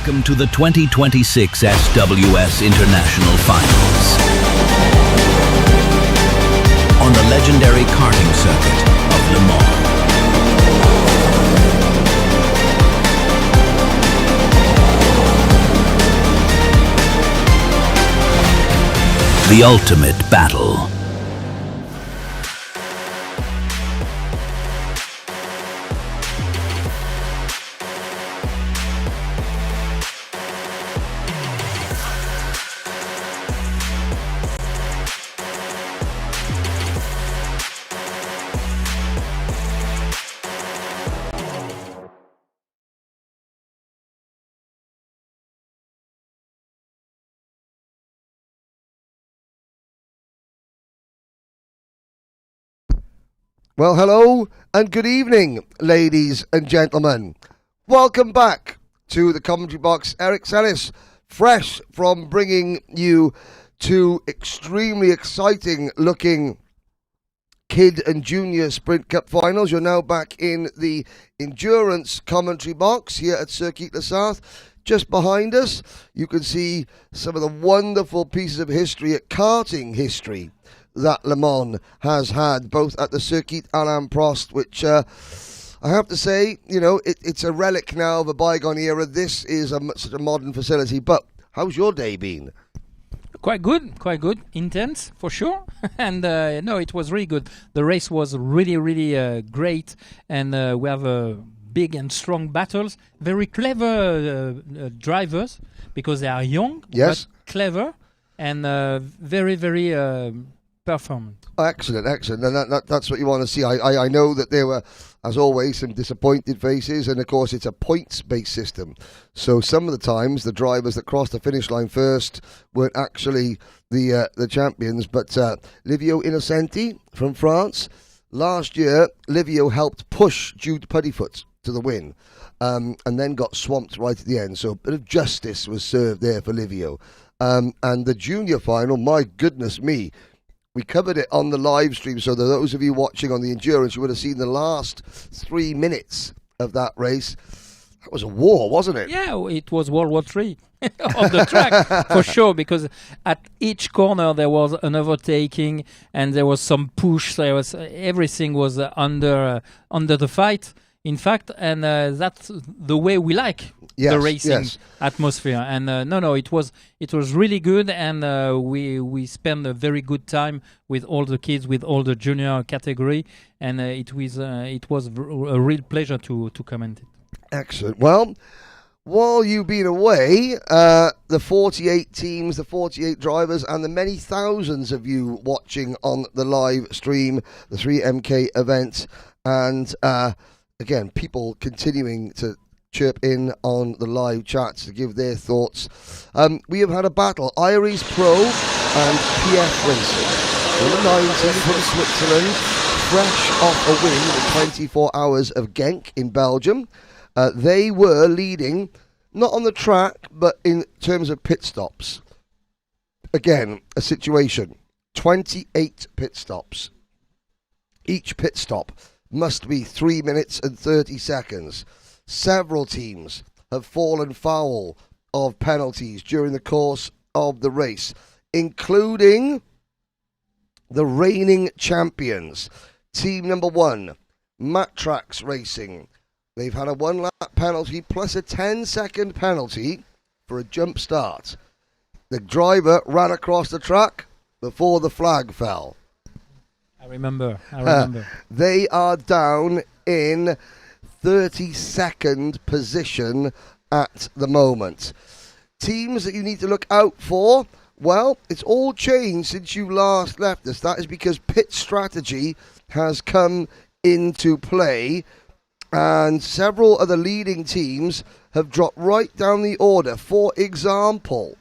Welcome to the 2026 SWS International Finals. On the legendary karting circuit of Le Mans. The ultimate battle. Well, hello and good evening, ladies and gentlemen. Welcome back to the commentary box. Eric Sellis, fresh from bringing you two extremely exciting looking Kid and Junior Sprint Cup finals. You're now back in the endurance commentary box here at Circuit International. Just behind us, you can see some of the wonderful pieces of history at karting history that Le Mans has had, both at the Circuit Alain Prost, which I have to say, you know, it's a relic now of a bygone era. This is such a modern facility. But how's your day been? Quite good. Intense, for sure. And no, it was really good. The race was really great. And we have big and strong battles. Very clever drivers, because they are young, yes, but clever, and very performant. Excellent. And that's what you want to see. I know that there were, as always, some disappointed faces, and of course it's a points-based system. So some of the times the drivers that crossed the finish line first weren't actually the champions. But Livio Innocenti from France, last year Livio helped push Jude Puddifoot to the win, and then got swamped right at the end. So a bit of justice was served there for Livio. And the junior final, my goodness me, we covered it on the live stream, so those of you watching on the endurance, you would have seen the last 3 minutes of that race. That was a war, wasn't it? Yeah, it was World War III on the track, for sure, because at each corner there was an overtaking and there was some push. Everything was under the fight, in fact, and that's the way we like the racing atmosphere. And no, it was really good, and we spent a very good time with all the kids, with all the junior category, and it was a real pleasure to comment it. Excellent. Well, while you've been away, the 48 teams, the 48 drivers, and the many thousands of you watching on the live stream, the 3MK event, and again, people continuing to chirp in on the live chats to give their thoughts. We have had a battle. Iris Pro and PF Racing. Number 19 from Switzerland, fresh off a win in 24 hours of Genk in Belgium. They were leading, not on the track, but in terms of pit stops. Again, a situation. 28 pit stops. Each pit stop must be 3 minutes and 30 seconds. Several teams have fallen foul of penalties during the course of the race, including the reigning champions. Team number 1, Matrax Racing. They've had a 1-lap penalty plus a 10-second penalty for a jump start. The driver ran across the track before the flag fell. I remember. They are down in 32nd position at the moment. Teams that you need to look out for, well, it's all changed since you last left us. That is because pit strategy has come into play, and several of the leading teams have dropped right down the order. For example,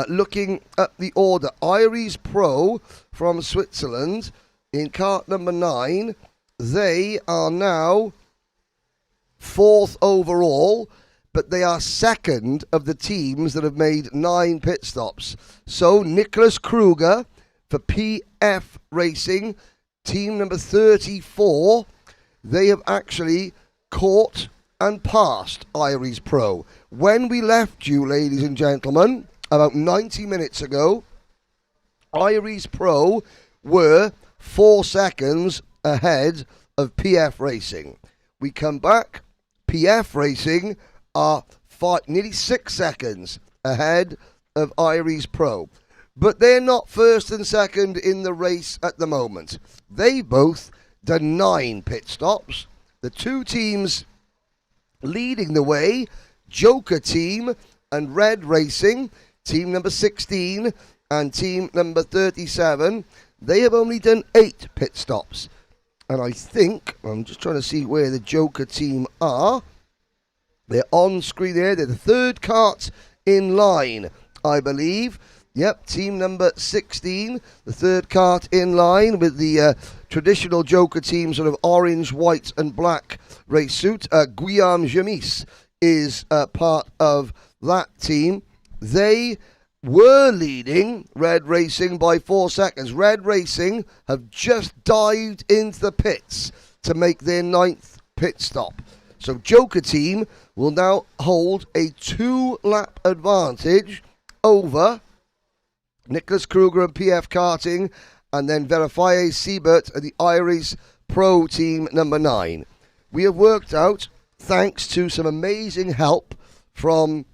looking at the order, Iris Pro from Switzerland in kart number 9, they are now 4th overall, but they are second of the teams that have made 9 pit stops. So Nicholas Kruger for PF Racing, team number 34, they have actually caught and past Iris Pro. When we left you, ladies and gentlemen, about 90 minutes ago, Iris Pro were 4 seconds ahead of PF Racing. We come back, PF Racing are nearly 6 seconds ahead of Iris Pro. But they're not first and second in the race at the moment. They both done 9 pit stops. The 2 teams leading the way, Joker Team and Red Racing, team number 16 and team number 37, they have only done 8 pit stops. And I think, I'm just trying to see where the Joker Team are. They're on screen there. They're the third cart in line, I believe. Yep, team number 16, the third cart in line with the traditional Joker Team sort of orange, white and black race suit. Guillaume Jamis is part of that team. They were leading Red Racing by 4 seconds. Red Racing have just dived into the pits to make their 9th pit stop. So Joker Team will now hold a 2-lap advantage over Nicholas Kruger and PF Karting, and then Verifié Siebert and the Iris Pro Team number 9. We have worked out, thanks to some amazing help from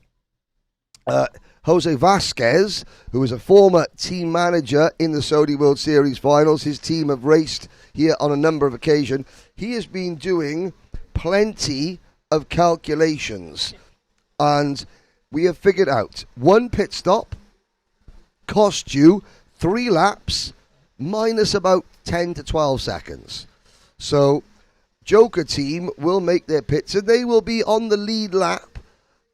Jose Vasquez, who is a former team manager in the Saudi World Series Finals. His team have raced here on a number of occasions. He has been doing plenty of calculations, and we have figured out 1 pit stop cost you 3 laps minus about 10 to 12 seconds. So Joker Team will make their pits, and they will be on the lead lap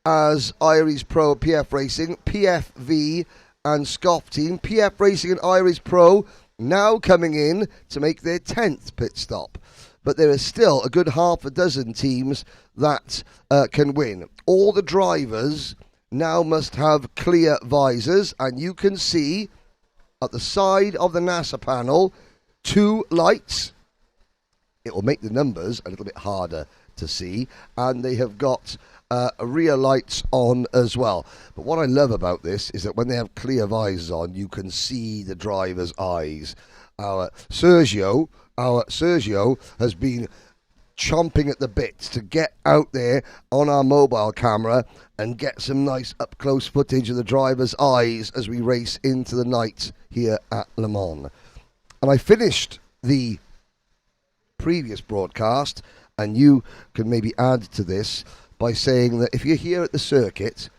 as Iris Pro, PF Racing, PFV and Scoff Team. PF Racing and Iris Pro now coming in to make their 10th pit stop. But there is still a good half a dozen teams that can win. All the drivers now must have clear visors, and you can see at the side of the NASA panel 2 lights. It will make the numbers a little bit harder to see, and they have got rear lights on as well. But what I love about this is that when they have clear visors on, you can see the driver's eyes. Our Sergio has been chomping at the bits to get out there on our mobile camera and get some nice up-close footage of the driver's eyes as we race into the night here at Le Mans. And I finished the previous broadcast, and you can maybe add to this by saying that if you're here at the circuit,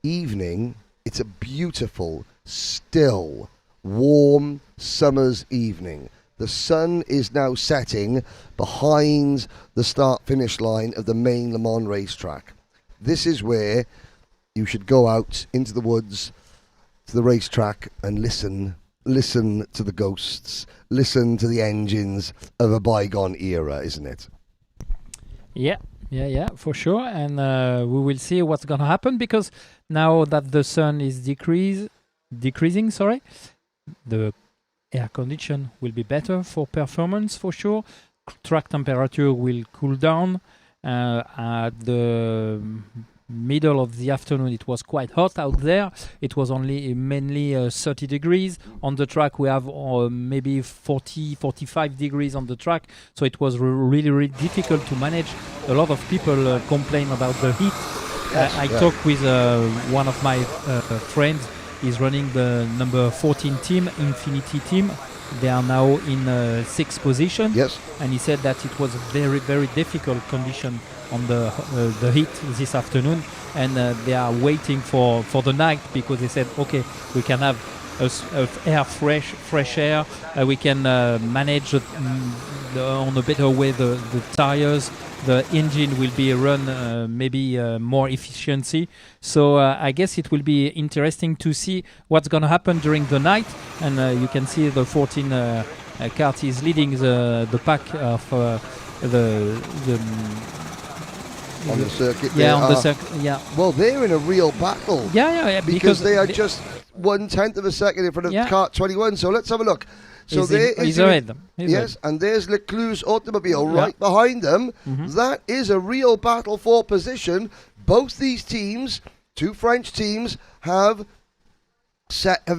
evening, it's a beautiful, still, warm summer's evening. The sun is now setting behind the start-finish line of the main Le Mans racetrack. This is where you should go out into the woods, to the racetrack, and listen to the ghosts, listen to the engines of a bygone era, isn't it? Yeah, for sure. And we will see what's going to happen, because now that the sun is decreasing, the air condition will be better for performance for sure. Track temperature will cool down. At the middle of the afternoon, it was quite hot out there. It was mainly 30 degrees. On the track, we have maybe 40, 45 degrees on the track. So it was really, really difficult to manage. A lot of people complain about the heat. Yes, I talked with one of my friends. He's running the number 14 team, Infinity team. They are now in 6th position. Yes. And he said that it was a very, very difficult condition on the heat this afternoon. And they are waiting for the night, because they said, okay, we can have fresh air. We can manage on a better way the tires. The engine will be run maybe more efficiency. So I guess it will be interesting to see what's going to happen during the night. And you can see the 14 kart is leading the pack of on the circuit. Yeah, on the circuit. Yeah. Well, they're in a real battle. Yeah. Because they are just 1/10 of a second in front of kart 21. So let's have a look. So he's ahead. Yes, and there's Leclerc's automobile right behind them. That is a real battle for position. Both these teams, two French teams, have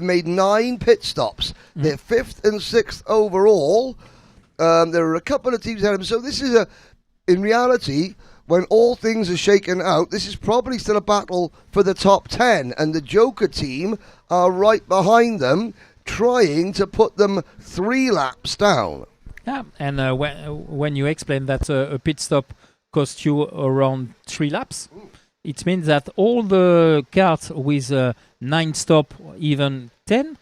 made 9 pit stops. They're 5th and 6th overall. There are a couple of teams ahead of them. So this is in reality, when all things are shaken out, this is probably still a battle for the top 10. And the Joker team are right behind them, trying to put them 3 laps down. Yeah, and when you explain that a pit stop costs you around 3 laps, it means that all the cars with 9 stop, even 10,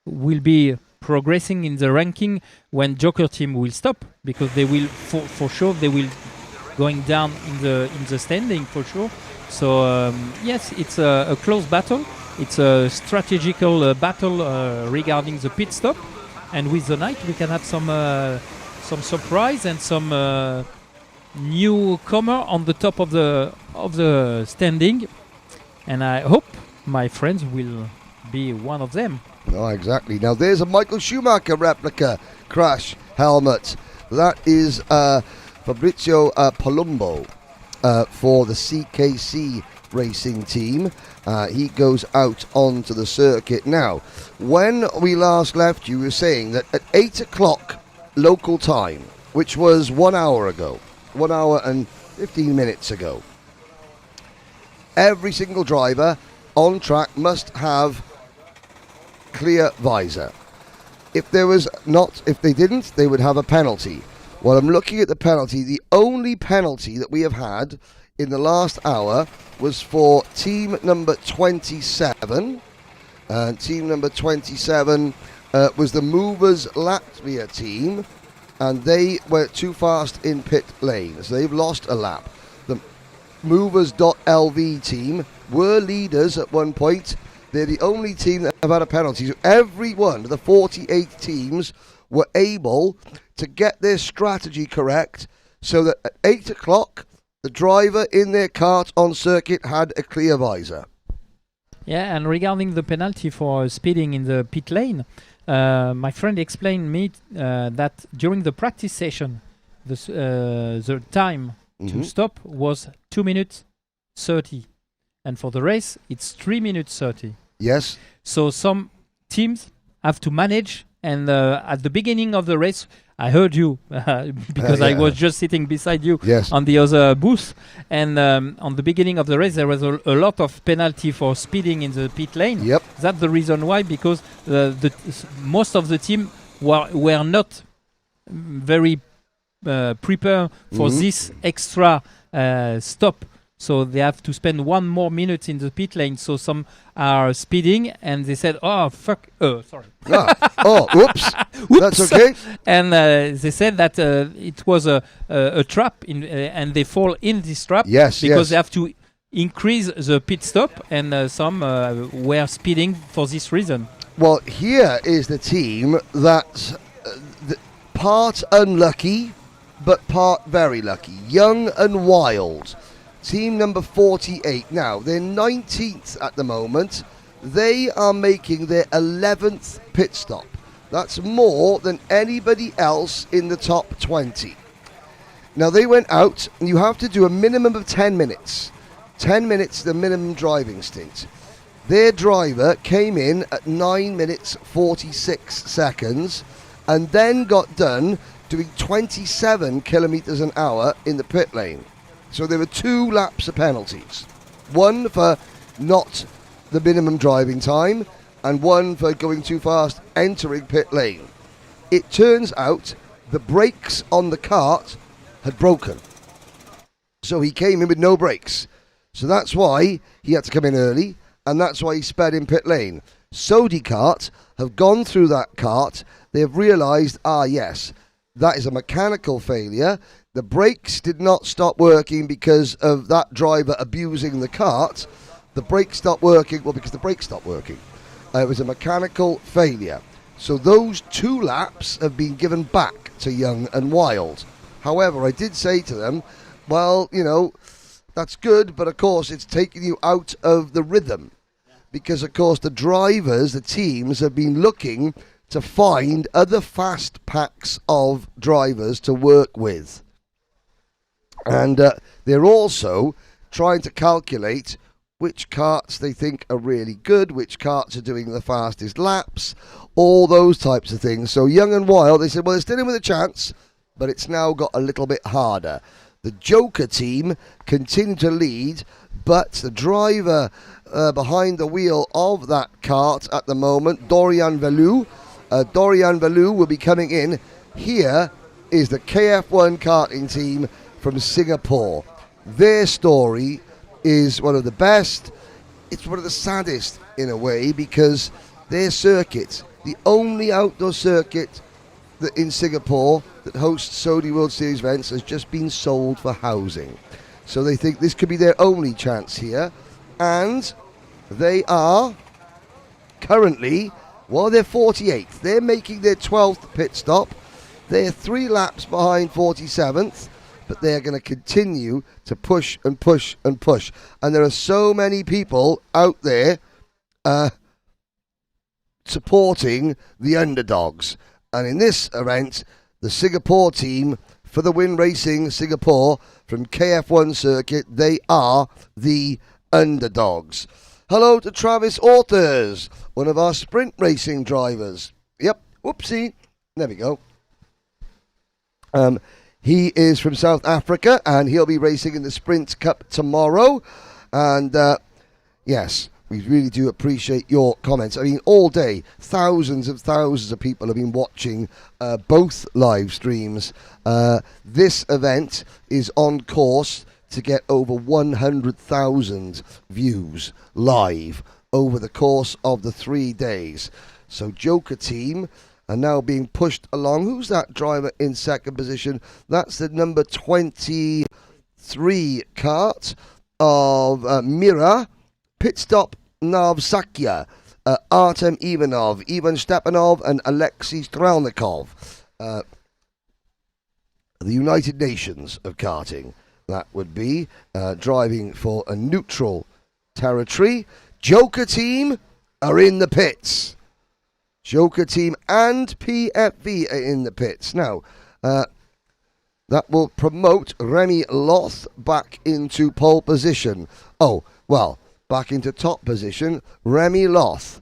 will be progressing in the ranking when Joker team will stop, because they will for sure they will going down in the standing for sure. So yes, it's a close battle. It's a strategical battle regarding the pit stop, and with the night we can have some surprise and some newcomer on the top of the standing, and I hope my friends will be one of them. Oh, exactly. Now there's a Michael Schumacher replica crash helmet. That is Fabrizio Palumbo for the CKC racing team. He goes out onto the circuit now. When we last left you were saying that at 8 o'clock local time, which was 1 hour ago, 1 hour and 15 minutes ago, every single driver on track must have clear visor. If they didn't, they would have a penalty. Well, I'm looking at the penalty. The only penalty that we have had in the last hour was for team number 27. Team number 27 was the Movers Latvia team, and they were too fast in pit lane, so they've lost a lap. The Movers.lv team were leaders at one point. They're the only team that have had a penalty. So every one of the 48 teams were able to get their strategy correct, so that at 8 o'clock, the driver in their kart on circuit had a clear visor. Yeah, and regarding the penalty for speeding in the pit lane, my friend explained me that during the practice session, the time to stop was 2 minutes 30. And for the race, it's 3 minutes 30. Yes. So some teams have to manage, and at the beginning of the race, I heard you because I was just sitting beside you on the other booth. And on the beginning of the race, there was a lot of penalty for speeding in the pit lane. Yep. That's the reason why, because most of the team were not very prepared for this extra stop. So they have to spend 1 more minute in the pit lane. So some are speeding, and they said, "Oh fuck, sorry." Whoops. That's okay. And they said that it was a trap, and they fall in this trap because they have to increase the pit stop, and some were speeding for this reason. Well, here is the team that's part unlucky, but part very lucky. Young and Wild. Team number 48. Now, they're 19th at the moment. They are making their 11th pit stop. That's more than anybody else in the top 20. Now, they went out, and you have to do a minimum of 10 minutes. 10 minutes, the minimum driving stint. Their driver came in at 9 minutes 46 seconds and then got done doing 27 kilometers an hour in the pit lane. So there were 2 laps of penalties. One for not the minimum driving time, and one for going too fast entering pit lane. It turns out the brakes on the kart had broken. So he came in with no brakes. So that's why he had to come in early, and that's why he sped in pit lane. Sodi Kart have gone through that kart. They've realised, yes, that is a mechanical failure. The brakes did not stop working because of that driver abusing the kart. The brakes stopped working, because the brakes stopped working. It was a mechanical failure. So those 2 laps have been given back to Young and Wild. However, I did say to them, well, that's good, but of course it's taking you out of the rhythm. Because, of course, the drivers, the teams have been looking to find other fast packs of drivers to work with. And they're also trying to calculate which karts they think are really good, which karts are doing the fastest laps, all those types of things. So Young and Wild, they said, well, they're still in with a chance, but it's now got a little bit harder. The Joker team continue to lead, but the driver behind the wheel of that kart at the moment, Dorian Valou will be coming in. Here is the KF1 karting team from Singapore. Their story is one of the best. It's one of the saddest in a way, because their circuit, the only outdoor circuit that in Singapore that hosts Sony World Series events, has just been sold for housing. So they think this could be their only chance here, and they are currently, well, they're 48th. They're making their 12th pit stop. They're 3 laps behind 47th. But they're going to continue to push and push and push. And there are so many people out there supporting the underdogs. And in this event, the Singapore team for the Win Racing Singapore from KF1 Circuit, they are the underdogs. Hello to Travis Authors, one of our sprint racing drivers. Yep, whoopsie. There we go. He is from South Africa, and he'll be racing in the Sprint Cup tomorrow. And yes, we really do appreciate your comments. I mean, all day, thousands of people have been watching both live streams. This event is on course to get over 100,000 views live over the course of the 3 days. So Joker team are now being pushed along. Who's that driver in second position? That's the number 23 kart of Mira. Pit stop Navsakya, Artem Ivanov, Ivan Stepanov, and Alexei Strelnikov. The United Nations of karting. That would be driving for a neutral territory. Joker team are in the pits. Joker team and PFV are in the pits. Now, that will promote Remy Loth back into pole position. Oh, well, back into top position. Remy Loth,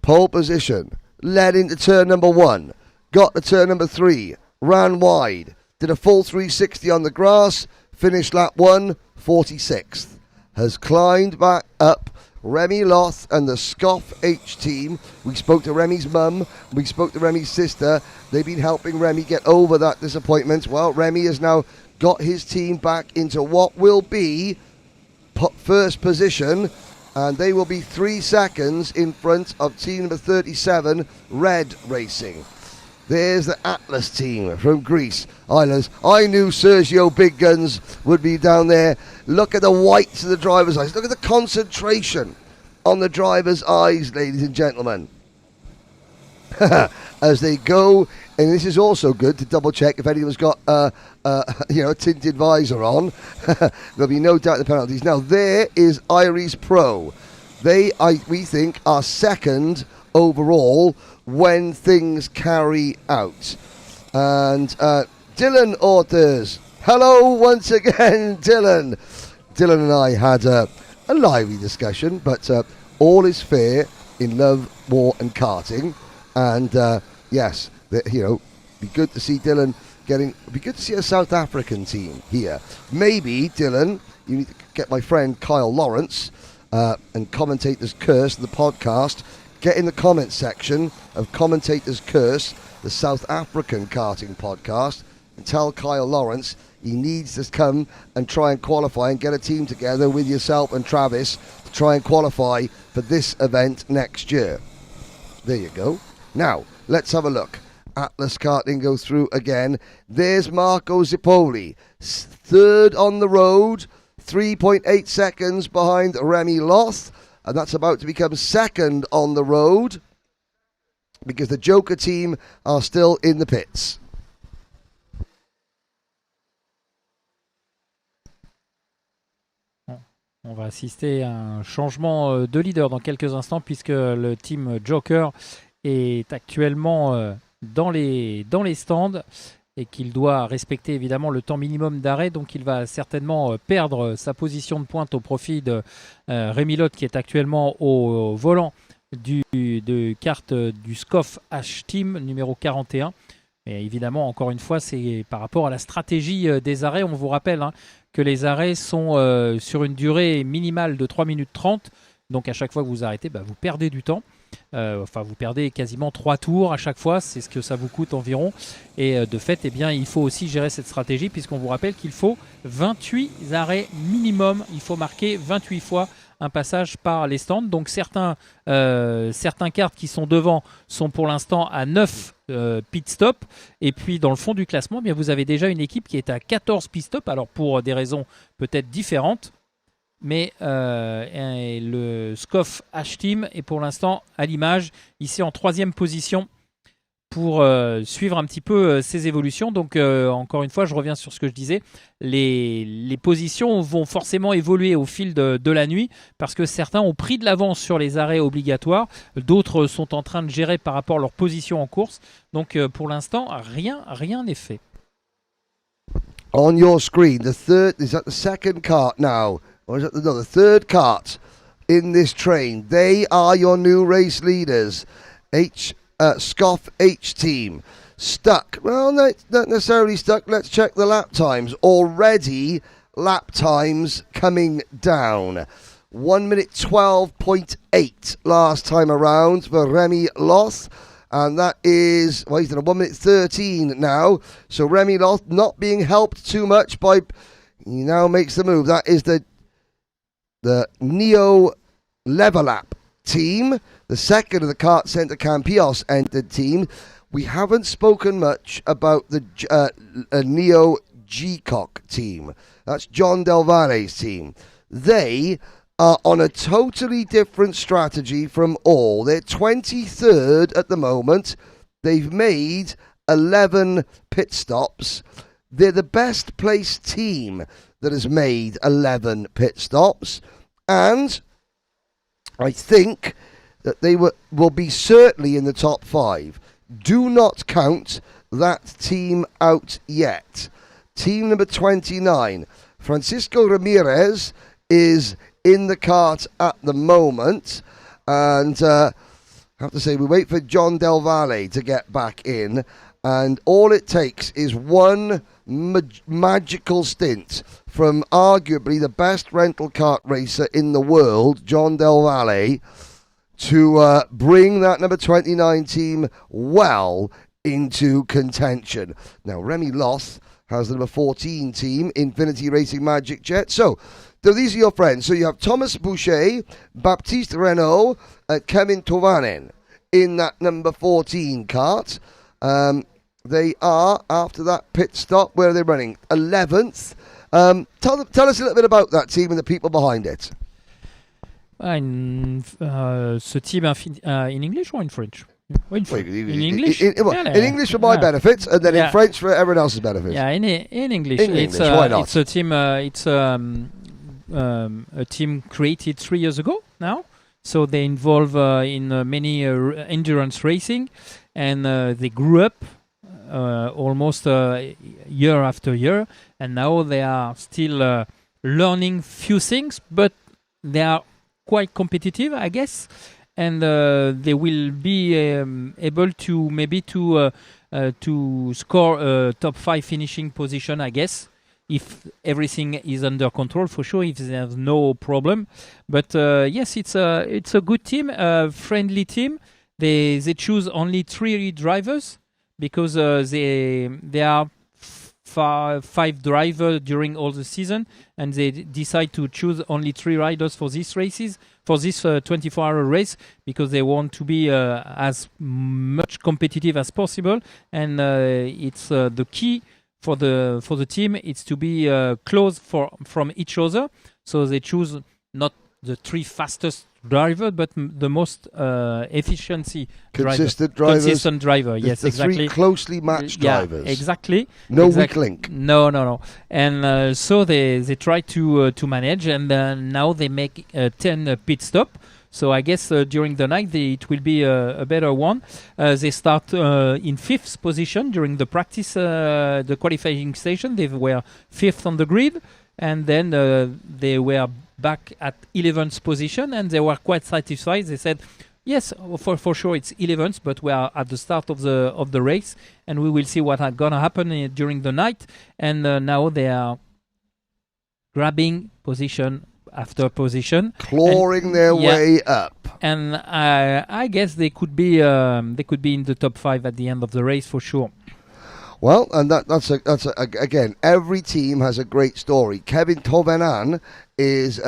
pole position, led into turn number 1, got to turn number 3, ran wide, did a full 360 on the grass, finished lap 1, 46th. Has climbed back up. Remy Loth and the Scoff H team. We spoke to Remy's mum. We spoke to Remy's sister. They've been helping Remy get over that disappointment. Well, Remy has now got his team back into what will be first position, and they will be 3 seconds in front of team number 37, Red Racing. There's the Atlas team from Greece. Islands. I knew Sergio Big Guns would be down there. Look at the whites of the driver's eyes. Look at the concentration on the driver's eyes, ladies and gentlemen. As they go, and this is also good to double check if anyone's got a tinted visor on. There'll be no doubt the penalties. Now there is Iris Pro. We think, are second overall when things carry out. And Dylan Authors, hello once again, Dylan. Dylan and I had a lively discussion, but all is fair in love, war and karting. And yes, be good to see Dylan be good to see a South African team here. Maybe, Dylan, you need to get my friend Kyle Lawrence and Commentator's Curse, the podcast. Get in the comment section of Commentator's Curse, the South African karting podcast, and tell Kyle Lawrence he needs to come and try and qualify and get a team together with yourself and Travis to try and qualify for this event next year. There you go. Now, let's have a look. Atlas Karting go through again. There's Marco Zippoli, third on the road, 3.8 seconds behind Remy Loth. And that's about to become second on the road because the Joker team are still in the pits. On va assister à un changement de leader dans quelques instants puisque le team Joker est actuellement dans les stands et qu'il doit respecter évidemment le temps minimum d'arrêt, donc il va certainement perdre sa position de pointe au profit de Rémi Lotte qui est actuellement au volant de carte du SCOF H-Team numéro 41. Mais évidemment, encore une fois, c'est par rapport à la stratégie des arrêts. On vous rappelle que les arrêts sont sur une durée minimale de 3 minutes 30. Donc à chaque fois que vous arrêtez, vous perdez du temps. Vous perdez quasiment 3 tours à chaque fois. C'est ce que ça vous coûte environ. Et de fait, il faut aussi gérer cette stratégie puisqu'on vous rappelle qu'il faut 28 arrêts minimum. Il faut marquer 28 fois un passage par les stands. Donc certains cartes qui sont devant sont pour l'instant à 9 pit stop. Et puis dans le fond du classement, vous avez déjà une équipe qui est à 14 pit stop. Alors pour des raisons peut-être différentes. Mais le SCOF H-Team est pour l'instant à l'image, ici en 3e position pour suivre un petit peu ces évolutions. Donc encore une fois, je reviens sur ce que je disais. Les positions vont forcément évoluer au fil de la nuit parce que certains ont pris de l'avance sur les arrêts obligatoires. D'autres sont en train de gérer par rapport à leur position en course. Donc pour l'instant, rien n'est fait. On your screen, is that the second cart now? Or is it the third cart in this train? They are your new race leaders. SCOF H team. Stuck. Well, not necessarily stuck. Let's check the lap times. Already, lap times coming down. 1 minute 12.8 last time around for Remy Loth. And that is, he's done a 1 minute 13 now. So Remy Loth not being helped too much by, he now makes the move. That is the Neo Leverlap team, the second of the Kart Centre Campios entered team. We haven't spoken much about the Neo G-Cock team. That's John Del Valle's team. They are on a totally different strategy from all. They're 23rd at the moment. They've made 11 pit stops. They're the best placed team that has made 11 pit stops, and I think that they will be certainly in the top 5. Do not count that team out yet. Team number 29, Francisco Ramirez, is in the kart at the moment, and I have to say we wait for John Del Valle to get back in, and all it takes is one magical stint from arguably the best rental kart racer in the world, John Del Valle, to bring that number 29 team well into contention. Now, Remy Loth has the number 14 team, Infinity Racing Magic Jet. So these are your friends. So you have Thomas Boucher, Baptiste Renault, Kevin Tovanen in that number 14 kart. They are, after that pit stop, where are they running? 11th. Tell us a little bit about that team and the people behind it. Ce team in English or in French? In English? In English for my benefit, and then in French for everyone else's benefit. Yeah, in English. Why not? It's a team. It's a team created 3 years ago now. So they involve in many endurance racing, and they grew up almost year after year, and now they are still learning few things, but they are quite competitive, I guess, and they will be able to maybe to score a top 5 finishing position, I guess, if everything is under control, for sure, if there's no problem. But yes, it's a good team, a friendly team. They choose only 3 drivers because they are 5 drivers during all the season, and they decide to choose only 3 riders for these races, for this 24-hour race, because they want to be as much competitive as possible. And it's the key for the team. It's to be close from each other. So they choose not the 3 fastest driver, but the most consistent driver. Yes, the exactly. 3 closely matched drivers. Exactly. Weak link. No. And so they try to manage, and now they make 10 pit stop. So I guess during the night it will be a better one. They start in 5th position during the practice, the qualifying station. They were 5th on the grid, and then they were back at 11th position, and they were quite satisfied. They said, yes, for sure it's 11th, but we are at the start of the race, and we will see what is gonna happen during the night. And now they are grabbing position after position, clawing their way up. And I guess they could be in the top 5 at the end of the race for sure. Well, and that's again, every team has a great story. Kevin Tovenin is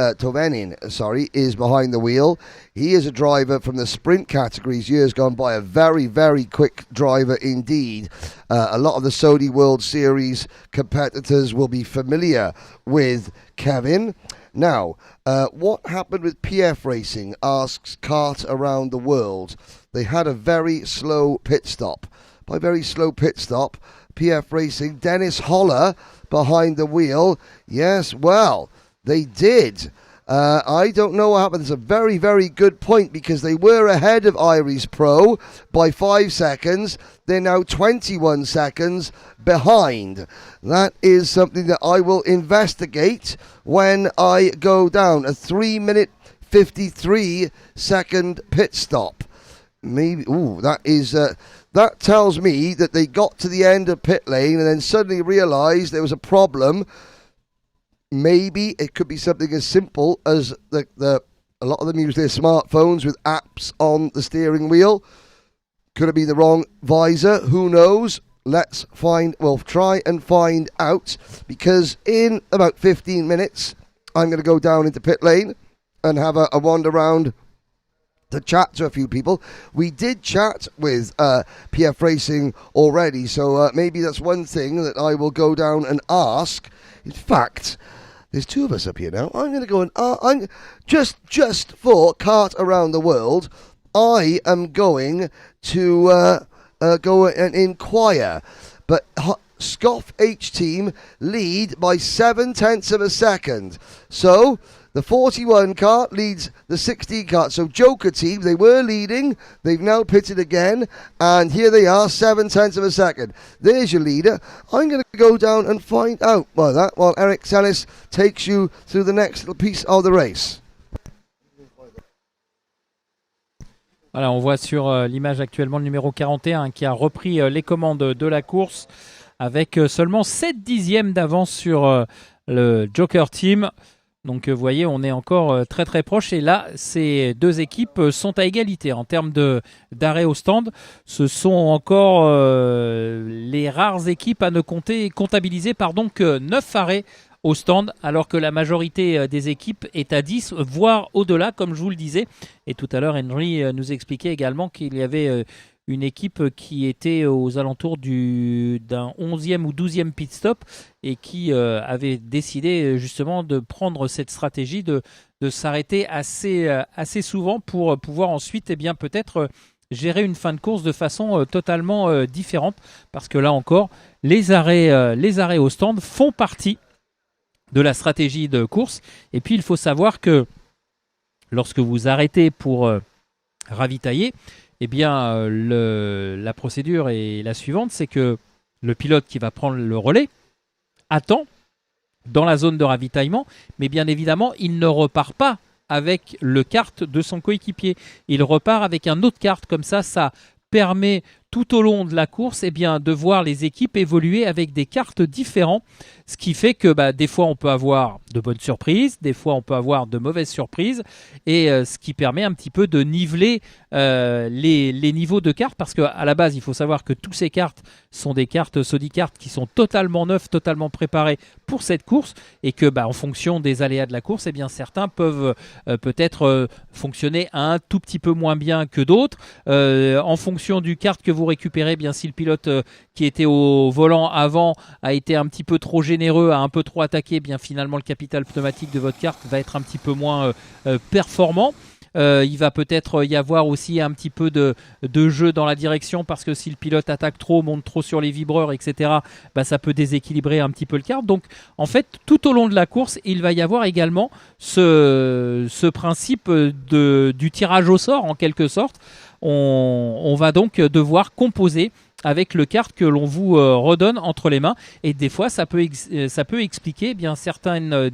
behind the wheel. He is a driver from the sprint categories, years gone by, a very, very quick driver indeed. A lot of the Saudi World Series competitors will be familiar with Kevin. Now, what happened with PF Racing, asks Kart Around the World. They had a very slow pit stop. By very slow pit stop, PF Racing, Dennis Holler behind the wheel. Yes, well, they did. I don't know what happened. It's a very, very good point, because they were ahead of Iris Pro by 5 seconds. They're now 21 seconds behind. That is something that I will investigate when I go down. A 3-minute 53 second pit stop. Maybe, that tells me that they got to the end of pit lane and then suddenly realised there was a problem. Maybe it could be something as simple as a lot of them use their smartphones with apps on the steering wheel. Could it be the wrong visor? Who knows? We'll try and find out, because in about 15 minutes, I'm going to go down into pit lane and have a wander around to chat to a few people. We did chat with PF Racing already, so maybe that's one thing that I will go down and ask. In fact, there's 2 of us up here now. I'm going to go and I'm just for Kart Around the World, I am going to go and inquire. But Scoff H team lead by 0.7 of a second. So the 41 kart leads the 16 kart. So Joker team, they were leading. They've now pitted again. And here they are, 0.7 of a second. There's your leader. I'm going to go down and find out while Eric Sellis takes you through the next little piece of the race. Voilà, on voit sur l'image actuellement le numéro 41 qui a repris les commandes de la course avec seulement 7 dixièmes d'avance sur le Joker Team. Donc vous voyez, on est encore très très proche, et là ces 2 équipes sont à égalité en termes d'arrêt au stand. Ce sont encore les rares équipes à ne comptabiliser que 9 arrêts au stand, alors que la majorité des équipes est à 10, voire au-delà, comme je vous le disais. Et tout à l'heure, Henry nous expliquait également qu'il y avait une équipe qui était aux alentours d'un 11e ou 12e pit stop, et qui avait décidé justement de prendre cette stratégie de s'arrêter assez souvent pour pouvoir ensuite peut-être gérer une fin de course de façon totalement différente, parce que là encore, les arrêts au stand font partie de la stratégie de course. Et puis il faut savoir que lorsque vous arrêtez pour ravitailler, la procédure est la suivante, c'est que le pilote qui va prendre le relais attend dans la zone de ravitaillement, mais bien évidemment il ne repart pas avec le kart de son coéquipier, il repart avec un autre kart. Comme ça permet tout au long de la course de voir les équipes évoluer avec des cartes différents, ce qui fait que des fois on peut avoir de bonnes surprises, des fois on peut avoir de mauvaises surprises, et ce qui permet un petit peu de niveler les niveaux de cartes, parce qu'à la base il faut savoir que tous ces cartes sont des cartes Saudi Kart qui sont totalement neuves, totalement préparées pour cette course, et que en fonction des aléas de la course, certains peuvent peut-être fonctionner un tout petit peu moins bien que d'autres, en fonction du kart que vous récupérez. Si le pilote qui était au volant avant a été un petit peu trop généreux, a un peu trop attaqué, finalement le capital pneumatique de votre kart va être un petit peu moins performant. Il va peut-être y avoir aussi un petit peu de jeu dans la direction parce que si le pilote attaque trop, monte trop sur les vibreurs, etc., ça peut déséquilibrer un petit peu le kart. Donc en fait, tout au long de la course, il va y avoir également ce principe du tirage au sort en quelque sorte. On va donc devoir composer avec le kart que l'on vous redonne entre les mains, et des fois ça peut expliquer bien certaines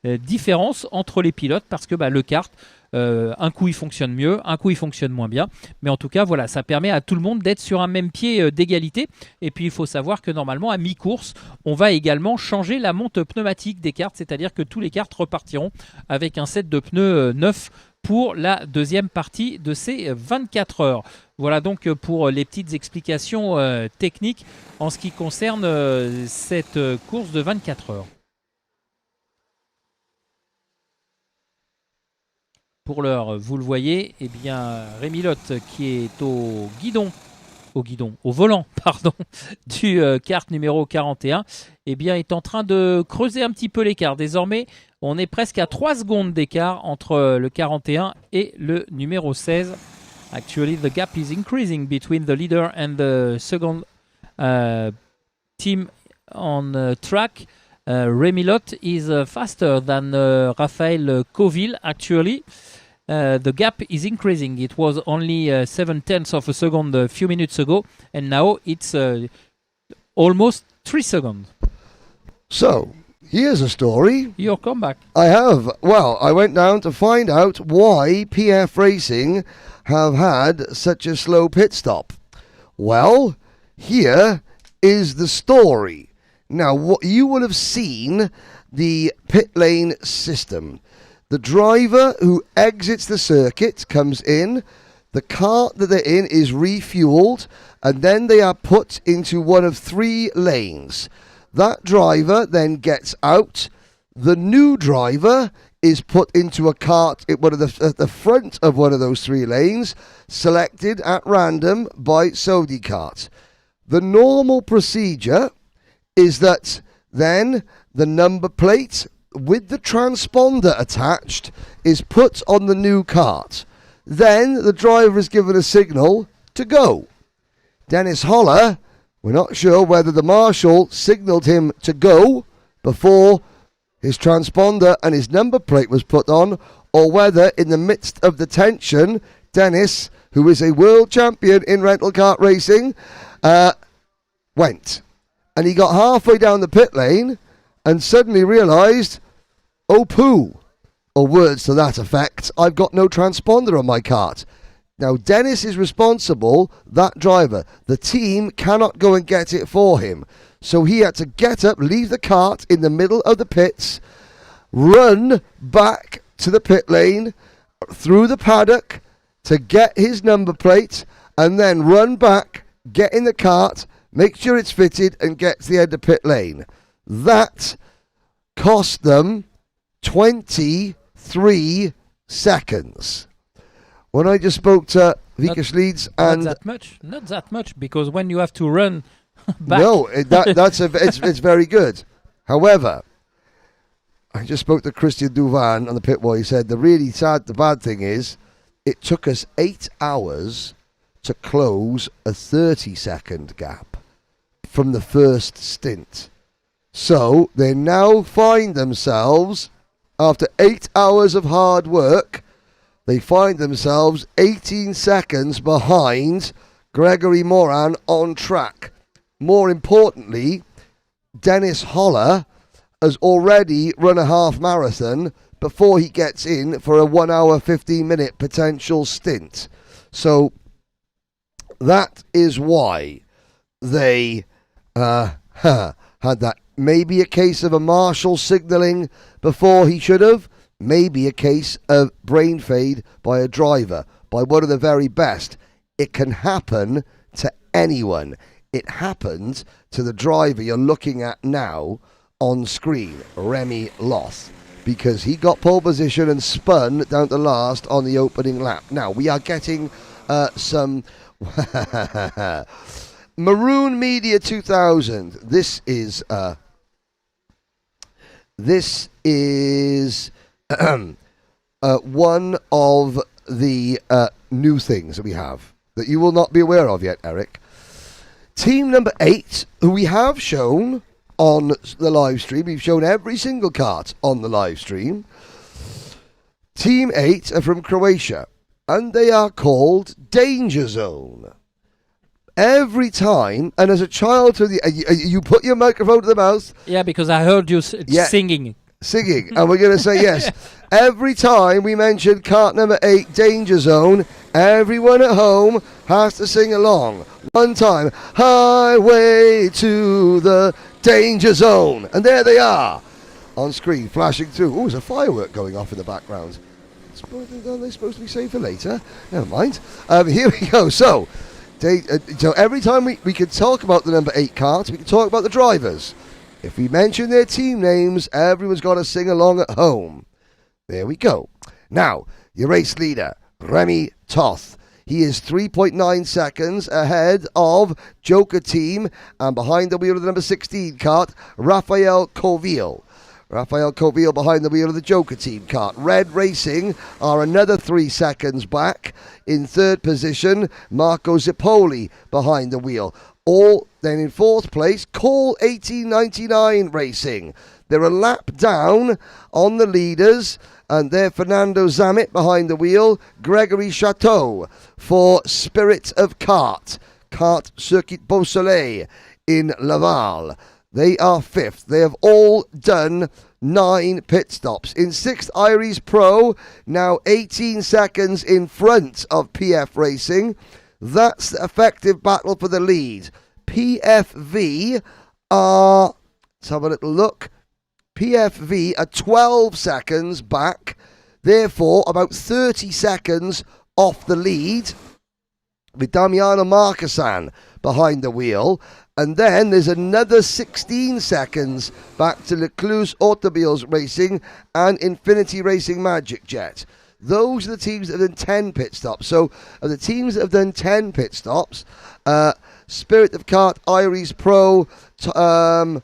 différences entre les pilotes parce que le kart, un coup il fonctionne mieux, un coup il fonctionne moins bien, mais en tout cas voilà, ça permet à tout le monde d'être sur un même pied d'égalité. Et puis il faut savoir que normalement à mi-course on va également changer la monte pneumatique des karts, c'est-à-dire que tous les karts repartiront avec un set de pneus neufs pour la deuxième partie de ces 24 heures. Voilà donc pour les petites explications techniques en ce qui concerne cette course de 24 heures. Pour l'heure, vous le voyez, eh bien, Rémi Lotte qui est au volant, pardon, du kart numéro 41, eh bien, est en train de creuser un petit peu l'écart. Désormais, on est presque à 3 secondes d'écart entre le 41 et le numéro 16. Actually, the gap is increasing between the leader and the second team on track. Rémi Lotte is faster than Raphaël Coville, actually. The gap is increasing. It was only 7/10 of a second a few minutes ago, and now it's almost 3 seconds. So, here's a story. Your comeback. I have. Well, I went down to find out why PF Racing have had such a slow pit stop. Well, here is the story. Now, what you will have seen the pit lane system. The driver who exits the circuit comes in, the cart that they're in is refueled, and then they are put into one of 3 lanes. That driver then gets out. The new driver is put into a cart at the front of one of those 3 lanes, selected at random by SodiCart. The normal procedure is that then the number plate with the transponder attached is put on the new cart. Then the driver is given a signal to go. Dennis Holler, we're not sure whether the marshal signalled him to go before his transponder and his number plate was put on, or whether in the midst of the tension, Dennis, who is a world champion in rental kart racing, went. And he got halfway down the pit lane and suddenly realised, oh poo, or words to that effect, I've got no transponder on my kart. Now Dennis is responsible, that driver. The team cannot go and get it for him. So he had to get up, leave the kart in the middle of the pits, run back to the pit lane, through the paddock to get his number plate, and then run back, get in the kart, make sure it's fitted, and get to the end of pit lane. That cost them 23 seconds. When I just spoke to Vikas Leeds and... Not that much, because when you have to run back... No, it's very good. However, I just spoke to Christian Duvan on the pit wall. He said the bad thing is, it took us 8 hours to close a 30-second gap from the first stint. So they now find themselves, after 8 hours of hard work, they find themselves 18 seconds behind Gregory Moran on track. More importantly, Dennis Holler has already run a half marathon before he gets in for a 1 hour 15 minute potential stint. So that is why they had that. Maybe a case of a marshal signalling before he should have. Maybe a case of brain fade by a driver, by one of the very best. It can happen to anyone. It happened to the driver you're looking at now on screen, Remy Loth, because he got pole position and spun down to last on the opening lap. Now, we are getting some... Maroon Media 2000. This is one of the new things that we have that you will not be aware of yet, Eric. Team number 8, who we have shown on the live stream. We've shown every single kart on the live stream. Team 8 are from Croatia, and they are called Danger Zone. Every time, and as a child, you put your microphone to the mouth. Yeah, because I heard you singing. Singing, and we're going to say yes. Every time we mention kart number 8, Danger Zone, everyone at home has to sing along. One time, highway to the Danger Zone. And there they are on screen, flashing through. Oh, there's a firework going off in the background. Are they supposed to be saved for later? Never mind. Here we go. So every time we can talk about the number 8 kart, we can talk about the drivers. If we mention their team names, everyone's got to sing along at home. There we go. Now, your race leader, Remy Toth. He is 3.9 seconds ahead of Joker Team, and behind the wheel of the number 16 kart, Raphael Coville. Raphael Coville behind the wheel of the Joker Team kart. Red Racing are another 3 seconds back. In third position, Marco Zippoli behind the wheel. All then in fourth place, Call 1899 Racing. They're a lap down on the leaders, and they're Fernando Zammit behind the wheel, Gregory Chateau for Spirit of Kart, Kart Circuit Beausoleil in Laval. They are fifth. They have all done 9 pit stops. In sixth, Iris Pro, now 18 seconds in front of PF Racing. That's the effective battle for the lead. PFV are, let's have a little look. PFV are 12 seconds back, therefore about 30 seconds off the lead, with Damiano Marquesan behind the wheel. And then there's another 16 seconds back to Lecluse Automobiles Racing and Infinity Racing Magic Jet. Those are the teams that have done 10 pit stops. So, of the teams that have done 10 pit stops, Spirit of Kart, Iris Pro, PFV,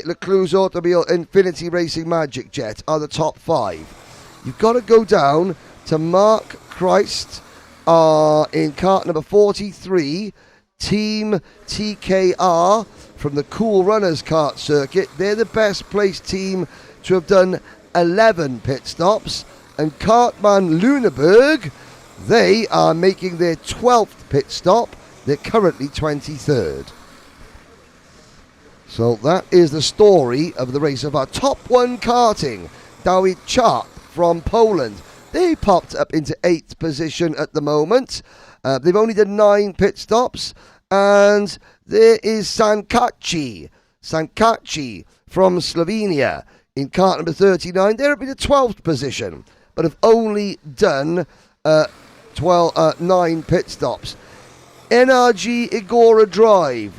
Lecluse Automobile, Infinity Racing Magic Jet are the top 5. You've got to go down to Mark Christ in kart number 43, Team TKR from the Cool Runners kart circuit. They're the best placed team to have done 11 pit stops. And Kartman Luneburg, they are making their 12th pit stop. They're currently 23rd. So that is the story of the race of our top 1 karting. Dawid Czap from Poland. They popped up into 8th position at the moment. They've only done 9 pit stops. And there is Sankachi from Slovenia in kart number 39. They're up in the 12th position, but have only done 9 pit stops. NRG Igora Drive,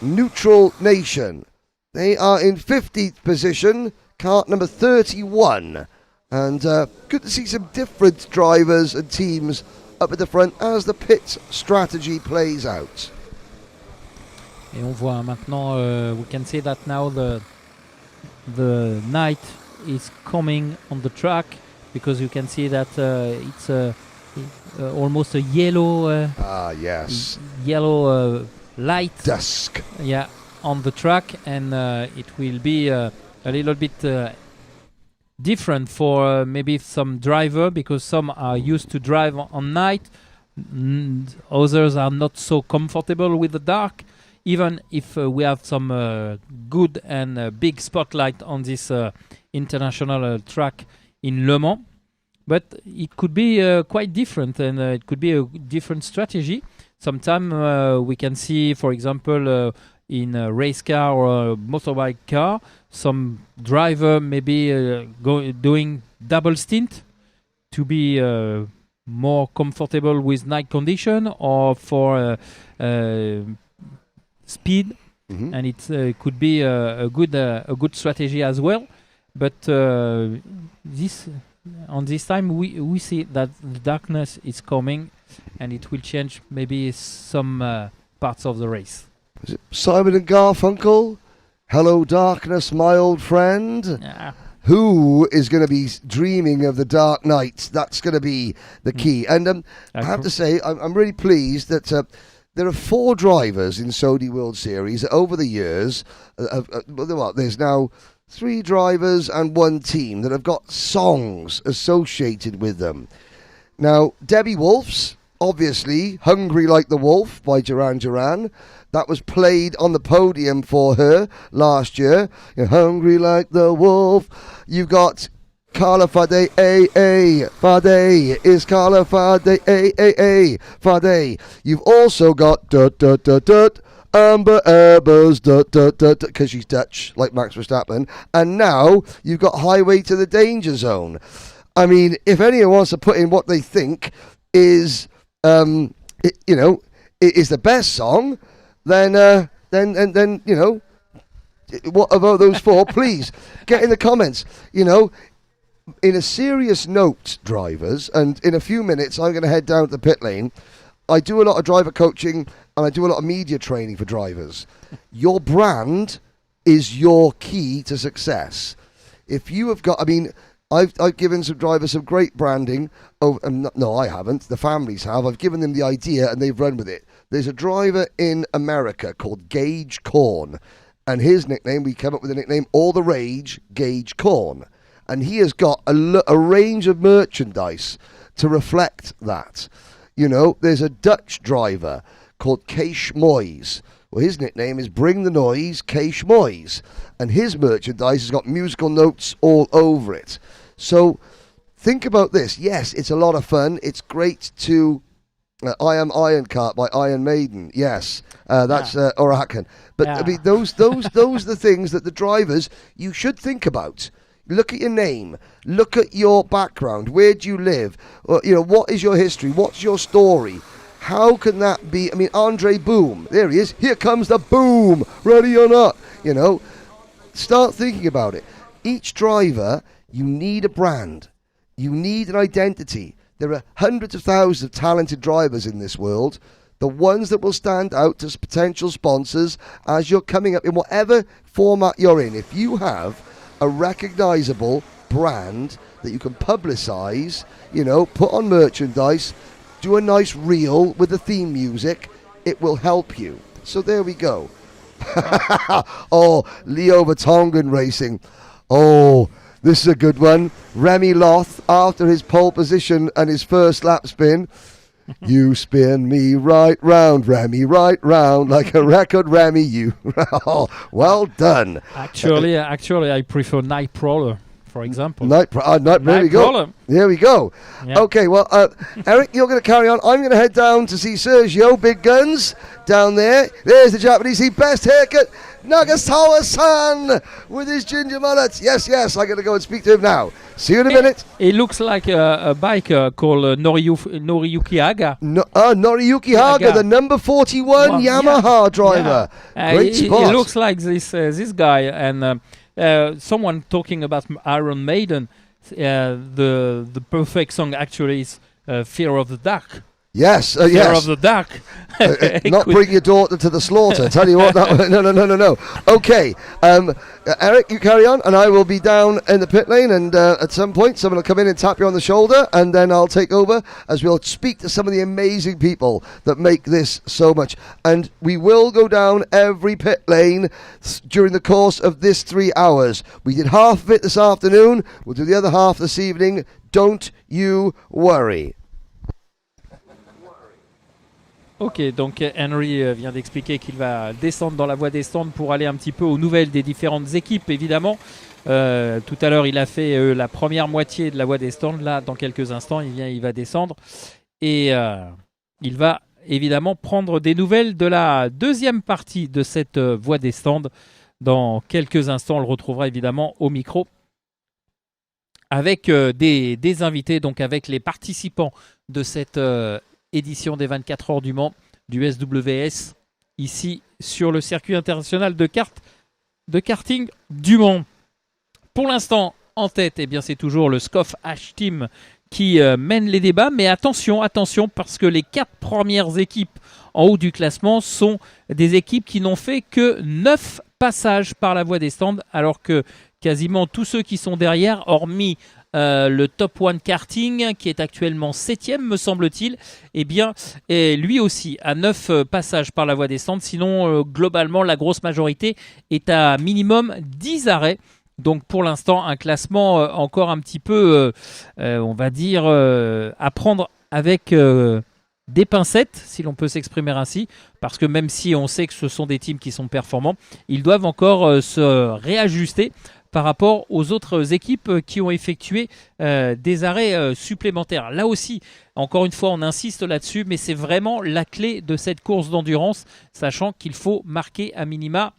Neutral Nation. They are in 50th position, kart number 31. And good to see some different drivers and teams up at the front as the pit strategy plays out. Et on voit maintenant, we can see that now the night is coming on the track, because you can see that it's almost a yellow yellow light dusk, on the track, and it will be a little bit different for maybe some driver, because some are used to drive on night, others are not so comfortable with the dark, even if we have some good and big spotlight on this international track in Le Mans. But it could be quite different, and it could be a different strategy. Sometimes we can see, for example, in a race car or a motorbike car, some driver maybe doing double stint to be more comfortable with night condition, or for speed, and it could be a good strategy as well. But on this time we see that the darkness is coming, and it will change maybe some parts of the race. Is it Simon and Garfunkel? Hello darkness, my old friend. who is going to be dreaming of the dark nights? That's going to be the key. And I have to say, I'm really pleased that there are 4 drivers in Saudi World Series over the years. There's now 3 drivers and 1 team that have got songs associated with them. Now, Debbie Wolf's, obviously, Hungry Like the Wolf by Duran Duran. That was played on the podium for her last year. You're hungry like the wolf. You've got Carla Fade, Fade is Carla Fade, Fade. You've also got Amber Ebbers, because she's Dutch, like Max Verstappen. And now you've got Highway to the Danger Zone. I mean, if anyone wants to put in what they think is, it is the best song, then what about those 4? Please get in the comments. In a serious note, drivers, and in a few minutes I'm going to head down to the pit lane. I do a lot of driver coaching and I do a lot of media training for drivers. Your brand is your key to success. If you have got, I've given some drivers some great branding. No, I haven't. The families have. I've given them the idea and they've run with it. There's a driver in America called Gage Corn, and his nickname, we came up with a nickname, All the Rage, Gage Corn. And he has got a range of merchandise to reflect that. There's a Dutch driver called Kees Moyes. Well, his nickname is Bring the Noise, Kees Moyes. And his merchandise has got musical notes all over it. So think about this. Yes, it's a lot of fun. It's great to... I Am Iron Cart by Iron Maiden. Yes, that's Orakan. But those are the things that the drivers, you should think about. Look at your name. Look at your background. Where do you live? What is your history? What's your story? How can that be? Andre Boom. There he is. Here comes the boom. Ready or not? Start thinking about it. Each driver, you need a brand. You need an identity. There are hundreds of thousands of talented drivers in this world. The ones that will stand out to potential sponsors as you're coming up in whatever format you're in. If you have a recognizable brand that you can publicize, put on merchandise, do a nice reel with the theme music, it will help you. So there we go. Oh, Leo Vertonghen Racing. Oh, this is a good one. Remy Loth, after his pole position and his first lap spin, you spin me right round, Remy, right round, like a record, Remy, you. Oh, well done. Actually, I prefer Nightcrawler, for example. There we go. There we go. Yeah. Okay, well, Eric, you're going to carry on. I'm going to head down to see Sergio, Big Guns, down there. There's the Japanese, the best haircut, Nagasawa-san, with his ginger mullet. Yes, I'm going to go and speak to him now. See you in a minute. It looks like a bike called Noriyuki Haga. Noriyuki Haga, the number 41 Yamaha driver. Yeah. Great spot. It looks like this guy, and someone talking about Iron Maiden. The perfect song actually is Fear of the Dark. Yes, Fear of the Dark. Not bring your daughter to the slaughter. Tell you what, no. Okay, Eric, you carry on, and I will be down in the pit lane, and at some point someone will come in and tap you on the shoulder, and then I'll take over as we'll speak to some of the amazing people that make this so much. And we will go down every pit lane during the course of this 3 hours. We did half of it this afternoon. We'll do the other half this evening. Don't you worry. Ok, donc Henry vient d'expliquer qu'il va descendre dans la voie des stands pour aller un petit peu aux nouvelles des différentes équipes, évidemment. Tout à l'heure, il a fait la première moitié de la voie des stands. Là, dans quelques instants, il va descendre. Et il va évidemment prendre des nouvelles de la deuxième partie de cette voie des stands. Dans quelques instants, on le retrouvera évidemment au micro avec des invités, donc avec les participants de cette édition des 24 heures du Mans, du SWS, ici sur le circuit international de karting du Mans. Pour l'instant, en tête, c'est toujours le SCOF H Team qui mène les débats, mais attention, parce que les 4 premières équipes en haut du classement sont des équipes qui n'ont fait que 9 passages par la voie des stands, alors que quasiment tous ceux qui sont derrière, hormis le top 1 karting qui est actuellement 7e me semble-t-il, eh bien et lui aussi à 9 passages par la voie descente. Sinon globalement la grosse majorité est à minimum 10 arrêts. Donc pour l'instant un classement encore un petit peu on va dire à prendre avec des pincettes, si l'on peut s'exprimer ainsi, parce que même si on sait que ce sont des teams qui sont performants, ils doivent encore se réajuster par rapport aux autres équipes qui ont effectué des arrêts supplémentaires. Là aussi, encore une fois, on insiste là-dessus, mais c'est vraiment la clé de cette course d'endurance, sachant qu'il faut marquer à minima,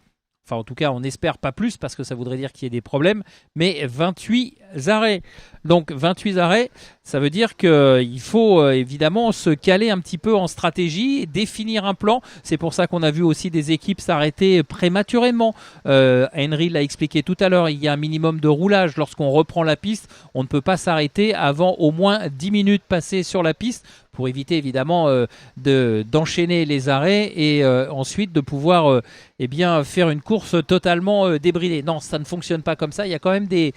enfin en tout cas on espère pas plus, parce que ça voudrait dire qu'il y ait des problèmes, mais 28 arrêts. Donc 28 arrêts, ça veut dire qu'il faut évidemment se caler un petit peu en stratégie, définir un plan. C'est pour ça qu'on a vu aussi des équipes s'arrêter prématurément. Henry l'a expliqué tout à l'heure, il y a un minimum de roulage. Lorsqu'on reprend la piste, on ne peut pas s'arrêter avant au moins 10 minutes passées sur la piste pour éviter évidemment d'enchaîner les arrêts et ensuite de pouvoir eh bien, faire une course totalement débridée. Non, ça ne fonctionne pas comme ça. Il y a quand même des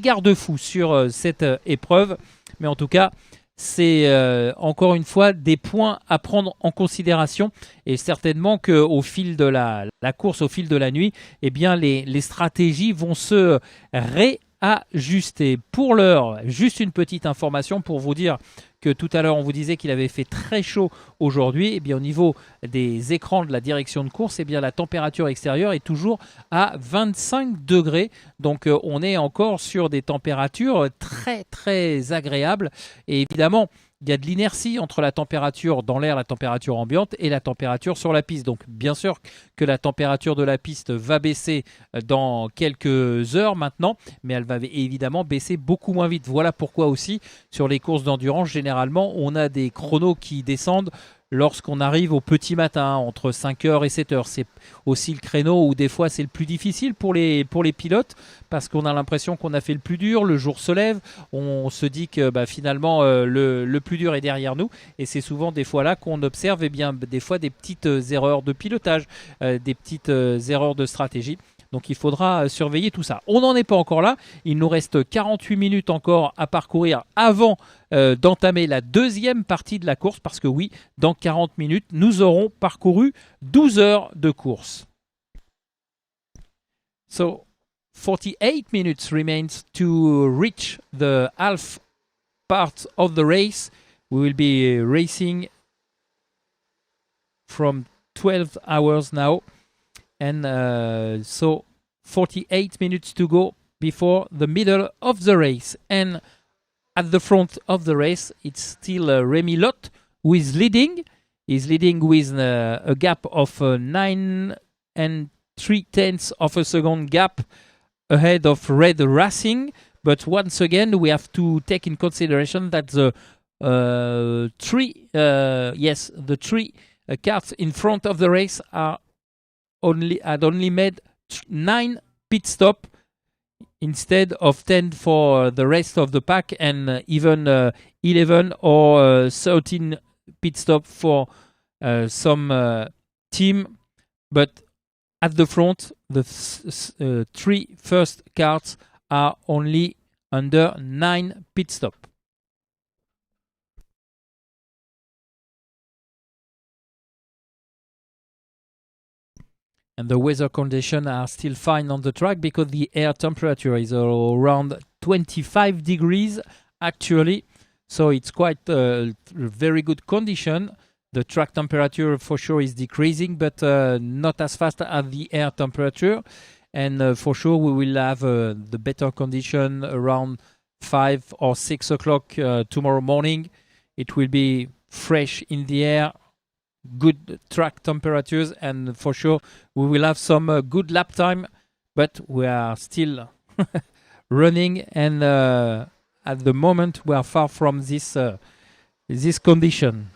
garde-fous sur cette épreuve. Mais en tout cas, c'est encore une fois des points à prendre en considération. Et certainement qu'au fil de la course, au fil de la nuit, eh bien, les stratégies vont se réajuster. Pour l'heure, juste une petite information pour vous dire que tout à l'heure on vous disait qu'il avait fait très chaud aujourd'hui. Et bien au niveau des écrans de la direction de course, et bien la température extérieure est toujours à 25 degrés. Donc on est encore sur des températures très très agréables. Et évidemment, il y a de l'inertie entre la température dans l'air, la température ambiante et la température sur la piste. Donc bien sûr que la température de la piste va baisser dans quelques heures maintenant, mais elle va évidemment baisser beaucoup moins vite. Voilà pourquoi aussi sur les courses d'endurance, généralement, on a des chronos qui descendent lorsqu'on arrive au petit matin, entre 5h et 7h. C'est aussi le créneau où des fois c'est le plus difficile pour les pilotes, parce qu'on a l'impression qu'on a fait le plus dur, le jour se lève, on se dit que finalement le plus dur est derrière nous, et c'est souvent des fois là qu'on observe des fois des petites erreurs de pilotage, des petites erreurs de stratégie. Donc il faudra surveiller tout ça. On n'en est pas encore là. Il nous reste 48 minutes encore à parcourir avant d'entamer la deuxième partie de la course. Parce que oui, dans 40 minutes, nous aurons parcouru 12 heures de course. So, 48 minutes remains to reach the half part of the race. We will be racing from 12 hours now. And so 48 minutes to go before the middle of the race. And at the front of the race, it's still Remy Lott who is leading. He's leading with a gap of 9 3/10 of a second gap ahead of Red Racing. But once again, we have to take in consideration that the three cars in front of the race had only made 9 pit stops instead of 10 for the rest of the pack, and even 11 or 13 pit stops for some team. But at the front, the 3 first cars are only under 9 pit stops. And the weather conditions are still fine on the track because the air temperature is around 25 degrees actually. So it's quite a very good condition. The track temperature for sure is decreasing, but not as fast as the air temperature. And for sure we will have the better condition around 5 or 6 o'clock tomorrow morning. It will be fresh in the air, good track temperatures, and for sure we will have some good lap time, but we are still running, and at the moment we are far from this condition.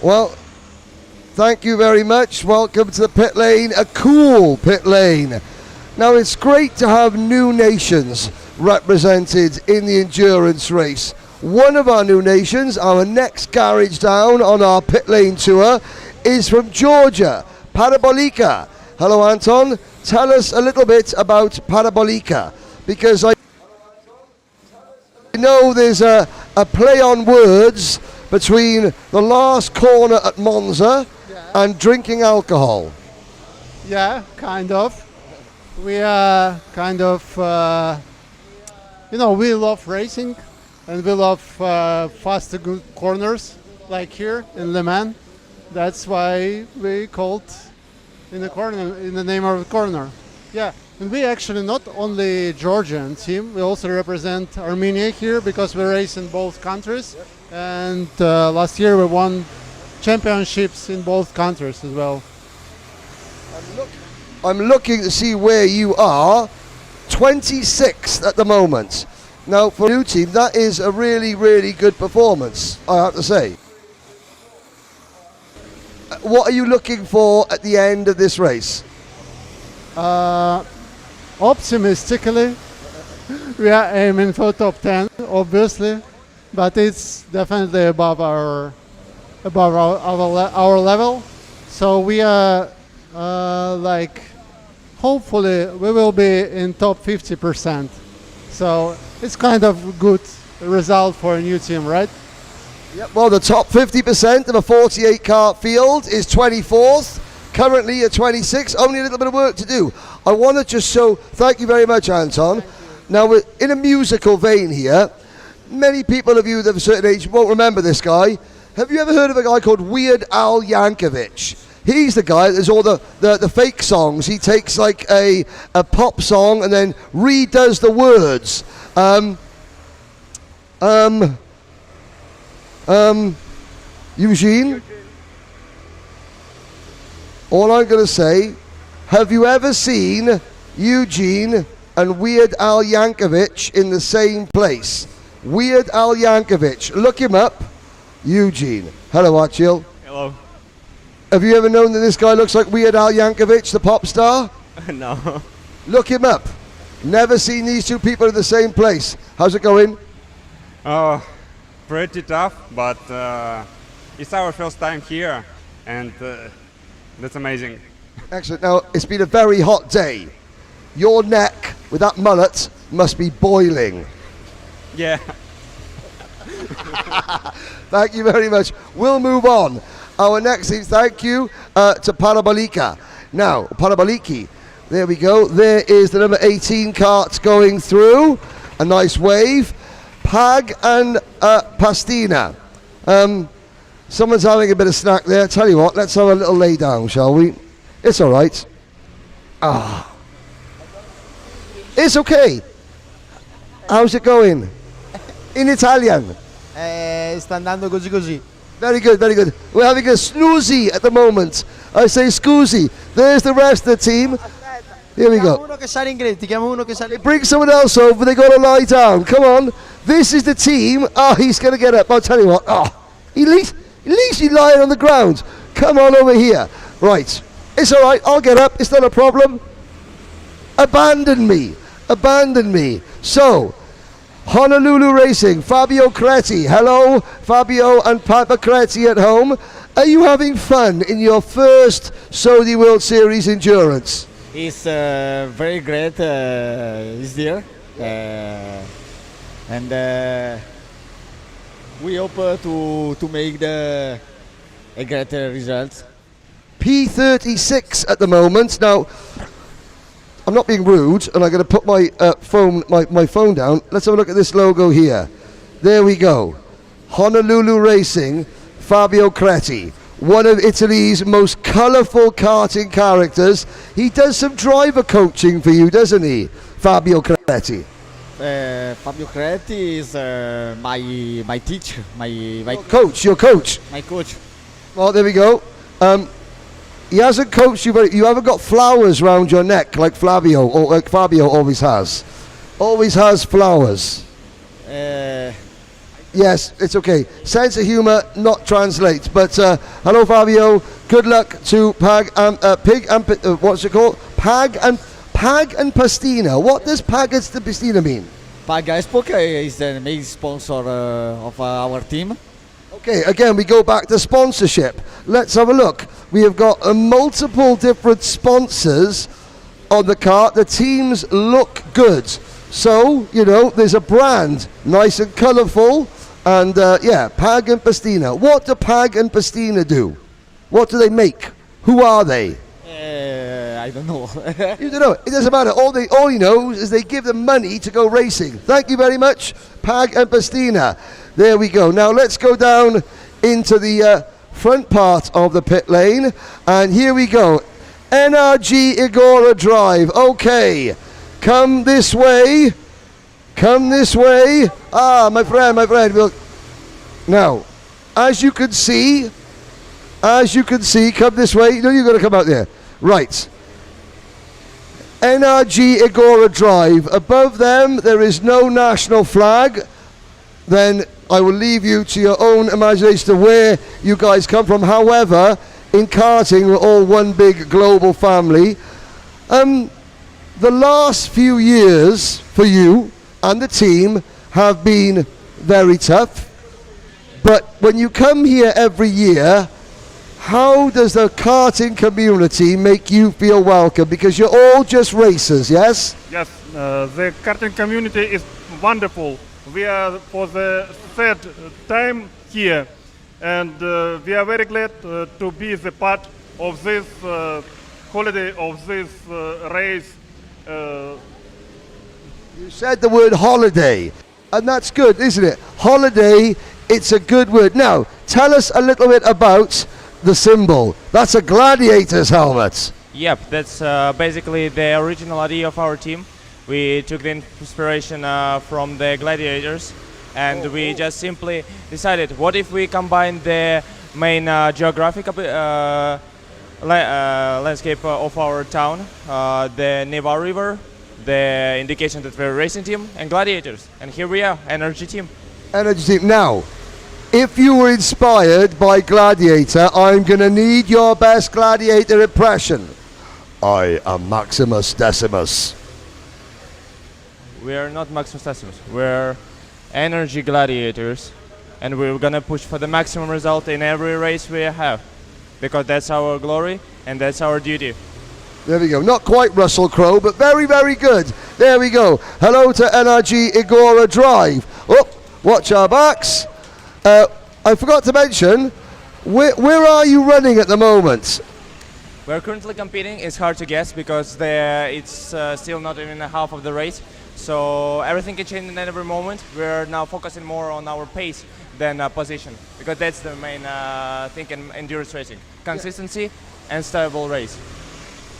Well, thank you very much. Welcome to the pit lane, a cool pit lane. Now, it's great to have new nations represented in the endurance race. One of our new nations, our next garage down on our pit lane tour, is from Georgia, Parabolika. Hello, Anton. Tell us a little bit about Parabolika, because I know there's a play on words between the last corner at Monza and drinking alcohol. Yeah, kind of. We are kind of, we love racing and we love fast good corners like here in Le Mans. That's why we called in the name of the corner. Yeah, and we actually not only Georgian team, we also represent Armenia here because we race in both countries. And last year we won championships in both countries as well. I'm looking to see where you are. 26th at the moment. Now, for a new team, that is a really, really good performance, I have to say. What are you looking for at the end of this race? Optimistically, we are aiming for top 10, obviously, but it's definitely above our level. So we are hopefully we will be in top 50%. So it's kind of good result for a new team, right? Yep. Well, the top 50% of a 48 car field is 24th. Currently at 26, only a little bit of work to do. I want to just show, thank you very much, Anton. Now, we're in a musical vein here. Many people of you that have a certain age won't remember this guy. Have you ever heard of a guy called Weird Al Yankovic? He's the guy that does all the fake songs. He takes like a pop song and then redoes the words. Eugene? All I'm going to say, have you ever seen Eugene and Weird Al Yankovic in the same place? Weird Al Yankovic. Look him up. Eugene. Hello, Achil. Hello. Have you ever known that this guy looks like Weird Al Yankovic, the pop star? No. Look him up. Never seen these two people in the same place. How's it going? Pretty tough, but it's our first time here, and that's amazing. Excellent. Now, it's been a very hot day. Your neck, with that mullet, must be boiling. Yeah. Thank you very much. We'll move on. Our next thing, thank you to Parabolika. Now, Paraboliki, there we go. There is the number 18 cart going through. A nice wave. Pag and Pastina. Someone's having a bit of snack there. Tell you what, let's have a little lay down, shall we? It's all right. It's okay. How's it going? In Italian. Sta andando così così. Very good, very good. We're having a snoozy at the moment. I say scusi. There's the rest of the team. Here we go. Uno che sale in greti, chiama uno che sale. Bring someone else over. They got to lie down. Come on. This is the team. He's going to get up. I'll tell you what. At least he's lying on the ground. Come on over here. Right. It's all right. I'll get up. It's not a problem. Abandon me. Abandon me. So, Honolulu Racing, Fabio Creti. Hello, Fabio and Papa Creti at home. Are you having fun in your first Saudi World Series endurance? It's very great this year. And we hope to make a great result. P36 at the moment. Now, I'm not being rude, and I'm going to put my phone down. Let's have a look at this logo here. There we go. Honolulu Racing, Fabio Creti, one of Italy's most colourful karting characters. He does some driver coaching for you, doesn't he, Fabio Creti? Fabio Creti is my teacher, my coach. Your coach. My coach. Well, there we go. He hasn't coached you, but you haven't got flowers round your neck like Fabio always has. Always has flowers. Yes, it's okay. Sense of humour not translates. But hello, Fabio. Good luck to Pag and Pig and what's it called? Pag and Pastina. What does Pag and Pastina mean? Pag is the main sponsor of our team. Okay, again, we go back to sponsorship. Let's have a look. We have got multiple different sponsors on the cart. The teams look good. So, you know, there's a brand, nice and colourful. And, Pag and Pastina. What do Pag and Pastina do? What do they make? Who are they? I don't know. You don't know. It doesn't matter. All he knows is they give them money to go racing. Thank you very much, Pag and Pastina. There we go. Now let's go down into the front part of the pit lane. And here we go. NRG Igora Drive. Okay. Come this way. Come this way. Ah, my friend. Look. Now, as you can see, come this way. No, you've got to come out there. Right. NRG Igora Drive. Above them, there is no national flag. Then I will leave you to your own imagination to where you guys come from. However, in karting, we're all one big global family. The last few years for you and the team have been very tough. But when you come here every year, how does the karting community make you feel welcome? Because you're all just racers, yes? Yes, the karting community is wonderful. We are for the third time here, and we are very glad to be the part of this holiday, of this race. You said the word holiday, and that's good, isn't it? Holiday, it's a good word. Now, tell us a little bit about the symbol. That's a gladiator's helmet. Yep, that's basically the original idea of our team. We took the inspiration from the gladiators, and we just simply decided, what if we combine the main geographic landscape of our town, the Neva River, the indication that we're a racing team, and gladiators. And here we are, Energy Team. Energy Team. Now, if you were inspired by Gladiator, I'm going to need your best Gladiator impression. I am Maximus Decimus. We're not Maximus Decimus, we're Energy Gladiators, and we're going to push for the maximum result in every race we have, because that's our glory and that's our duty. There we go. Not quite Russell Crowe, but very, very good. There we go. Hello to NRG Igora Drive. Oh, watch our backs. I forgot to mention, where are you running at the moment? We're currently competing. It's hard to guess because it's still not even half of the race. So everything can change at every moment. We're now focusing more on our pace than position, because that's the main thing in endurance racing. Consistency and stable race.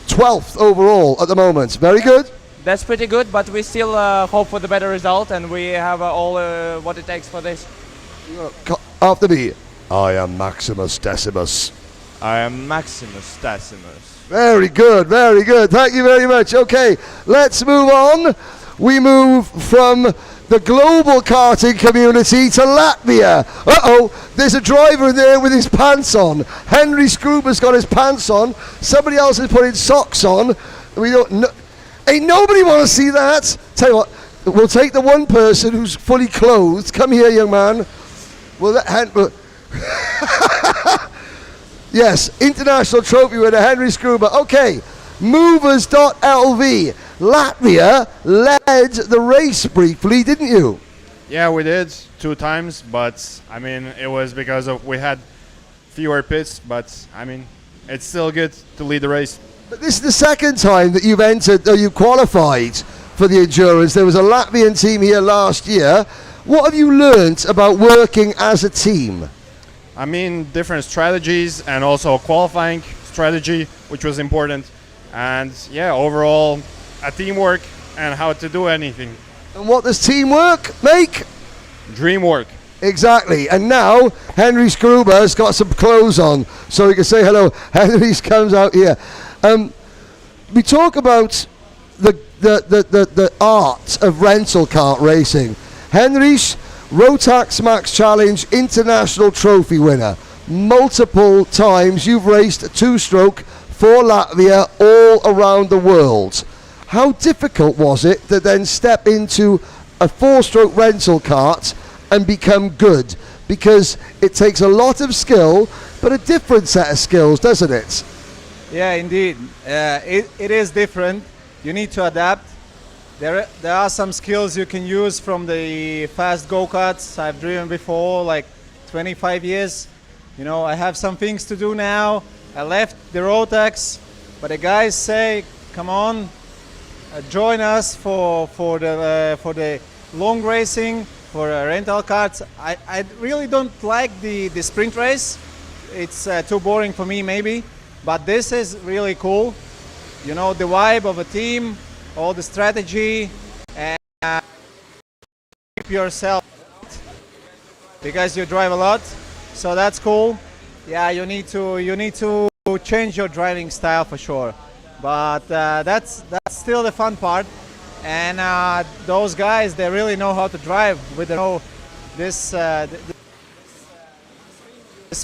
12th overall at the moment. Very good. That's pretty good, but we still hope for the better result, and we have all what it takes for this. After me, I am Maximus Decimus. I am Maximus Decimus. Very good, very good. Thank you very much. Okay, let's move on. We move from the global karting community to Latvia. Uh-oh, there's a driver in there with his pants on. Henry Skruber's got his pants on. Somebody else is putting socks on. We don't know. Ain't nobody want to see that. Tell you what, we'll take the one person who's fully clothed. Come here, young man. Well, yes, international trophy winner Henry Skruber. Okay, movers.lv. Latvia led the race briefly, didn't you? Yeah, we did 2 times, but I mean, it was because we had fewer pits, but I mean, it's still good to lead the race. But this is the second time that you've entered, or you qualified for the endurance. There was a Latvian team here last year. What have you learnt about working as a team? I mean, different strategies and also a qualifying strategy, which was important. And yeah, overall, a teamwork and how to do anything. And what does teamwork make? Dream work. Exactly. And now Henry Skruber has got some clothes on, so we can say hello. Henry comes out here. We talk about the art of rental kart racing. Henry, Rotax Max Challenge International Trophy winner. Multiple times you've raced a two-stroke for Latvia all around the world. How difficult was it to then step into a four-stroke rental kart and become good? Because it takes a lot of skill, but a different set of skills, doesn't it? Yeah, indeed. It is different. You need to adapt. There are some skills you can use from the fast go-karts I've driven before, like 25 years. You know, I have some things to do now. I left the Rotax, but the guys say, come on, join us for the long racing, for rental karts. I really don't like the sprint race. It's too boring for me maybe, but this is really cool. You know, the vibe of a team, all the strategy, and keep yourself because you drive a lot, so that's cool. Yeah, you need to change your driving style for sure, but that's still the fun part. And those guys, they really know how to drive with this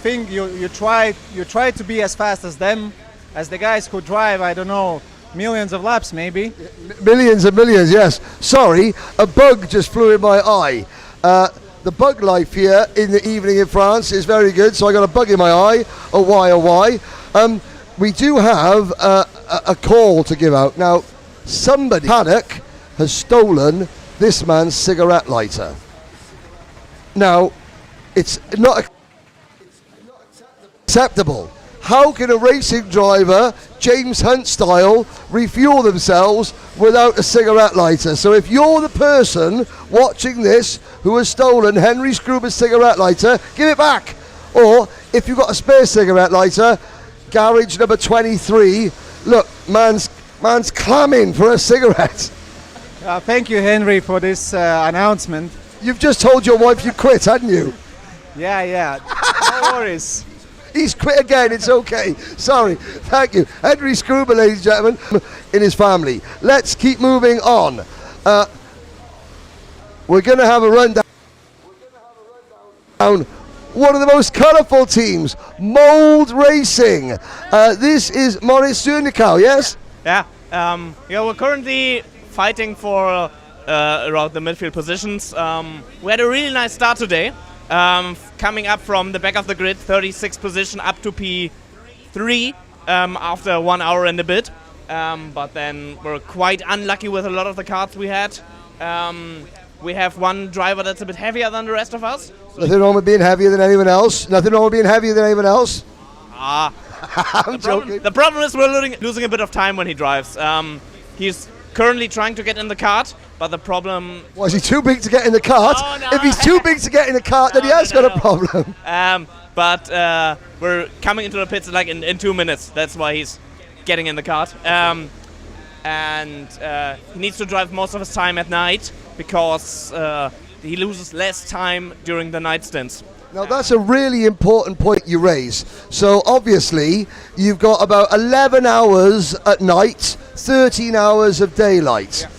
thing. You try to be as fast as them, as the guys who drive, I don't know, millions of laps maybe. Millions and millions, yes. Sorry, a bug just flew in my eye. The bug life here in the evening in France is very good, so I got a bug in my eye. Oh why. We do have a call to give out. Now, somebody, Paddock, has stolen this man's cigarette lighter. Now, it's not acceptable. How can a racing driver, James Hunt style, refuel themselves without a cigarette lighter? So if you're the person watching this who has stolen Henry Scruber's cigarette lighter, give it back. Or if you've got a spare cigarette lighter, garage number 23, look, man's clamming for a cigarette. Thank you, Henry, for this announcement. You've just told your wife you quit, hadn't you? Yeah. No worries. He's quit again, it's okay. Sorry, thank you. Henry Scruber, ladies and gentlemen, in his family. Let's keep moving on. We're going to have a rundown. One of the most colourful teams, Mold Racing. This is Maurice Zurnikow, yes? Yeah, we're currently fighting for around the midfield positions. We had a really nice start today. Coming up from the back of the grid, 36th position up to P3 after 1 hour and a bit. But then we're quite unlucky with a lot of the cards we had. We have one driver that's a bit heavier than the rest of us. Nothing wrong with being heavier than anyone else. I'm joking. The problem is we're losing a bit of time when he drives. He's currently trying to get in the kart, but the problem... Was he too big to get in the kart? Oh, no. If he's too big to get in the kart, then he has got a problem. But we're coming into the pits like in 2 minutes. That's why he's getting in the kart. And he needs to drive most of his time at night because he loses less time during the night stints. Now that's a really important point you raise. So obviously you've got about 11 hours at night, 13 hours of daylight. Yeah.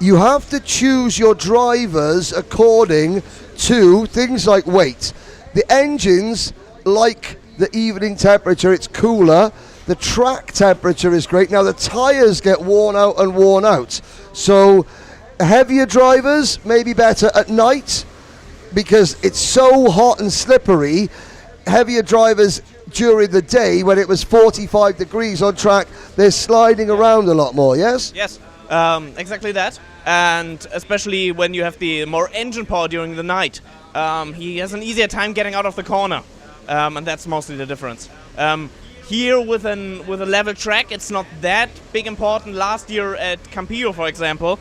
You have to choose your drivers according to things like weight. The engines like the evening temperature, it's cooler. The track temperature is great. Now the tyres get worn out. So heavier drivers may be better at night because it's so hot and slippery. Heavier drivers during the day when it was 45 degrees on track, they're sliding around a lot more, yes? Yes, exactly that. And especially when you have the more engine power during the night, he has an easier time getting out of the corner. And that's mostly the difference. Here with a level track, it's not that big important. Last year at Campillo, for example,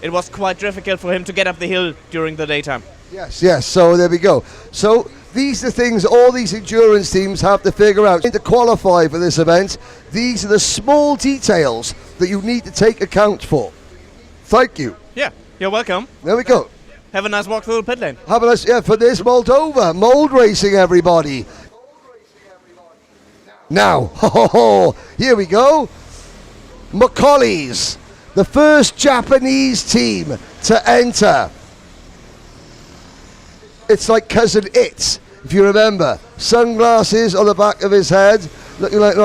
it was quite difficult for him to get up the hill during the daytime. Yes, so there we go. So these are things all these endurance teams have to figure out. To qualify for this event, these are the small details that you need to take account for. Thank you. Yeah, you're welcome. There we go. Have a nice walk through the pit lane. Have a nice, for this Moldova, Mold Racing, everybody. Now, here we go. Macaulay's, the first Japanese team to enter. It's like Cousin It, if you remember. Sunglasses on the back of his head, looking like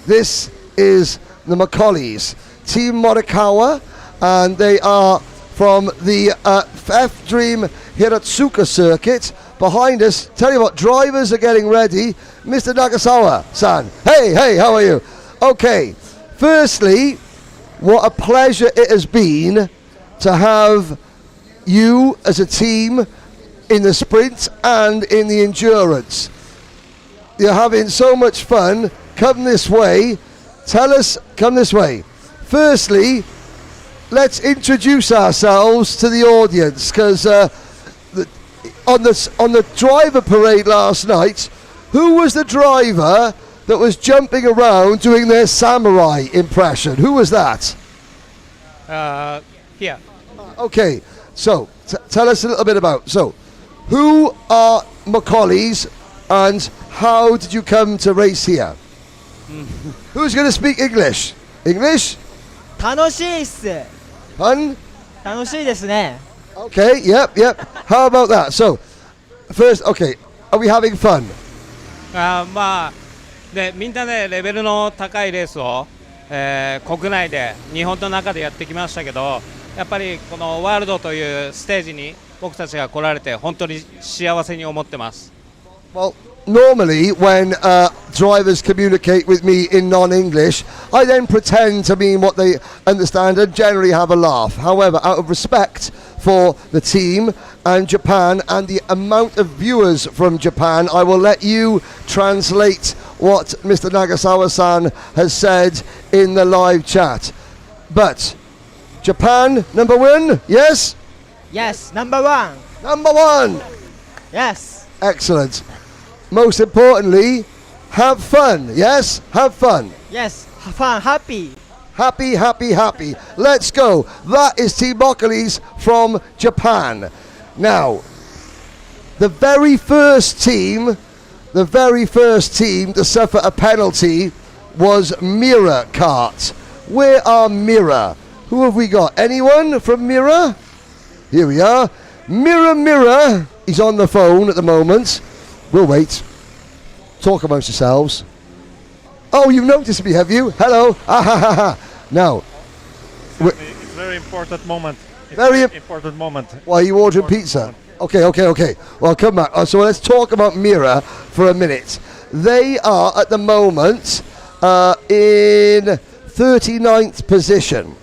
this is the Macaulays, Team Morikawa, and they are from the F-Dream Hiratsuka circuit. Behind us, tell you what, drivers are getting ready. Mr. Nagasawa-san, hey, how are you? Okay, firstly, what a pleasure it has been to have you as a team in the sprint and in the endurance. You're having so much fun. Come this way. Come this way. Firstly, let's introduce ourselves to the audience, because on the driver parade last night, who was the driver that was jumping around doing their samurai impression? Who was that? Here. Okay, so tell us a little bit about. So, who are Macaulay's and how did you come to race here? Who's going to speak English? English? 楽しいっす。 Hun? 楽しいですね。 Okay, yep. How about that? So, first, okay, are we having fun? まあでみんなでレベルの高いレースを、国内で日本の中でやってきましたけど、やっぱりこのワールドというステージに僕たちが来られて本当に幸せに思ってます。 Well, normally when drivers communicate with me in non-English, I then pretend to mean what they understand and generally have a laugh. However, out of respect for the team and Japan and the amount of viewers from Japan, I will let you translate what Mr. Nagasawa-san has said in the live chat. But Japan, number one, yes? Yes, number one. Number one. Yes. Excellent. Most importantly, have fun. Yes? Have fun. Yes, fun, happy. Happy. Let's go. That is Team Macaulay's from Japan. Now, the very first team to suffer a penalty was Mirror Kart. Where are Mirror? Who have we got? Anyone from Mirror? Here we are. Mirror. He's on the phone at the moment. We'll wait. Talk amongst yourselves. Oh, you've noticed me, have you? Hello. Now. It's a very important moment. Important moment. Why are you ordering pizza? Okay. Well, come back. So let's talk about Mirror for a minute. They are at the moment in 39th position.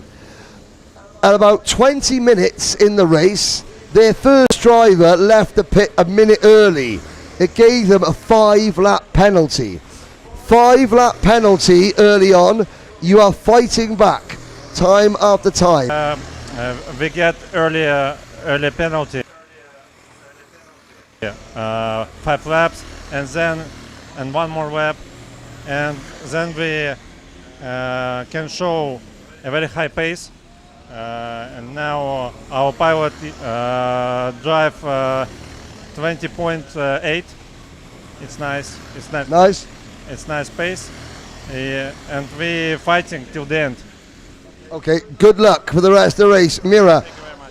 At about 20 minutes in the race, their first driver left the pit a minute early. It gave them a 5-lap penalty. 5-lap penalty early on. You are fighting back time after time. We get early penalty. 5 laps and one more lap, and then we can show a very high pace. And now our pilot drive 20.8. It's nice. Nice. It's nice pace, and we fighting till the end. Okay. Good luck for the rest of the race, Mirror.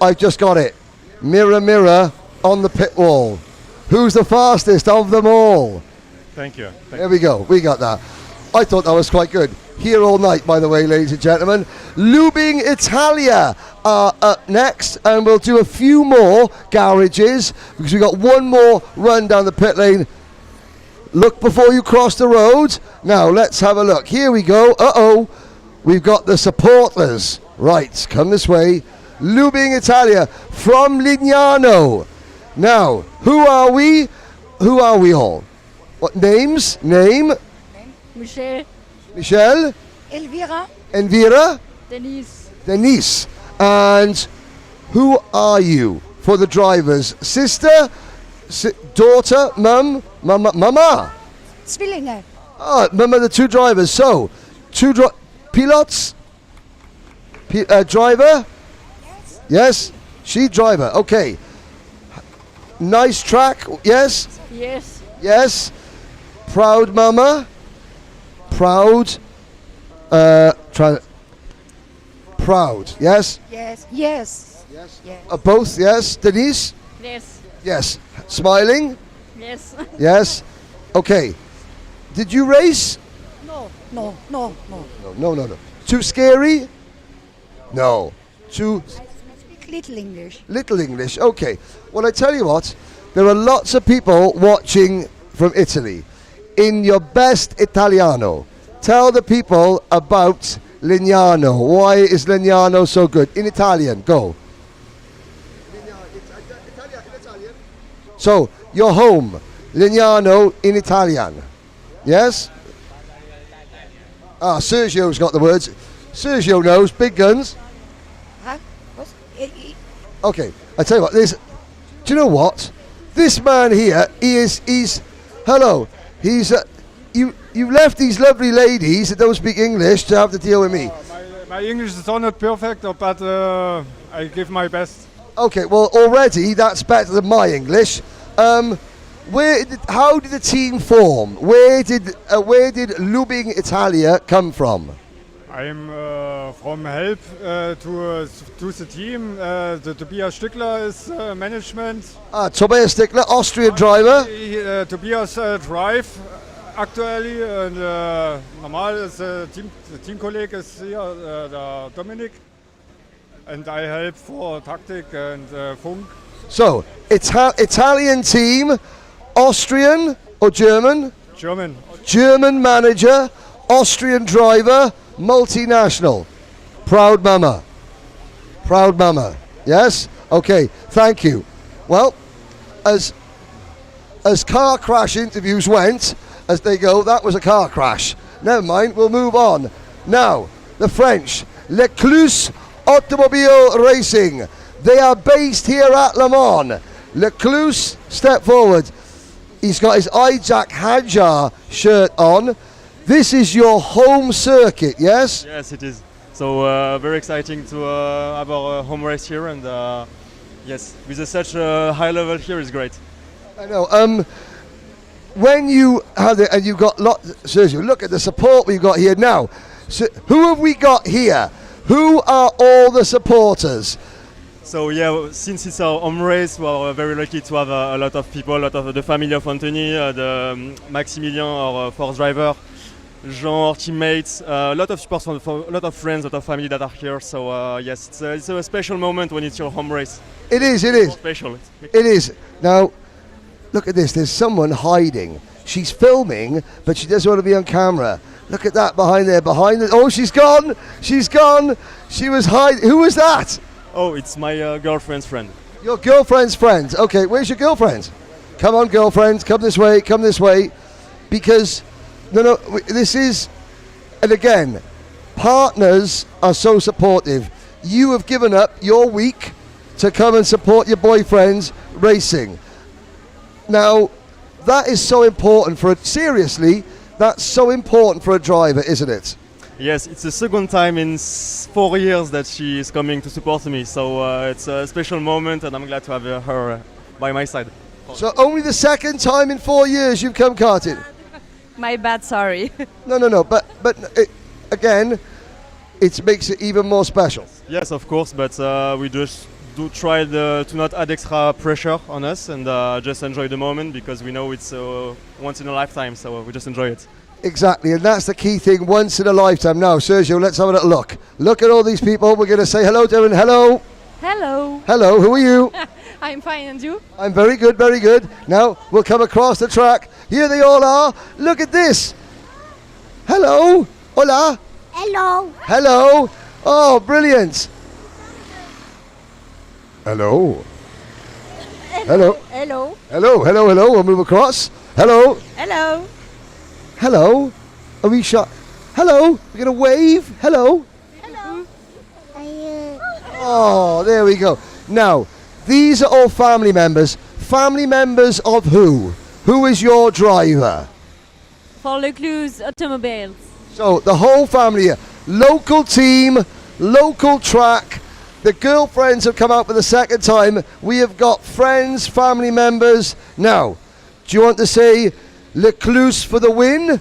I've just got it. Mirror on the pit wall. Who's the fastest of them all? Thank you. There we go. We got that. I thought that was quite good. Here all night, by the way, ladies and gentlemen. Lubing Italia are up next, and we'll do a few more garages because we've got one more run down the pit lane. Look before you cross the road. Now, let's have a look. Here we go. We've got the supporters. Right, come this way. Lubing Italia from Lignano. Now, who are we? Who are we all? What names? Name? Michelle? Elvira? Denise. And who are you for the drivers? Sister? Daughter? Mum? Mama? Zwillinge. Mama, the two drivers. So, pilots? Driver? Yes? She driver. Okay. Nice track. Yes? Yes. Proud mama? Proud. Proud. Yes? Yes. Both, yes? Denise? Yes. Yes. Smiling? Yes. Yes. Okay. Did you race? No. No. Too scary? No. Too Speak little English. little English. Okay. Well, I tell you what, there are lots of people watching from Italy. In your best Italiano, tell the people about Legnano. Why is Legnano so good? In Italian, go. So, your home, Legnano in Italian. Yes? Ah, Sergio's got the words. Sergio knows, big guns. Huh? What? Okay, I tell you what, do you know what? This man here, he's hello, you left these lovely ladies that don't speak English to have to deal with me. My English is not perfect, but I give my best. Okay, well, already that's better than my English. How did the team form? Where did Lubing Italia come from? I'm from help to the team. The Tobias Stückler is management. Tobias Stückler, Austrian driver. Tobias drive aktuell und normal ist Teamkollege ist hier der Dominik. And I help for tactic and funk. So, Italian team, Austrian or German? German. German manager, Austrian driver, multinational. Proud mama. Yes? Okay, thank you. Well, as car crash interviews went, as they go, that was a car crash. Never mind, we'll move on. Now, the French, Lecluse Automobile Racing. They are based here at Le Mans. Lecluse, step forward. He's got his Ijak Hadjar shirt on. This is your home circuit, yes? Yes, it is. So very exciting to have our home race here, and yes, with such a high level here is great. I know. When you have it, and you've got Sergio, look at the support we've got here now. So who have we got here? Who are all the supporters? So yeah, since it's our home race, we are very lucky to have a lot of people, a lot of the family of Anthony, the Maximilien, our fourth driver, Jean, our teammates, a lot of support from a lot of friends, a lot of family that are here. So yes, it's a special moment when it's your home race. It is. Special. It is. Now, look at this. There's someone hiding. She's filming, but she doesn't want to be on camera. Look at that behind there. Oh, she's gone. She was hiding. Who was that? Oh, it's my girlfriend's friend. Your girlfriend's friend. Okay, where's your girlfriend? Come on, girlfriend. Come this way. Because, this is, and again, partners are so supportive. You have given up your week to come and support your boyfriend's racing. Now, that is so important seriously, that's so important for a driver, isn't it? Yes, it's the second time in 4 years that she is coming to support me, so it's a special moment, and I'm glad to have her by my side. So only the second time in 4 years you've come karting? My bad, sorry. No, but again, it makes it even more special. Yes, of course, but we just do try to not add extra pressure on us and just enjoy the moment, because we know it's once in a lifetime, so we just enjoy it. Exactly, and that's the key thing, once in a lifetime. Now, Sergio, let's have a little look. Look at all these people. We're going to say hello to everyone. Hello. Hello. Hello, who are you? I'm fine, and you? I'm very good, very good. Now, we'll come across the track. Here they all are. Look at this. Hello. Hola. Hello. Hello. Oh, brilliant. Hello. Hello. Hello. Hello. We'll move across. Hello. Hello. Hello. Are we shot? Hello. We're going to wave. Hello. Hello. Oh, there we go. Now, these are all family members. Family members of who? Who is your driver? For Lecluse Automobiles. So, the whole family here. Local team, local track. The girlfriends have come out for the second time. We have got friends, family members. Now, do you want to say Lecluse for the win?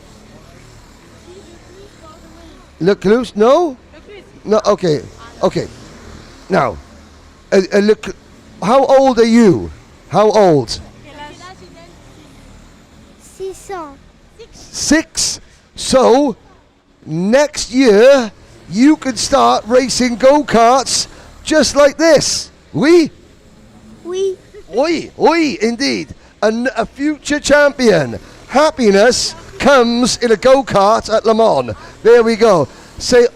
Lecluse? No? No, okay. Now, how old are you? How old? 6. So, next year, you could start racing go-karts just like this. Oui? Oui. Oui, oui, indeed. A future champion. Happiness comes in a go-kart at Le Mans. There we go. Say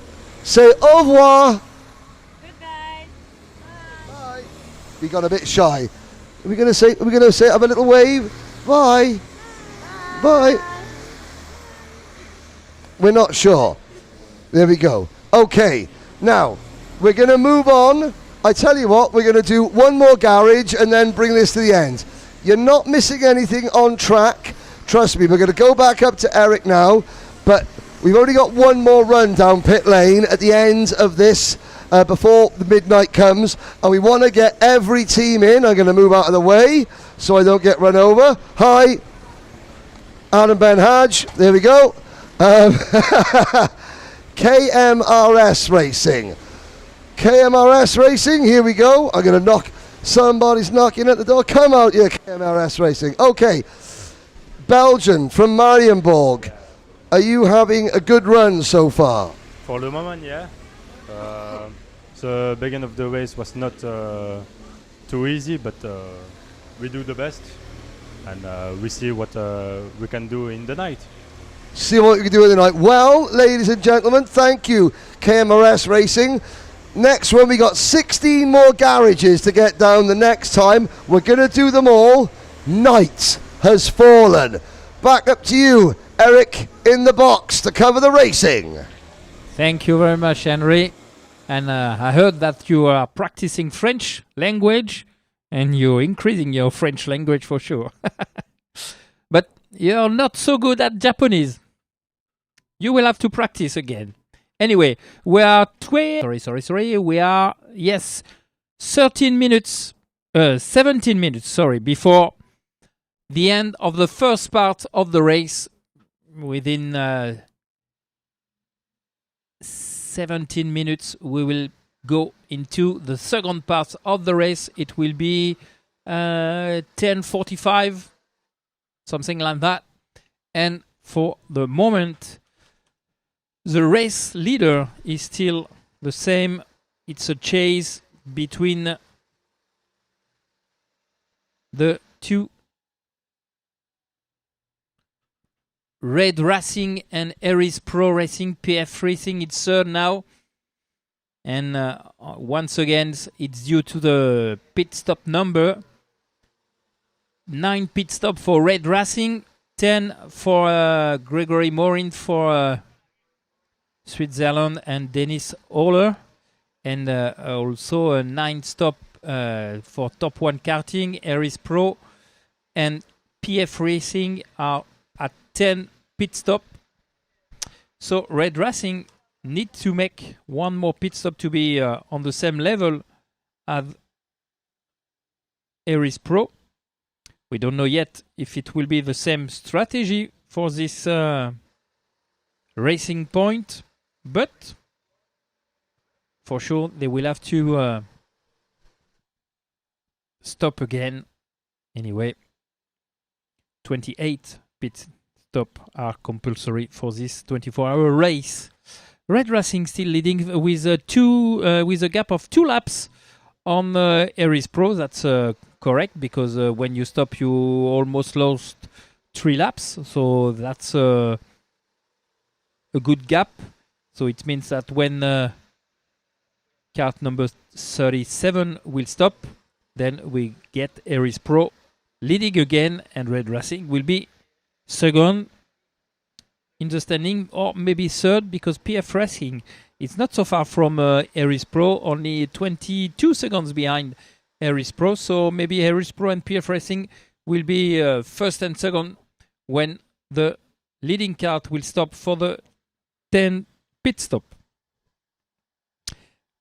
au revoir. Goodbye. Bye. We got a bit shy. Are we gonna say have a little wave? Bye. Bye. We're not sure. There we go. Okay. Now, we're gonna move on. I tell you what, we're gonna do one more garage and then bring this to the end. You're not missing anything on track. Trust me, we're gonna go back up to Eric now, but we've only got one more run down pit lane at the end of this before the midnight comes, and we want to get every team in. I'm going to move out of the way so I don't get run over. Hi, Adam Ben Hadj. There we go. KMRS Racing. KMRS Racing, here we go. I'm going to knock. Somebody's knocking at the door. Come out here, KMRS Racing. Okay. Belgian from Marienborg. Are you having a good run so far? For the moment, yeah. The beginning of the race was not too easy, but we do the best, and we see what we can do in the night. See what we can do in the night. Well, ladies and gentlemen, thank you, KMRS Racing. Next one, we got 16 more garages to get down the next time. We're going to do them all. Night has fallen. Back up to you, Eric, in the box to cover the racing. Thank you very much, Henry. And I heard that you are practicing French language and you're increasing your French language for sure. But you're not so good at Japanese. You will have to practice again. Anyway, we are we are 17 minutes before the end of the first part of the race. Within 17 minutes, we will go into the second part of the race. It will be 10:45, something like that. And for the moment, the race leader is still the same. It's a chase between the two, Red Racing and Aries Pro Racing. PF Racing, it's third now. And once again, it's due to the pit stop number. 9 pit stop for Red Racing, 10 for Gregory Morin for Switzerland and Dennis Oller. And also a 9 stop for Top 1 Karting, Aries Pro. And PF Racing are at 10 pit stop. So Red Racing need to make one more pit stop to be on the same level as Aries Pro. We don't know yet if it will be the same strategy for this racing point, but for sure they will have to stop again. Anyway, 28 pit stop are compulsory for this 24-hour race. Red Racing still leading with a gap of 2 laps on Aries Pro. That's correct, because when you stop, you almost lost 3 laps. So that's a good gap. So it means that when kart number 37 will stop, then we get Aries Pro leading again, and Red Racing will be second in the standing, or maybe third, because PF Racing is not so far from Aries Pro, only 22 seconds behind Aries Pro. So maybe Aries Pro and PF Racing will be first and second when the leading kart will stop for the 10 pit stop.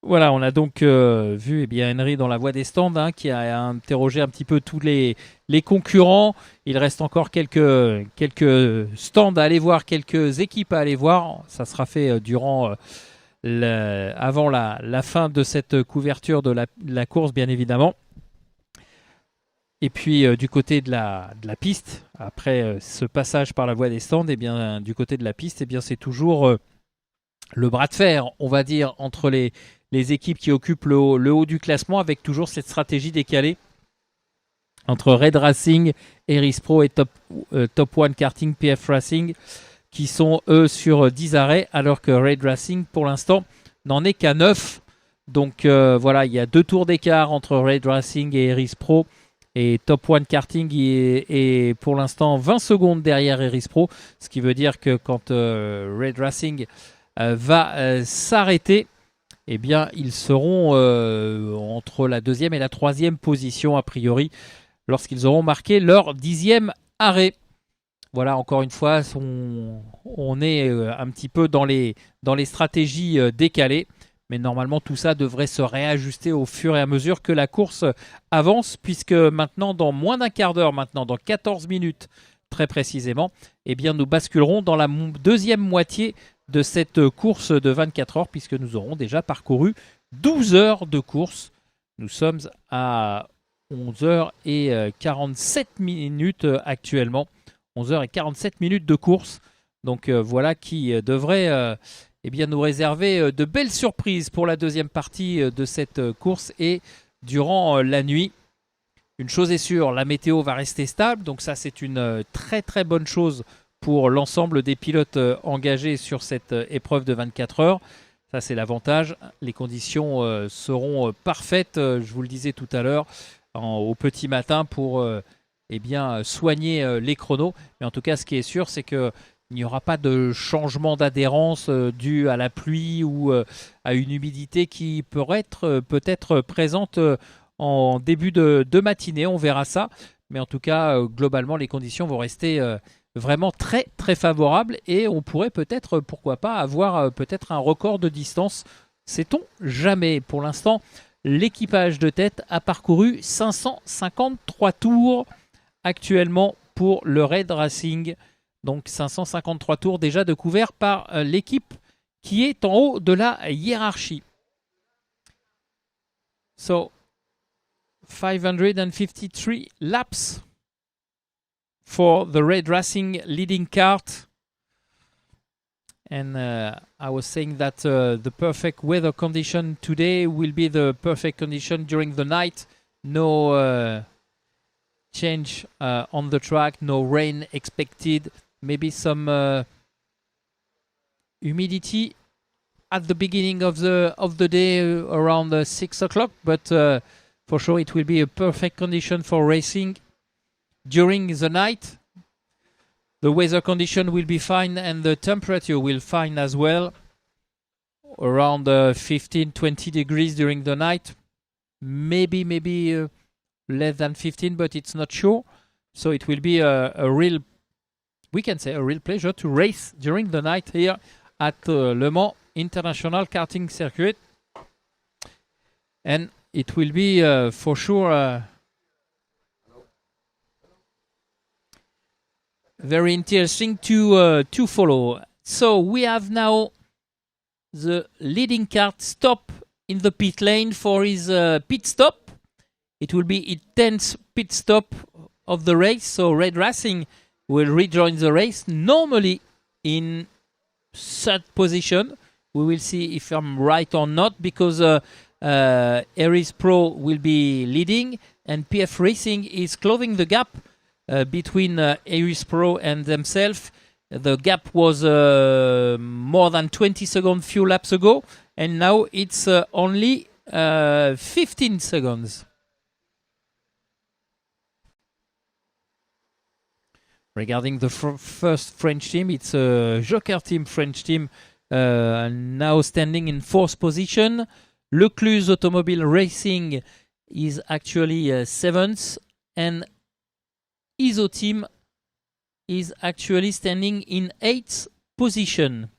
Voilà, on a donc vu Henry dans la voie des stands, qui a interrogé un petit peu tous les concurrents. Il reste encore quelques stands à aller voir, quelques équipes à aller voir. Ça sera fait durant avant la fin de cette couverture de la course, bien évidemment. Et puis du côté de la piste, après ce passage par la voie des stands, et bien du côté de la piste, et bien c'est toujours le bras de fer, on va dire, entre les équipes qui occupent le haut du classement, avec toujours cette stratégie décalée entre Red Racing, Eris Pro et Top One Karting, PF Racing, qui sont eux sur 10 arrêts, alors que Red Racing, pour l'instant, n'en est qu'à 9. Donc voilà, il y a 2 tours d'écart entre Red Racing et Eris Pro. Et Top One Karting est pour l'instant 20 secondes derrière Eris Pro. Ce qui veut dire que quand Red Racing va s'arrêter, eh bien, ils seront entre la 2e et la 3e position, a priori, lorsqu'ils auront marqué leur 10e arrêt. Voilà, encore une fois, on est un petit peu dans les stratégies décalées. Mais normalement, tout ça devrait se réajuster au fur et à mesure que la course avance, puisque maintenant, dans moins d'un quart d'heure, dans 14 minutes très précisément, eh bien, nous basculerons dans la deuxième moitié de cette course de 24 heures, puisque nous aurons déjà parcouru 12 heures de course. Nous sommes à 11h47 minutes actuellement. 11h47 minutes de course. Donc voilà qui devrait nous réserver de belles surprises pour la deuxième partie de cette course et durant la nuit. Une chose est sûre, la météo va rester stable. Donc ça, c'est une très très bonne chose pour l'ensemble des pilotes engagés sur cette épreuve de 24 heures. Ça, c'est l'avantage. Les conditions seront parfaites, je vous le disais tout à l'heure, au petit matin pour soigner les chronos. Mais en tout cas, ce qui est sûr, c'est qu'il n'y aura pas de changement d'adhérence dû à la pluie ou à une humidité qui pourrait être peut-être présente en début de matinée. On verra ça. Mais en tout cas, globalement, les conditions vont rester vraiment très très favorables et on pourrait peut-être, pourquoi pas, avoir peut-être un record de distance. Sait-on jamais. Pour l'instant, l'équipage de tête a parcouru 553 tours actuellement pour le Red Racing. Donc 553 tours déjà de couvert par l'équipe qui est en haut de la hiérarchie. So, 553 laps for the Red Racing leading kart. And I was saying that the perfect weather condition today will be the perfect condition during the night. No change on the track, no rain expected. Maybe some humidity at the beginning of the day around 6 o'clock, but for sure it will be a perfect condition for racing during the night. The weather condition will be fine and the temperature will fine as well, around 15-20 degrees during the night, maybe less than 15, but it's not sure. So it will be a real, we can say, a real pleasure to race during the night here at Le Mans International Karting Circuit. And it will be for sure very interesting to follow. So we have now the leading kart stop in the pit lane for his pit stop. It will be his 10th pit stop of the race. So Red Racing will rejoin the race, normally in third position. We will see if I'm right or not, because Eris Pro will be leading and PF Racing is closing the gap between Eris Pro and themselves. The gap was more than 20 seconds few laps ago, and now it's only 15 seconds. Regarding the first French team, it's a Joker team, French team, now standing in fourth position. Lecluse Automobile Racing is actually seventh, and ISO team is actually standing in 8th position.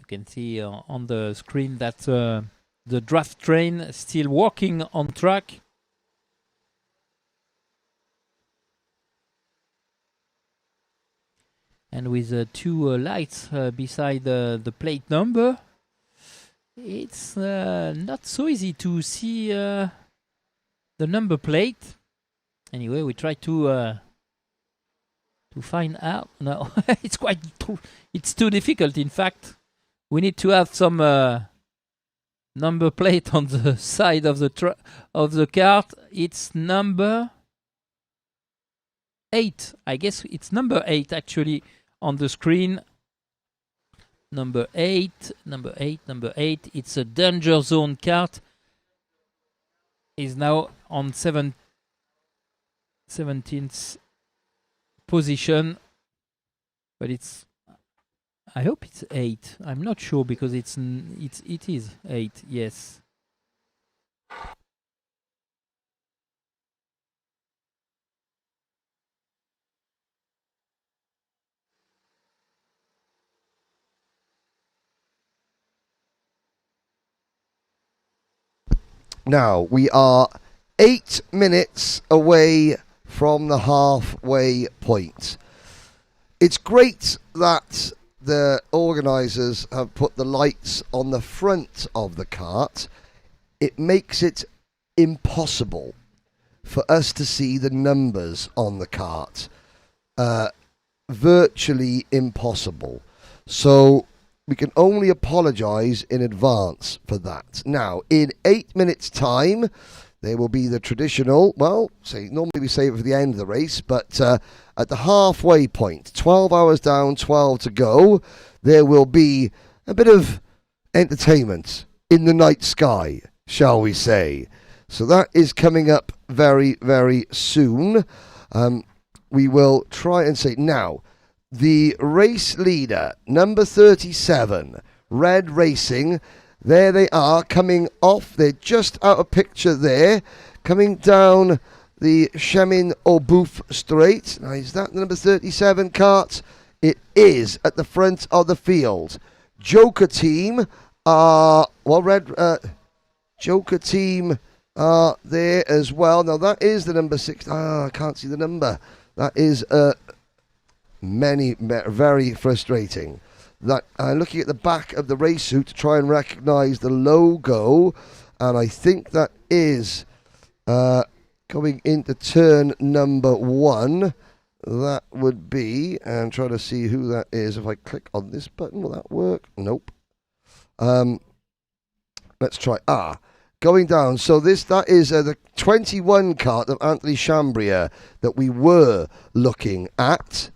You can see on the screen that the draft train is still walking on track. And with two lights beside the plate number, it's not so easy to see the number plate. Anyway, we try to find out. No, it's it's too difficult. In fact, we need to have some number plate on the side of the cart. It's number 8. I guess it's number 8 actually on the screen. Number 8, number 8, number 8. It's a danger zone cart. Is now on 17th position, but it's. I hope it's 8. I'm not sure because it is 8. Yes. Now, we are 8 minutes away from the halfway point. It's great that the organisers have put the lights on the front of the cart. It makes it impossible for us to see the numbers on the cart. Virtually impossible. So we can only apologise in advance for that. Now, in 8 minutes' time, there will be the traditional, normally we save it for the end of the race, but at the halfway point, 12 hours down, 12 to go, there will be a bit of entertainment in the night sky, shall we say. So that is coming up very, very soon. We will try and say, now, the race leader, number 37, Red Racing, there they are, coming off. They're just out of picture there, coming down the Chemin au Boeuf Straight. Now, is that the number 37 cart? It is at the front of the field. Joker Team are, Joker Team are there as well. Now, that is the number 6. I can't see the number. That is very frustrating. That looking at the back of the race suit to try and recognise the logo, and I think that is going into turn number 1. That would be, and try to see who that is. If I click on this button, will that work? Nope. Let's try. Going down. So that is the 21 cart of Anthony Chambrier that we were looking at.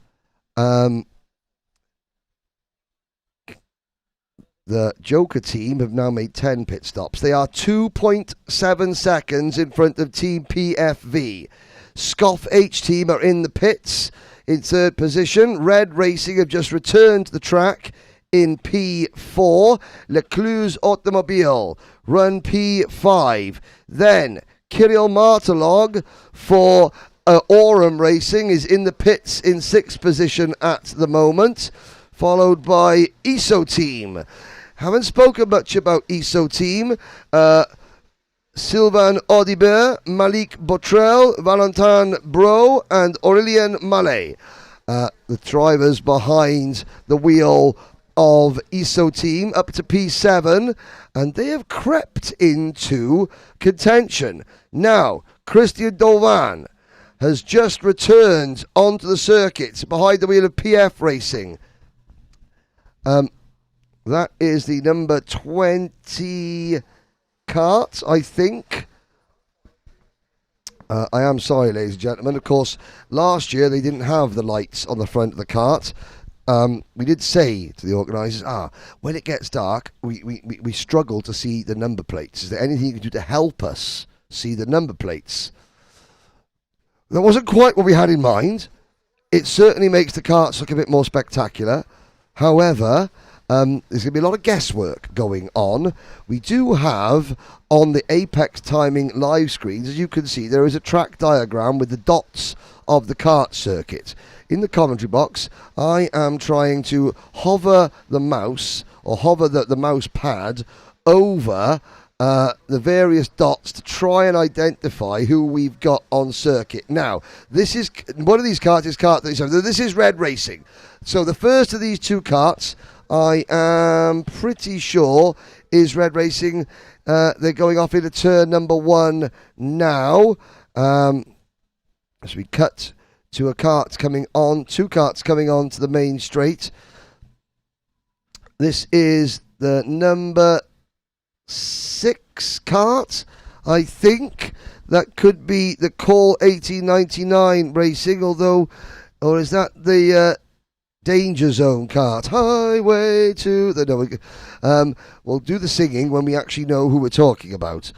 The Joker team have now made 10 pit stops. They are 2.7 seconds in front of Team PFV. Scoff H team are in the pits in third position. Red Racing have just returned to the track in P4. Lecluse Automobile run P5. Then Kirill Martelog for Aurum Racing is in the pits in 6th position at the moment, followed by ISO team. Haven't spoken much about ISO team. Sylvain Audibert, Malik Botrel, Valentin Bro, and Aurélien Mallet. The drivers behind the wheel of ISO team up to P7, and they have crept into contention. Now, Christian Dolvan has just returned onto the circuit behind the wheel of PF Racing. That is the number 20 cart, I think. I am sorry, ladies and gentlemen. Of course, last year they didn't have the lights on the front of the cart. We did say to the organisers, when it gets dark, we struggle to see the number plates. Is there anything you can do to help us see the number plates? That wasn't quite what we had in mind. It certainly makes the carts look a bit more spectacular. However, there's going to be a lot of guesswork going on. We do have on the Apex Timing live screens, as you can see, there is a track diagram with the dots of the kart circuit. In the commentary box, I am trying to hover the mouse or hover the mouse pad over the various dots to try and identify who we've got on circuit. Now, this is one of these carts is kart 37. This is red racing. So the first of these two karts, I am pretty sure, is red racing. They're going off into turn number 1 now. As we cut to a kart coming on, 2 karts coming on to the main straight. This is the number 6 kart, I think. That could be the Call 1899 Racing, or is that the Danger Zone kart? Highway to the... No, we'll do the singing when we actually know who we're talking about.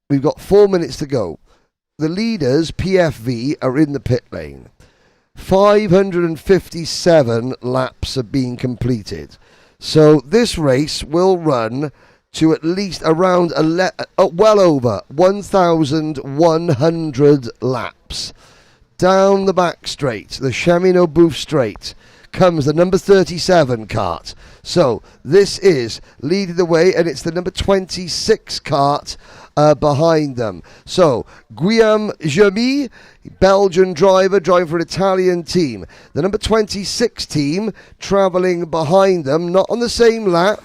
We've got 4 minutes to go. The leaders, PFV, are in the pit lane. 557 laps have been completed. So this race will run to at least around well over 1,100 laps. Down the back straight, the Cheminot Booth straight, comes the number 37 kart. So this is leading the way, and it's the number 26 kart behind them. So Guillaume Jamy, Belgian driver, driving for an Italian team. The number 26 team travelling behind them, not on the same lap.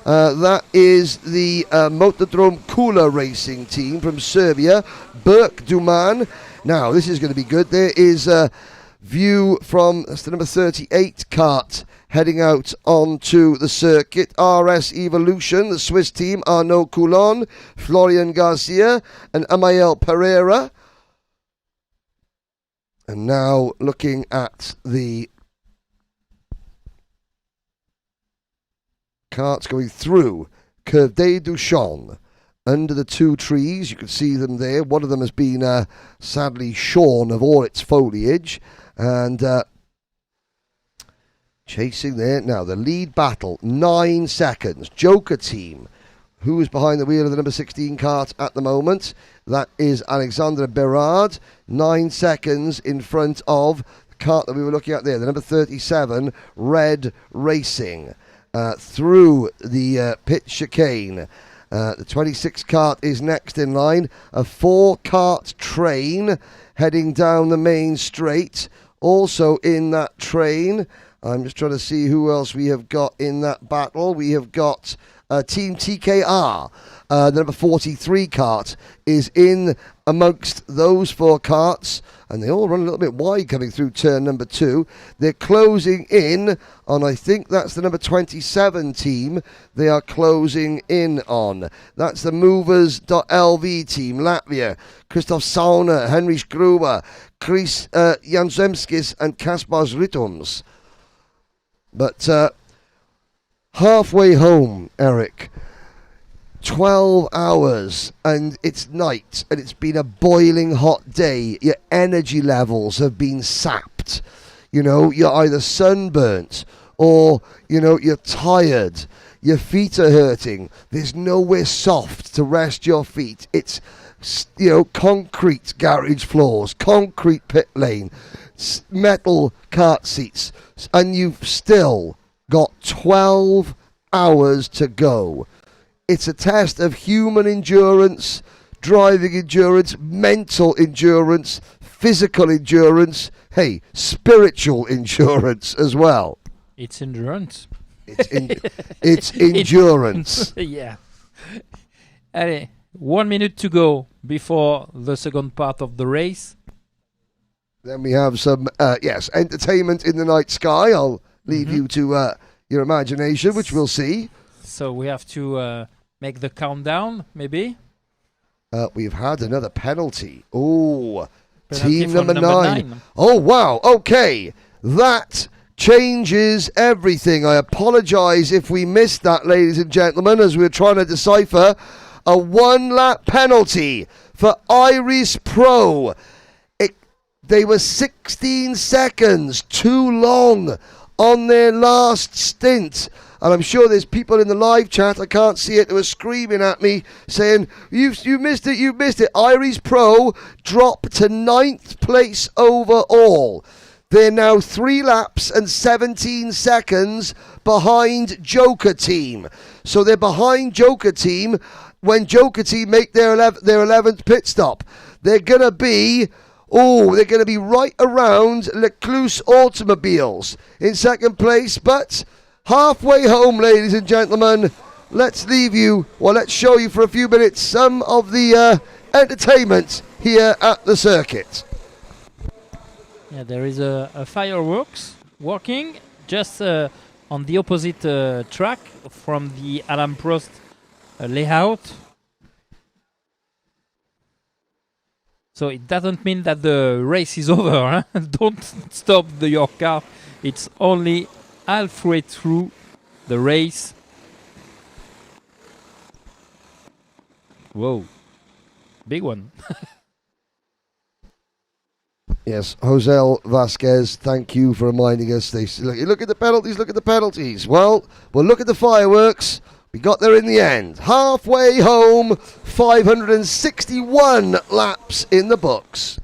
That is the Motodrome Kula Racing team from Serbia, Berk Duman. Now, this is going to be good. There is a view from the number 38 kart heading out onto the circuit. RS Evolution, the Swiss team, Arnaud Coulon, Florian Garcia, and Amael Pereira. And now looking at the karts going through Curve des Duchamps. Under the 2 trees, you can see them there. One of them has been sadly shorn of all its foliage. And chasing there. Now, the lead battle, 9 seconds. Joker team, who is behind the wheel of the number 16 kart at the moment. That is Alexandre Berard. 9 seconds in front of the kart that we were looking at there. The number 37, Red Racing. Through the pit chicane. The 26 kart is next in line. A 4 kart train heading down the main straight. Also in that train, I'm just trying to see who else we have got in that battle. We have got Team TKR. The number 43 kart is in amongst those 4 karts, and they all run a little bit wide coming through turn number 2. They're closing in on, I think that's the number 27 team they are closing in on. That's the Movers.lv team, Latvia. Christoph Sauner, Heinrich Gruber, Chris Janzemskis, and Kaspars Ritums. But halfway home, Eric, 12 hours and it's night and it's been a boiling hot day. Your energy levels have been sapped. You know, you're either sunburnt or, you know, you're tired. Your feet are hurting. There's nowhere soft to rest your feet. It's, you know, concrete garage floors, concrete pit lane, metal kart seats, and you've still got 12 hours to go. It's a test of human endurance, driving endurance, mental endurance, physical endurance, hey, spiritual endurance as well. It's endurance. It's endurance. Yeah. Allez, 1 minute to go before the second part of the race. Then we have some, entertainment in the night sky. I'll leave you to your imagination, which we'll see. So we have to make the countdown, maybe. We've had another penalty. Oh, Penalty team from number 9. Oh, wow. Okay. That changes everything. I apologize if we missed that, ladies and gentlemen, as we were trying to decipher a 1-lap penalty for Iris Pro. They were 16 seconds too long on their last stint. And I'm sure there's people in the live chat, I can't see it, who are screaming at me saying, you missed it. Iris Pro dropped to 9th place overall. They're now 3 laps and 17 seconds behind Joker Team. So they're behind Joker Team when Joker Team make their 11th pit stop. They're going to be right around Lecluse Automobiles in second place, but halfway home, ladies and gentlemen. Let's show you for a few minutes some of the entertainment here at the circuit. Yeah, there is a fireworks working just on the opposite track from the Alain Prost layout. So it doesn't mean that the race is over. Huh? Don't stop your car. It's only halfway through the race. Whoa, big one. Yes, Jose Vasquez, thank you for reminding us. Look at the penalties. Well, we'll look at the fireworks. We got there in the end. Halfway home, 561 laps in the books.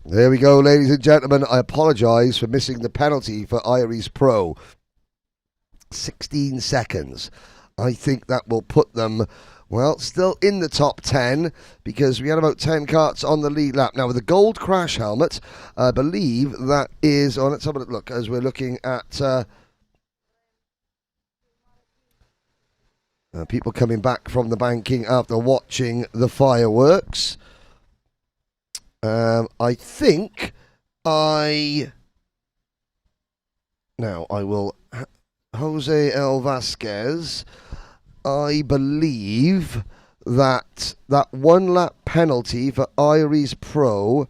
There we go, ladies and gentlemen. I apologise for missing the penalty for Iris Pro. 16 seconds. I think that will put them, well, still in the top 10 because we had about 10 karts on the lead lap. Now, with the gold crash helmet, I believe that is... Oh, let's have a look as we're looking at... people coming back from the banking after watching the fireworks. I think I will Jose L. Vasquez. I believe that 1 lap penalty for Iris Pro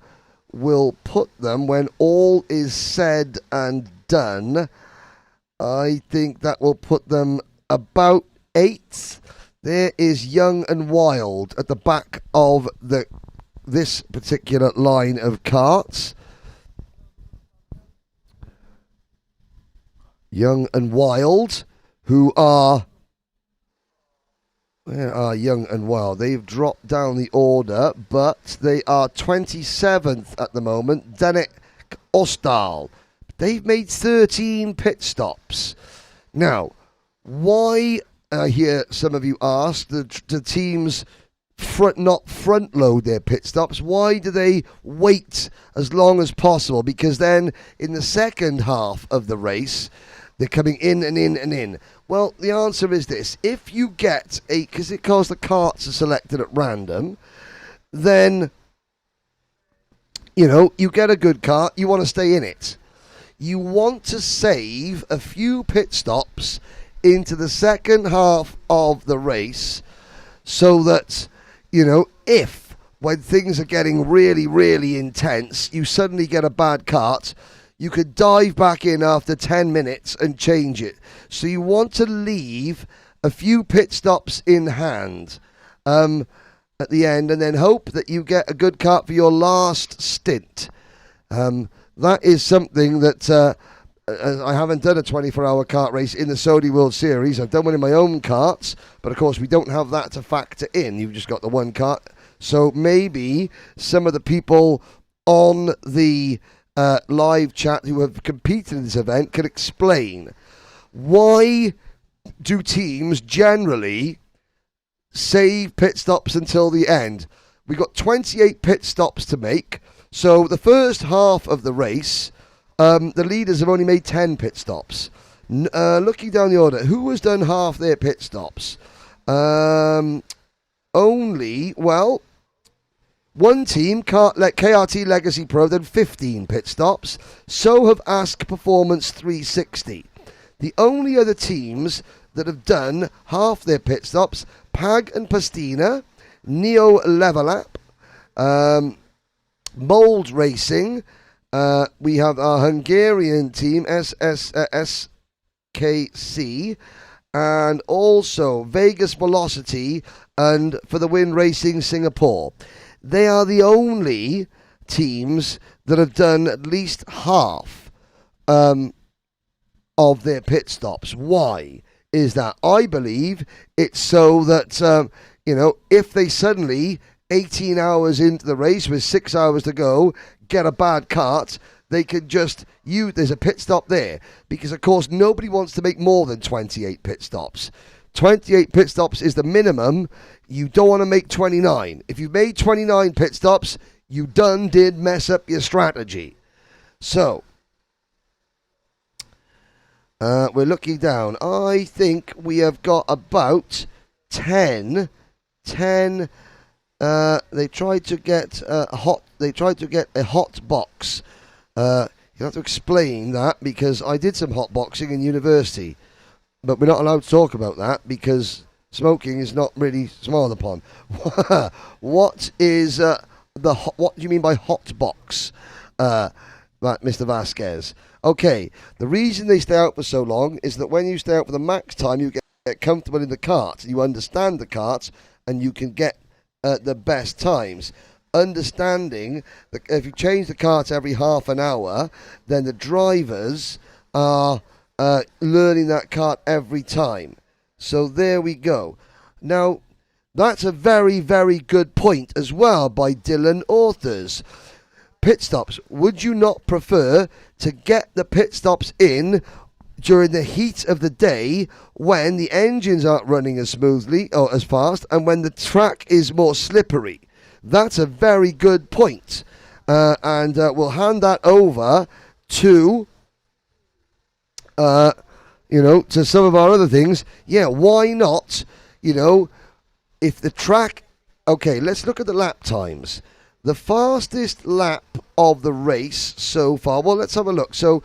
will put them, when all is said and done, I think that will put them about 8th. There is Young and Wild at the back of this particular line of karts. Young and Wild, who are... Where are Young and Wild? They've dropped down the order, but they are 27th at the moment. Danik Ostal. They've made 13 pit stops. Now, why, I hear some of you ask, the teams not front load their pit stops? Why do they wait as long as possible? Because then in the second half of the race, they're coming in and in and in. Well, the answer is this. If you get because the karts are selected at random, then, you get a good kart, you want to stay in it. You want to save a few pit stops into the second half of the race so that, if when things are getting really, really intense, you suddenly get a bad kart, you could dive back in after 10 minutes and change it. So you want to leave a few pit stops in hand at the end and then hope that you get a good kart for your last stint. That is something that I haven't done a 24-hour kart race in the Saudi World Series. I've done one in my own karts, but of course we don't have that to factor in. You've just got the one kart. So maybe some of the people on the live chat who have competed in this event can explain why do teams generally save pit stops until the end. We've got 28 pit stops to make, so the first half of the race, the leaders have only made 10 pit stops. Looking down the order, who has done half their pit stops? One team, KRT Legacy Pro, done 15 pit stops. So have Ask Performance 360. The only other teams that have done half their pit stops, Pag and Pastina, Neo Level Up, Mold Racing. We have our Hungarian team, SKC, and also Vegas Velocity and For the Win Racing Singapore. They are the only teams that have done at least half of their pit stops. Why is that? I believe it's so that, if they suddenly, 18 hours into the race with 6 hours to go, get a bad kart, they can just there's a pit stop there. Because, of course, nobody wants to make more than 28 pit stops. 28 pit stops is the minimum. You don't want to make 29. If you made 29 pit stops, you did mess up your strategy. So, we're looking down. I think we have got about 10. They tried to get a hot box. You have to explain that because I did some hot boxing in university. But we're not allowed to talk about that because smoking is not really smiled upon. What is what do you mean by hot box, Mr. Vasquez? Okay, the reason they stay out for so long is that when you stay out for the max time, you get comfortable in the kart, you understand the kart, and you can get the best times. Understanding that if you change the kart every half an hour, then the drivers are learning that kart every time. So there we go. Now, that's a very, very good point as well by Dylan Authors. Pit stops. Would you not prefer to get the pit stops in during the heat of the day when the engines aren't running as smoothly or as fast and when the track is more slippery? That's a very good point. And we'll hand that over to to some of our other things. Yeah, why not? If the track... Okay, let's look at the lap times. The fastest lap of the race so far... Well, let's have a look. So,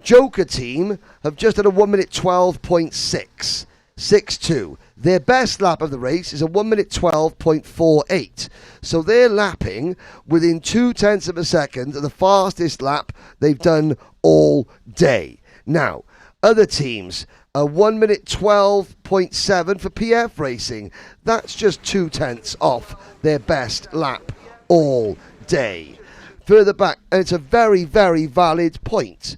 Joker team have just had a 1 minute 12.662. Their best lap of the race is a 1 minute 12.48. So they're lapping within 0.2 of a second of the fastest lap they've done all day. Now, other teams, a 1 minute 12.7 for PF Racing. That's just 0.2 off their best lap all day. Further back, and it's a very, very valid point.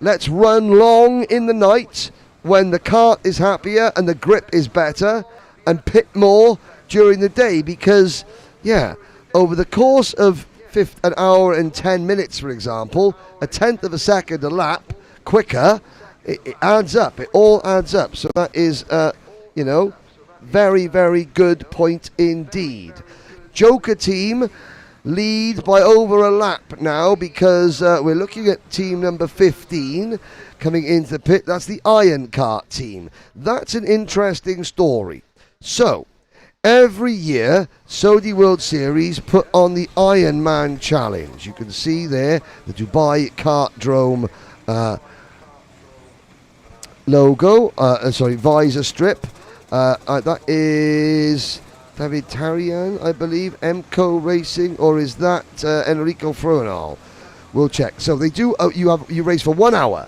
let's run long in the night when the kart is happier and the grip is better, and pit more during the day, because over the course of an hour and 10 minutes, for example, a tenth of a second a lap quicker, it adds up. It all adds up. So that is very, very good point indeed. Joker team lead by over a lap now, because we're looking at team number 15 coming into the pit. That's the Iron Kart team. That's an interesting story. So, every year, Saudi World Series put on the Iron Man Challenge. You can see there the Dubai Kartdrome logo, visor strip. That is David Tarian, I believe, Emco Racing, or is that Enrico Fruenal? We'll check. So they do. You race for 1 hour,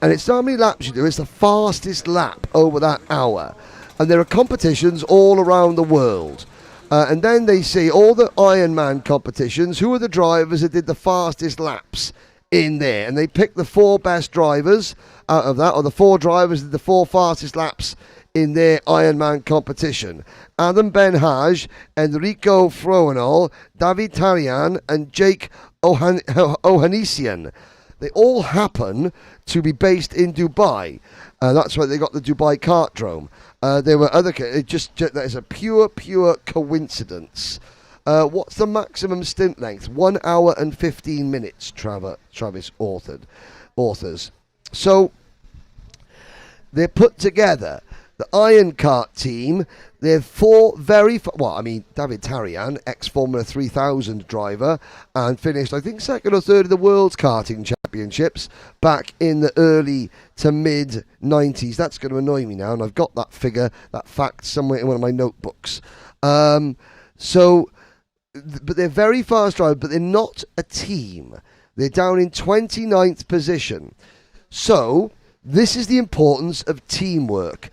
and it's how many laps you do. It's the fastest lap over that hour, and there are competitions all around the world. And then they see all the Ironman competitions. Who are the drivers that did the fastest laps in there? And they pick the 4 best drivers out of that, or the 4 drivers that did the 4 fastest laps in their Ironman competition. Adam Benhaj, Enrico Fruenal, David Tarian, and Jake Ohanessian. They all happen to be based in Dubai. That's why they got the Dubai Kartdrome. There were other. That is a pure coincidence. What's the maximum stint length? 1 hour and 15 minutes. Travis authors. So they're put together. The Iron Kart team. They're 4 David Tarian, ex-Formula 3000 driver, and finished, I think, second or third in the World's Karting Championships back in the early to mid-90s. That's going to annoy me now, and I've got that fact somewhere in one of my notebooks. But they're very fast drivers, but they're not a team. They're down in 29th position. So, this is the importance of teamwork.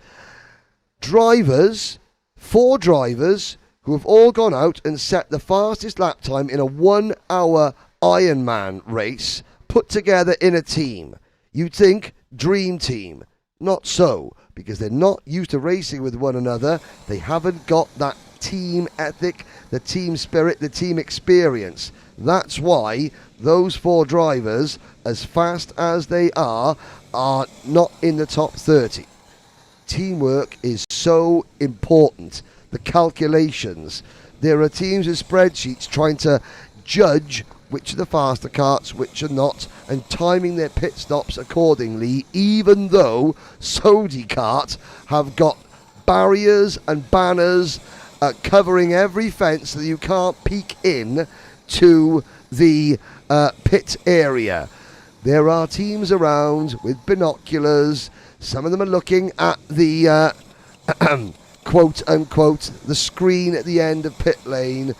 4 drivers who have all gone out and set the fastest lap time in a 1 hour Ironman race put together in a team. You'd think dream team. Not so, because they're not used to racing with one another. They haven't got that team ethic, the team spirit, the team experience. That's why those 4 drivers, as fast as they are not in the top 30. Teamwork is so important. The calculations. There are teams with spreadsheets trying to judge which are the faster karts, which are not, and timing their pit stops accordingly, even though Saudi Kart have got barriers and banners covering every fence so that you can't peek in to the pit area. There are teams around with binoculars. Some of them are looking at the quote unquote the screen at the end of pit lane.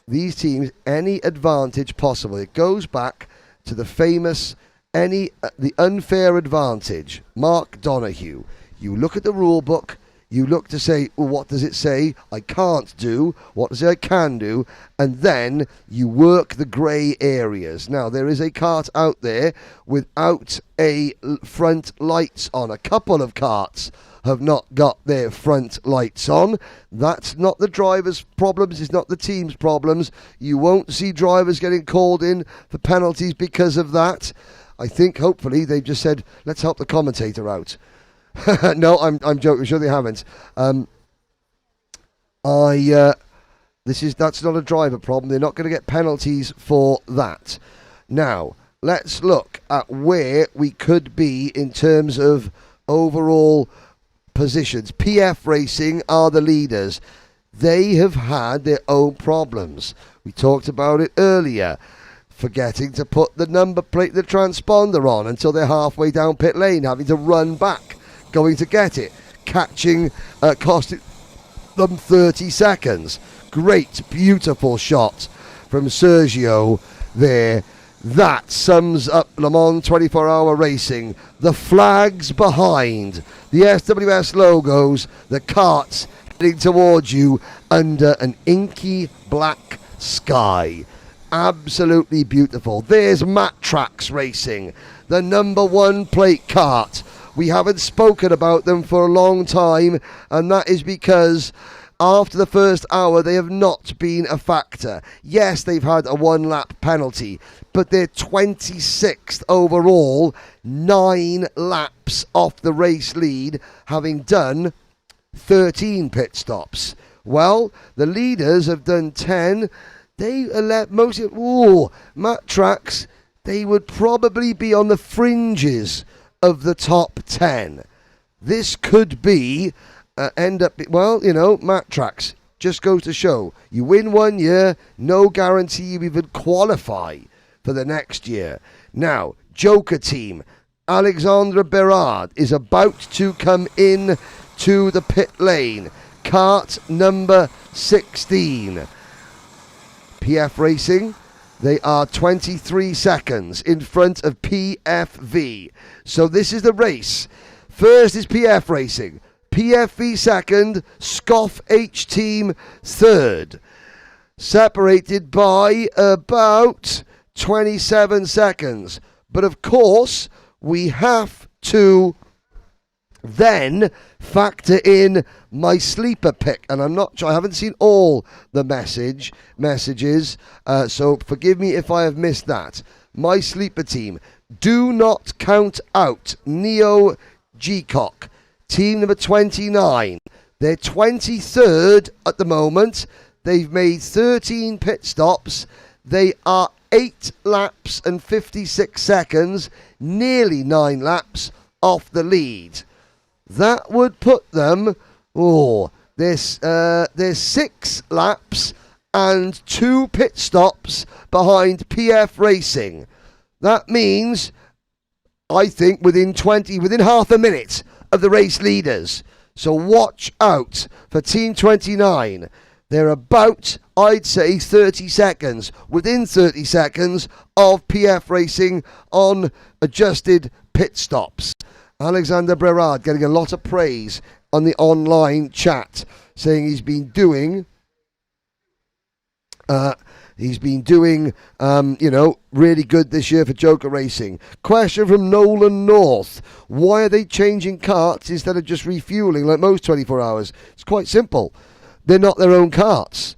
These teams, any advantage possible. It goes back to the famous the unfair advantage. Mark Donoghue. You look at the rule book. You look to say, well, what does it say I can't do? What does it say I can do? And then you work the grey areas. Now, there is a kart out there without a front lights on. A couple of karts have not got their front lights on. That's not the driver's problems. It's not the team's problems. You won't see drivers getting called in for penalties because of that. I think, hopefully, they've just said, let's help the commentator out. No, I'm joking. I'm sure they haven't. That's not a driver problem. They're not going to get penalties for that. Now, let's look at where we could be in terms of overall positions. PF Racing are the leaders. They have had their own problems. We talked about it earlier. Forgetting to put the number plate, the transponder on until they're halfway down pit lane, having to run back. Going to get it, catching, costing them 30 seconds. Great, beautiful shot from Sergio there. That sums up Le Mans 24-hour racing. The flags behind, the SWS logos, the karts heading towards you under an inky black sky. Absolutely beautiful. There's Matt Tracks Racing, the number 1 plate kart. We haven't spoken about them for a long time, and that is because after the first hour they have not been a factor. Yes, they've had a 1-lap penalty, but they're 26th overall, 9 laps off the race lead, having done 13 pit stops. Well, the leaders have done 10. They let Matt Tracks, they would probably be on the fringes of the top 10. This could be Matt Tracks just goes to show you win 1 year, no guarantee you even qualify for the next year. Now, Joker team, Alexandre Berard is about to come in to the pit lane. Kart number 16. PF Racing, they are 23 seconds in front of PFV. So this is the race. First is PF Racing. PFV second, Scoff H Team third. Separated by about 27 seconds. But of course, we have to then factor in my sleeper pick, and I haven't seen all the messages, so forgive me if I have missed that. My sleeper team, do not count out Neo Gcock, team number 29. They're 23rd at the moment. They've made 13 pit stops. They are 8 laps and 56 seconds, nearly 9 laps off the lead. That would put them, there's 6 laps and 2 pit stops behind PF Racing. That means, I think, within half a minute of the race leaders. So watch out for Team 29. They're about, I'd say, 30 seconds, within 30 seconds of PF Racing on adjusted pit stops. Alexander Berard getting a lot of praise on the online chat, saying he's been doing, really good this year for Joker Racing. Question from Nolan North: why are they changing karts instead of just refueling like most 24 hours? It's quite simple. They're not their own karts.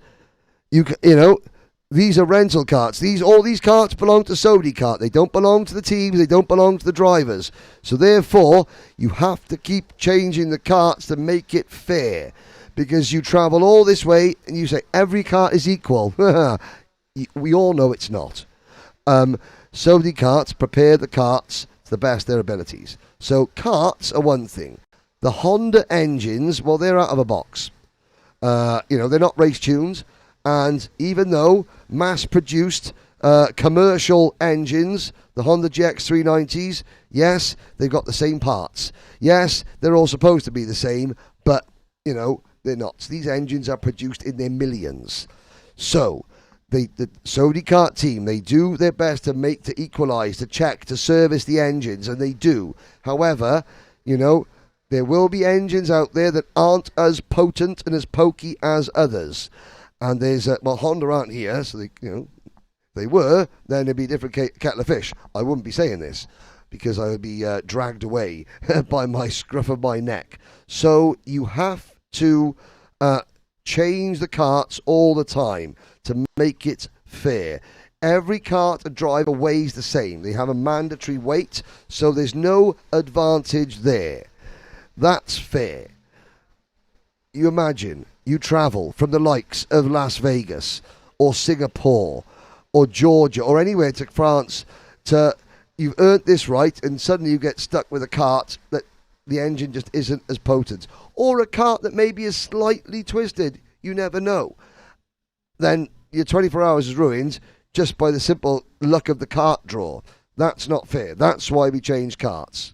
These are rental karts. All these karts belong to Sodi Kart. They don't belong to the teams. They don't belong to the drivers. So therefore, you have to keep changing the karts to make it fair. Because you travel all this way and you say every kart is equal. We all know it's not. Sodi Karts prepare the karts to the best of their abilities. So karts are one thing. The Honda engines, well, they're out of a box. They're not race tunes. And even though mass-produced commercial engines, the Honda GX390s, yes, they've got the same parts. Yes, they're all supposed to be the same, but, they're not. So these engines are produced in their millions. So, the Sodi Kart team, they do their best to equalise, to check, to service the engines, and they do. However, there will be engines out there that aren't as potent and as pokey as others. And there's, Honda aren't here, so they, they were, then there'd be a different kettle of fish. I wouldn't be saying this, because I would be dragged away by my scruff of my neck. So you have to change the karts all the time to make it fair. Every kart and driver weighs the same. They have a mandatory weight, so there's no advantage there. That's fair. You imagine you travel from the likes of Las Vegas or Singapore or Georgia or anywhere to France you've earned this right, and suddenly you get stuck with a kart that the engine just isn't as potent, or a kart that maybe is slightly twisted, you never know. Then your 24 hours is ruined just by the simple luck of the kart draw. That's not fair. That's why we change karts.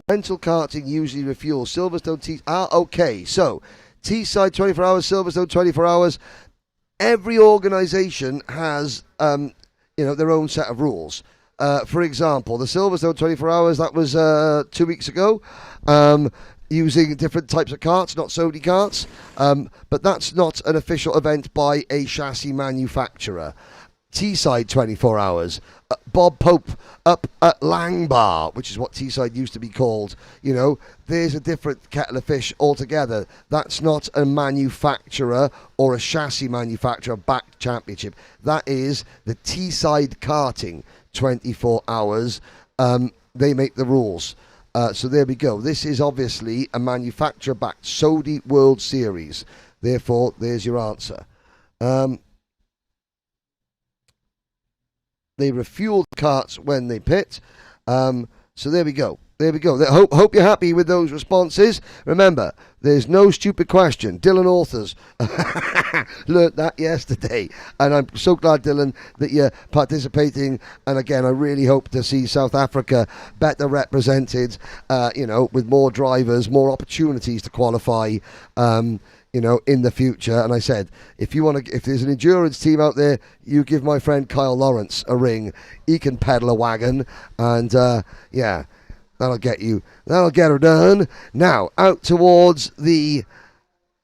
Rental karting usually refuels. Silverstone T. Okay. So, Teesside 24 hours, Silverstone 24 hours. Every organisation has, their own set of rules. For example, the Silverstone 24 hours, that was 2 weeks ago. using different types of karts, not Sodi karts, but that's not an official event by a chassis manufacturer. Teesside 24 hours, Bob Pope up at Langbar, which is what Teesside used to be called. You know, there's a different kettle of fish altogether. That's not a manufacturer or a chassis manufacturer backed championship. That is the Teesside Karting 24 hours. They make the rules. So there we go. This is obviously a manufacturer-backed Sodi World Series. Therefore, there's your answer. They refuel the karts when they pit. So there we go. There we go. Hope you're happy with those responses. Remember, there's no stupid question. Dylan Authors learnt that yesterday. And I'm so glad, Dylan, that you're participating. And again, I really hope to see South Africa better represented, with more drivers, more opportunities to qualify, in the future. And I said, if there's an endurance team out there, you give my friend Kyle Lawrence a ring. He can pedal a wagon. And, that'll get her done. Now, out towards the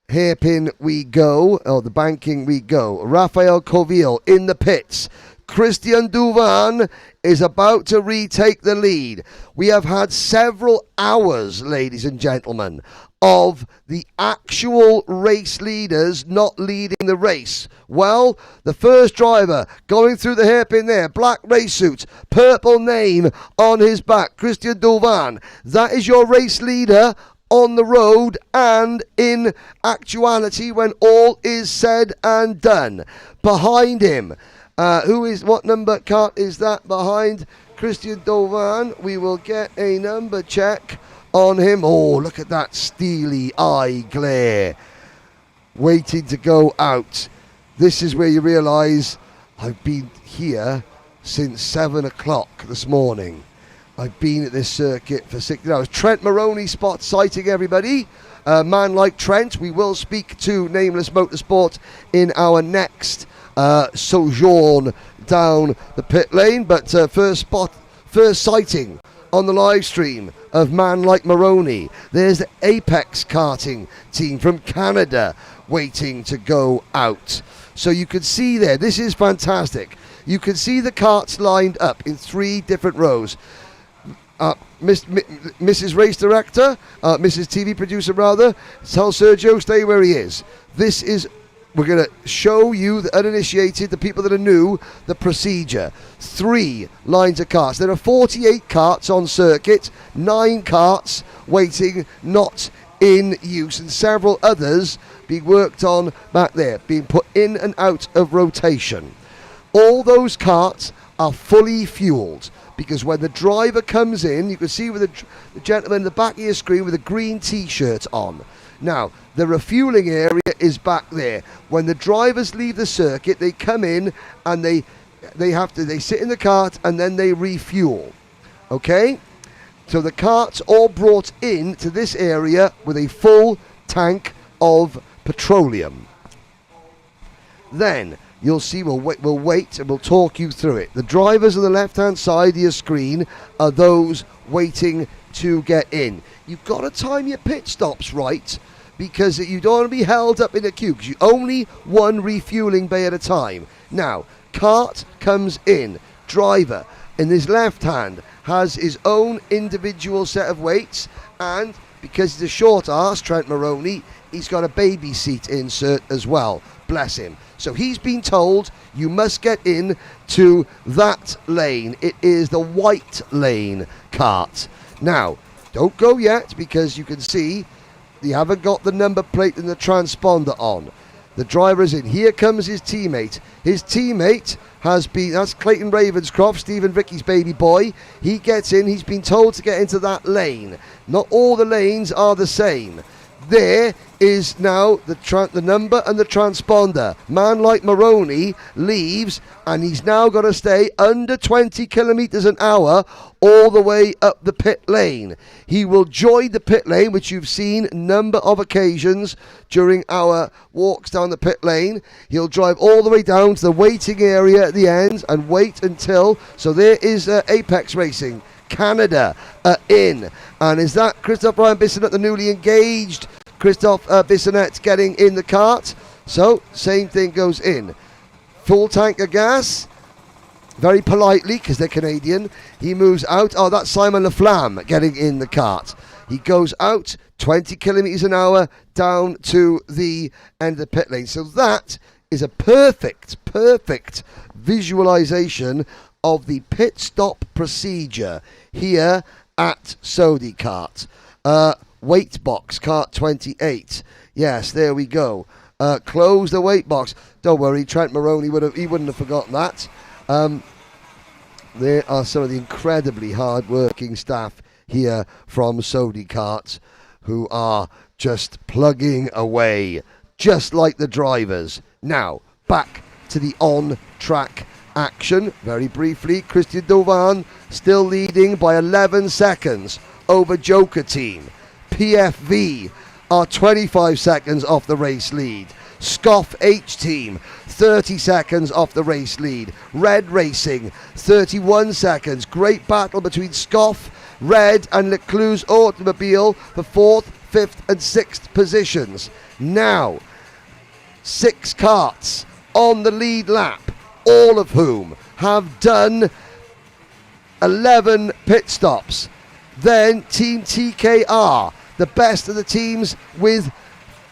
hairpin we go, or the banking we go. Rafael Covil in the pits. Christian Duvan is about to retake the lead. We have had several hours, ladies and gentlemen, of the actual race leaders not leading the race. Well, the first driver going through the hairpin there, black race suit, purple name on his back, Christian Duvan. That is your race leader on the road and in actuality when all is said and done. Behind him, what number kart is that behind Christian Duvan? We will get a number check on him. Oh, look at that steely eye glare. Waiting to go out. This is where you realise I've been here since 7 o'clock this morning. I've been at this circuit for 16 hours. Trent Maroney spot sighting, everybody. Man like Trent, we will speak to Nameless Motorsport in our next sojourn down the pit lane. But first sighting on the live stream of Man Like Maroney. There's the Apex karting team from Canada waiting to go out. So you can see there, this is fantastic. You can see the karts lined up in 3 different rows. Mrs. Race Director, Mrs. TV Producer rather, tell Sergio stay where he is. We're going to show you, the uninitiated, the people that are new, the procedure. 3 lines of karts. There are 48 karts on circuit, 9 karts waiting, not in use, and several others being worked on back there, being put in and out of rotation. All those karts are fully fueled, because when the driver comes in, you can see with the gentleman in the back of your screen with a green t-shirt on. Now, the refueling area is back there. When the drivers leave the circuit, they come in and they sit in the cart and then they refuel. Okay? So the cart's all brought in to this area with a full tank of petroleum. Then you'll see, we'll wait and we'll talk you through it. The drivers on the left-hand side of your screen are those waiting to get in. You've got to time your pit stops right, because you don't want to be held up in a queue, because you only one refueling bay at a time. Now, cart comes in. Driver in his left hand has his own individual set of weights, and because he's a short arse, Trent Maroney, he's got a baby seat insert as well. Bless him. So he's been told you must get in to that lane. It is the white lane cart. Now, don't go yet, because you can see you haven't got the number plate and the transponder on. The driver is in. Here comes his teammate. His teammate that's Clayton Ravenscroft, Stephen Vicky's baby boy. He gets in. He's been told to get into that lane. Not all the lanes are the same. There is now the number and the transponder. Man like Maroney leaves, and he's now got to stay under 20 kilometers an hour all the way up the pit lane. He will join the pit lane, which you've seen a number of occasions during our walks down the pit lane. He'll drive all the way down to the waiting area at the end and wait until, so there is Apex Racing Canada in. And is that Christophe Ryan Bissonnette, the newly engaged Christophe Bissonnette, getting in the kart? So, same thing goes in. Full tank of gas. Very politely, because they're Canadian, he moves out. Oh, that's Simon Laflamme getting in the kart. He goes out 20 kilometres an hour down to the end of the pit lane. So that is a perfect visualisation of the pit stop procedure here at Sodi Kart. Weight box, kart 28. Yes, there we go. Close the weight box. Don't worry, Trent Maroney wouldn't have forgotten that. There are some of the incredibly hard-working staff here from Sodi Kart who are just plugging away, just like the drivers. Now, back to the on-track action. Very briefly, Christian Dovan still leading by 11 seconds over Joker Team. PFV are 25 seconds off the race lead. Scoff H Team, 30 seconds off the race lead. Red Racing, 31 seconds. Great battle between Scoff, Red and Lecluse Automobile for 4th, 5th and 6th positions. Now, 6 karts on the lead lap, all of whom have done 11 pit stops. Then Team TKR, the best of the teams with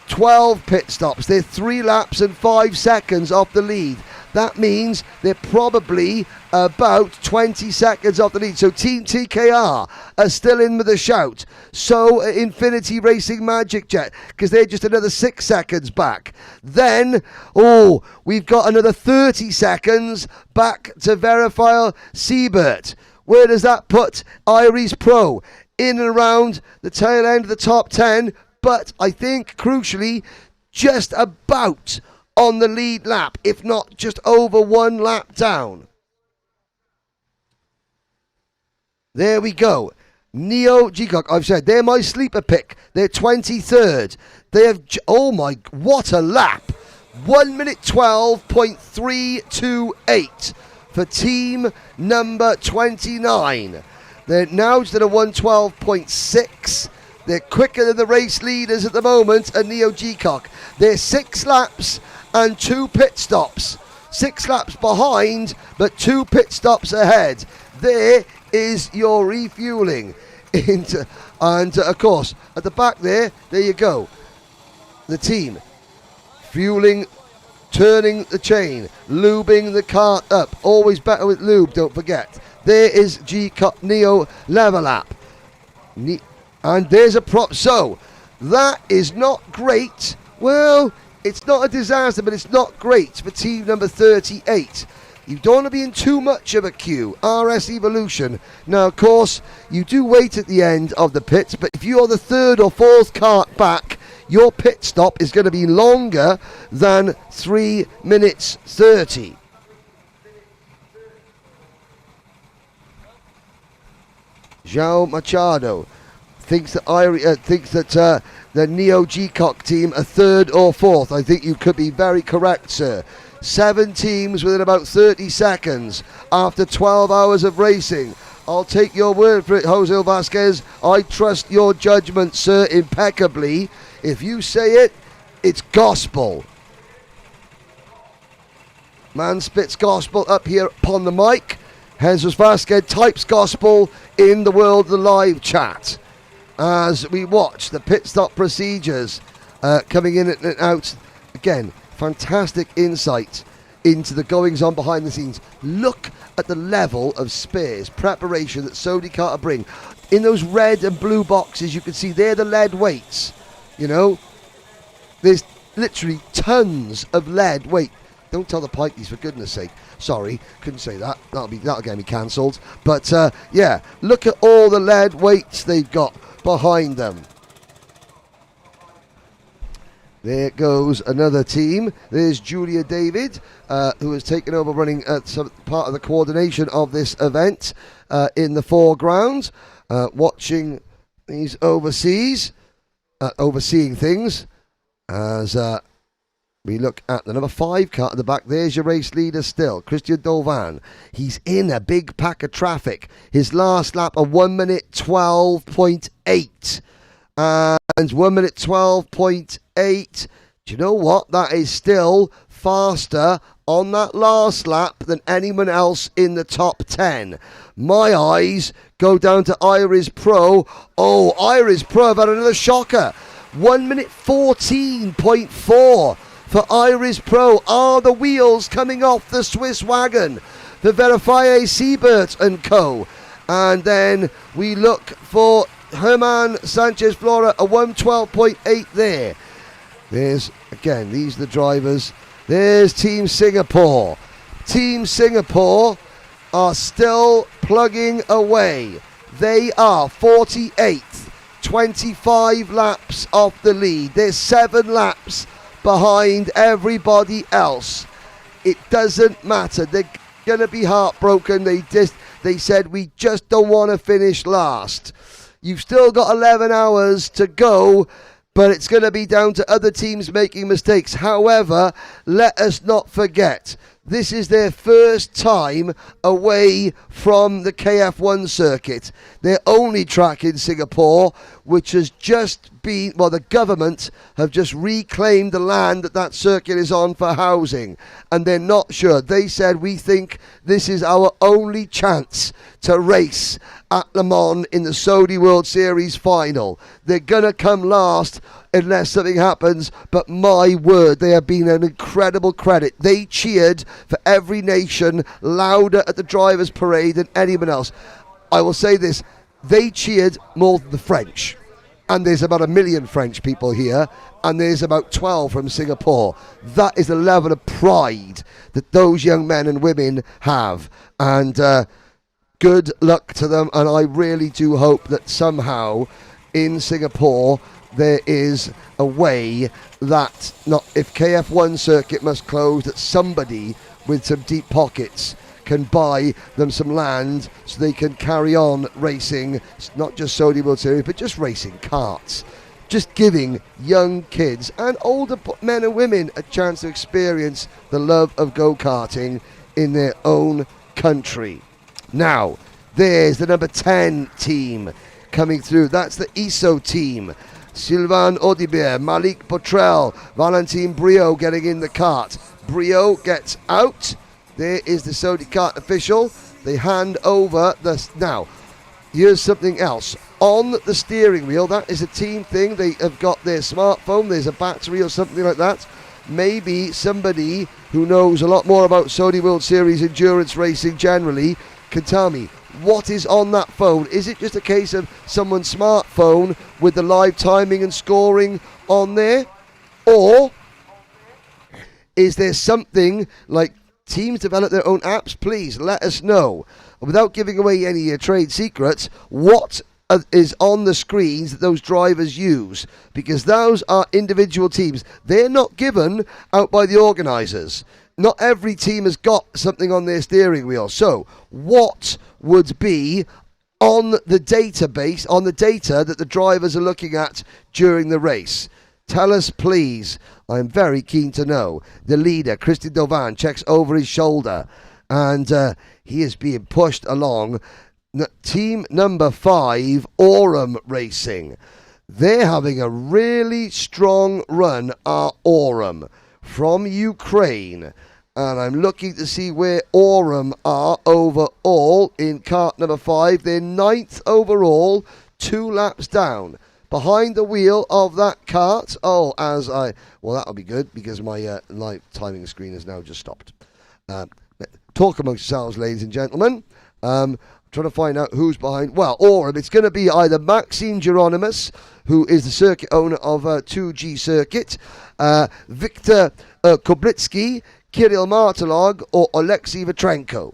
12 pit stops. They're 3 laps and 5 seconds off the lead. That means they're probably about 20 seconds off the lead. So Team TKR are still in with a shout. So Infinity Racing Magic Jet, because they're just another 6 seconds back. Then, we've got another 30 seconds back to Verifial Siebert. Where does that put Iris Pro? In and around the tail end of the top 10, but I think, crucially, just about on the lead lap, if not just over 1 lap down. There we go. Neo Geekok, I've said, they're my sleeper pick. They're 23rd. They have, what a lap. 1 minute 12.328 for team number 29. They're now just at a 112.6. They're quicker than the race leaders at the moment at Neo Geekok. They're 6 laps and 2 pit stops. 6 laps behind, but 2 pit stops ahead. There is your refueling. And of course, at the back there you go. The team fueling, turning the chain, lubing the cart up. Always better with lube, don't forget. There is Neo Level Up. And there's a prop. So, that is not great. Well, it's not a disaster, but it's not great for team number 38. You don't want to be in too much of a queue. RS Evolution. Now, of course, you do wait at the end of the pits, but if you're the 3rd or 4th cart back, your pit stop is going to be longer than 3 minutes 30. João Machado thinks that the Neo Geekok team are 3rd or 4th. I think you could be very correct, sir. 7 teams within about 30 seconds after 12 hours of racing. I'll take your word for it, Jose Vasquez. I trust your judgment, sir, impeccably. If you say it, it's gospel. Man spits gospel up here upon the mic. Jesus Vasquez types gospel in the world of the live chat as we watch the pit stop procedures coming in and out. Again, fantastic insight into the goings on behind the scenes. Look at the level of spares, preparation that Sodi Kart bring. In those red and blue boxes, you can see they're the lead weights. You know, there's literally tons of lead weight. Don't tell the Pikeys, for goodness sake. Sorry, couldn't say that. That'll get me cancelled. But yeah, look at all the lead weights they've got behind them. There goes another team. There's Julia David, who has taken over running some part of the coordination of this event in the foreground, watching these overseeing things as We look at the number 5 car at the back. There's your race leader still, Christian Dovan. He's in a big pack of traffic. His last lap, a 1 minute 12.8. And 1 minute 12.8. Do you know what? That is still faster on that last lap than anyone else in the top 10. My eyes go down to Iris Pro. Oh, Iris Pro have had another shocker. 1 minute 14.4 for Iris Pro. Are the wheels coming off the Swiss wagon? The Verify Siebert and Co. And then we look for Herman Sanchez Flora, a 112.8 there. There's, again, these are the drivers. There's Team Singapore. Team Singapore are still plugging away. They are 48th, 25 laps off the lead. They're 7 laps behind everybody else. It doesn't matter. They're going to be heartbroken. They said, we just don't want to finish last. You've still got 11 hours to go, but it's going to be down to other teams making mistakes. However, let us not forget, this is their first time away from the KF1 circuit. Their only track in Singapore, which has just been, well, the government have just reclaimed the land that circuit is on for housing, and they're not sure. They said, we think this is our only chance to race at Le Mans in the Saudi World Series final. They're going to come last unless something happens, but my word, they have been an incredible credit. They cheered for every nation louder at the drivers' parade than anyone else. I will say this, they cheered more than the French. And there's about 1 million French people here, and there's about 12 from Singapore. That is the level of pride that those young men and women have. And good luck to them, and I really do hope that somehow in Singapore there is a way that, not if KF1 circuit must close, that somebody with some deep pockets can buy them some land so they can carry on racing, not just Saudi World Series, but just racing karts. Just giving young kids and older men and women a chance to experience the love of go-karting in their own country. Now, there's the number 10 team coming through. That's the ISO team. Sylvain Audibert, Malik Potrel, Valentin Brio getting in the kart. Brio gets out. There is the Saudi kart official. They hand over the... Now, here's something else. On the steering wheel, that is a team thing. They have got their smartphone. There's a battery or something like that. Maybe somebody who knows a lot more about Saudi World Series endurance racing generally can tell me what is on that phone. Is it just a case of someone's smartphone with the live timing and scoring on there? Or is there something like teams develop their own apps? Please let us know. Without giving away any trade secrets, what is on the screens that those drivers use? Because those are individual teams. They're not given out by the organisers. Not every team has got something on their steering wheel. So what would be on the database, on the data that the drivers are looking at during the race? Tell us, please. I'm very keen to know. The leader, Christian Dovan, checks over his shoulder, and he is being pushed along. Team number 5, Aurum Racing. They're having a really strong run, Aurum, from Ukraine. And I'm looking to see where Aurum are overall in kart number 5. They're 9th overall, 2 laps down. Behind the wheel of that kart, well, that'll be good because my live timing screen has now just stopped. Talk amongst yourselves, ladies and gentlemen. Trying to find out who's behind. Well, Aurum, it's going to be either Maxime Geronimus, who is the circuit owner of 2G Circuit, Viktor Koblitsky, Kirill Martelog, or Alexei Vetrenko.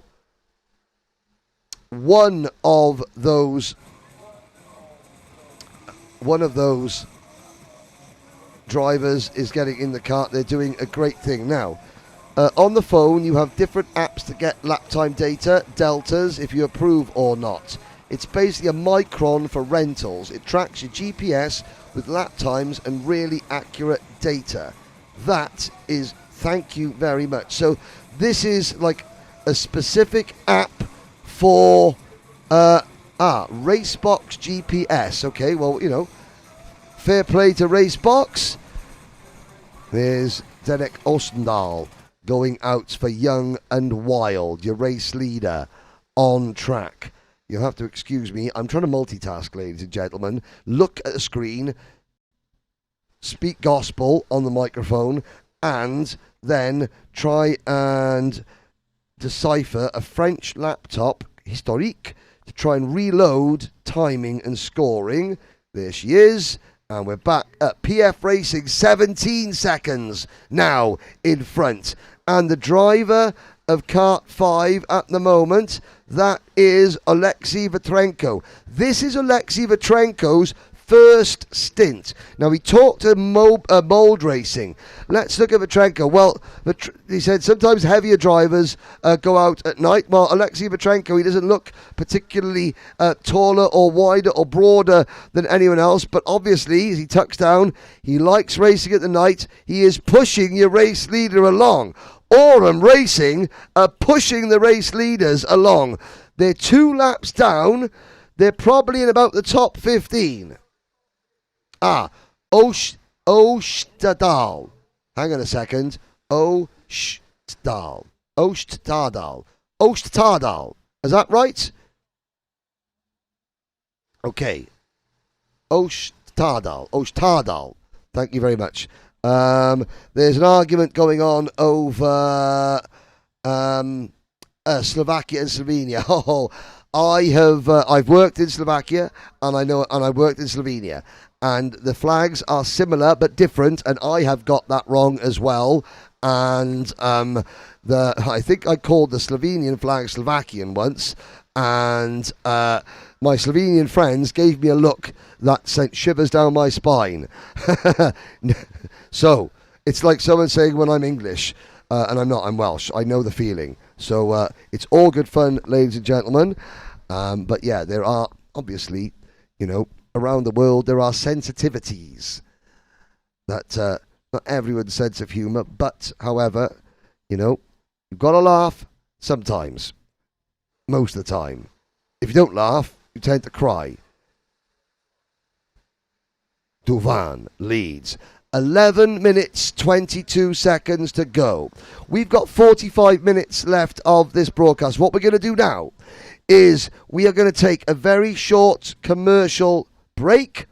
One of those drivers is getting in the kart. They're doing a great thing. Now, on the phone, you have different apps to get lap time data, deltas, if you approve or not. It's basically a micron for rentals. It tracks your GPS with lap times and really accurate data. That is, thank you very much. So this is like a specific app for Racebox GPS. Okay, well, you know, fair play to Racebox. There's Derek Ostendal going out for Young and Wild, your race leader on track. You'll have to excuse me. I'm trying to multitask, ladies and gentlemen. Look at the screen, speak gospel on the microphone, and then try and decipher a French laptop, historique, to try and reload timing and scoring. There she is. And we're back at PF Racing, 17 seconds now in front. And the driver of Kart 5 at the moment, that is Alexei Vetrenko. This is Alexei Vetrenko's first stint. Now, he talked to Mold Racing. Let's look at Vetrenko. Well, he said sometimes heavier drivers go out at night. Well, Alexei Vetrenko, he doesn't look particularly taller or wider or broader than anyone else, but obviously, as he tucks down, he likes racing at the night. He is pushing your race leader along. Aurum Racing are pushing the race leaders along. They're 2 laps down. They're probably in about the top 15. Ostadal. Hang on a second. Ostadal. Is that right? Okay. Ostadal. Thank you very much. There's an argument going on over Slovakia and Slovenia. I've worked in Slovakia and I worked in Slovenia. And the flags are similar but different, and I have got that wrong as well. And I think I called the Slovenian flag Slovakian once, and my Slovenian friends gave me a look that sent shivers down my spine. So it's like someone saying when I'm English, and I'm not, I'm Welsh. I know the feeling. So it's all good fun, ladies and gentlemen. But yeah, there are obviously, you know, around the world, there are sensitivities that not everyone's sense of humour, but, however, you know, you've got to laugh sometimes, most of the time. If you don't laugh, you tend to cry. Duvan leads. 11 minutes, 22 seconds to go. We've got 45 minutes left of this broadcast. What we're going to do now is we are going to take a very short commercial break,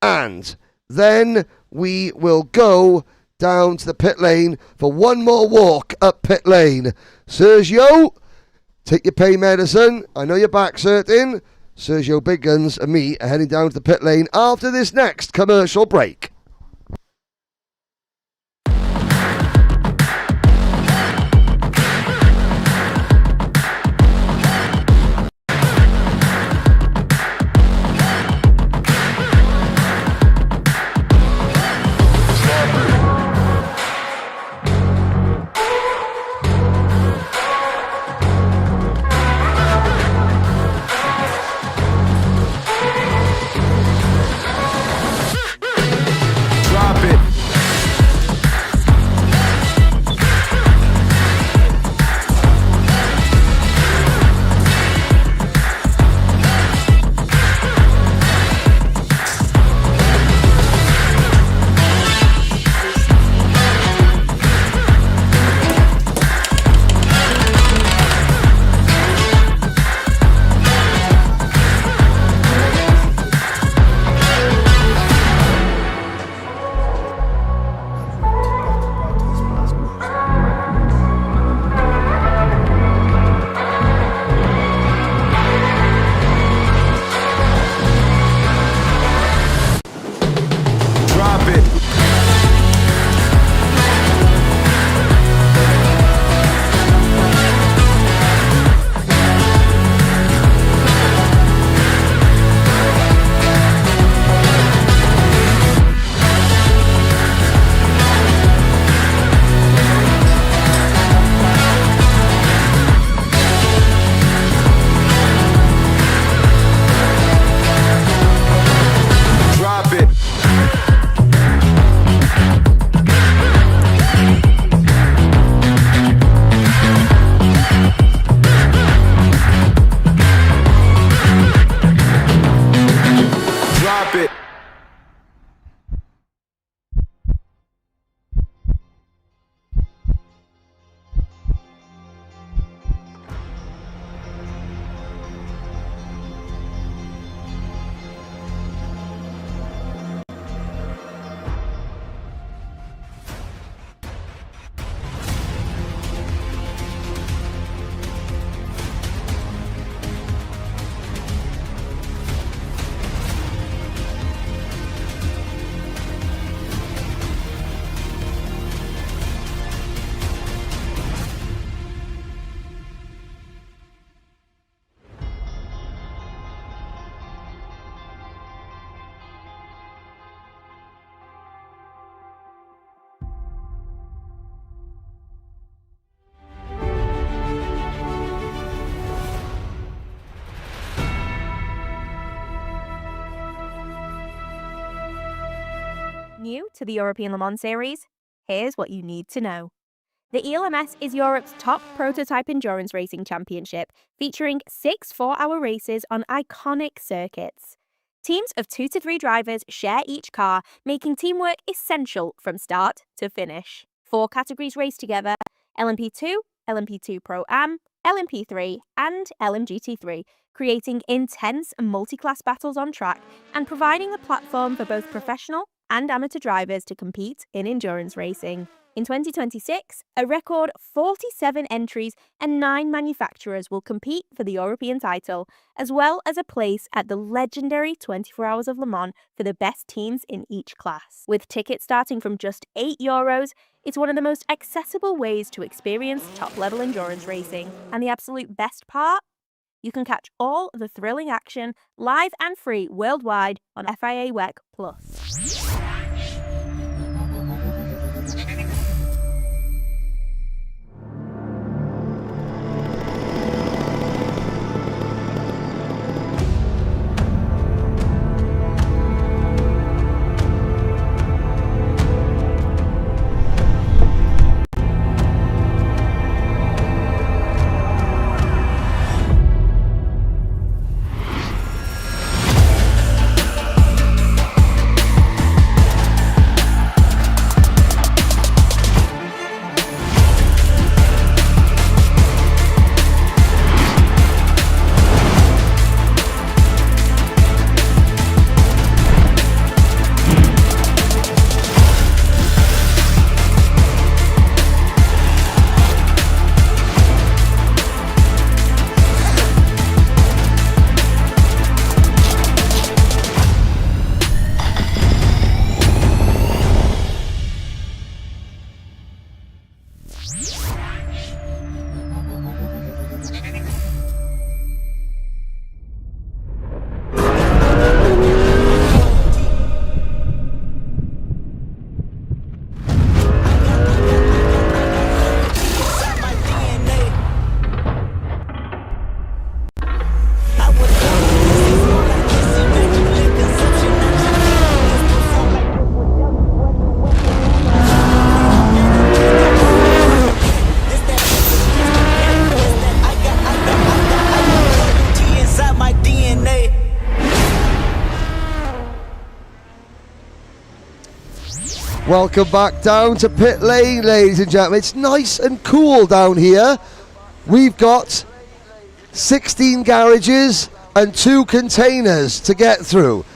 and then we will go down to the pit lane for one more walk up pit lane. Sergio, take your pain medicine. I know your back's hurting. Sergio Big Guns and me are heading down to the pit lane after this next commercial break. drop it. New to the European Le Mans Series? Here's what you need to know. The ELMS is Europe's top prototype endurance racing championship, featuring 6 4-hour races on iconic circuits. Teams of 2 to 3 drivers share each car, making teamwork essential from start to finish. 4 categories race together: LMP2, LMP2 Pro-Am, LMP3 and LMGT3, creating intense multi-class battles on track and providing a platform for both professional and amateur drivers to compete in endurance racing. In 2026, a record 47 entries and 9 manufacturers will compete for the European title, as well as a place at the legendary 24 Hours of Le Mans for the best teams in each class. With tickets starting from just €8, it's one of the most accessible ways to experience top-level endurance racing. And the absolute best part? You can catch all of the thrilling action live and free worldwide on FIA WEC Plus. Welcome back down to pit lane, ladies and gentlemen. It's nice and cool down here. We've got 16 garages and 2 containers to get through.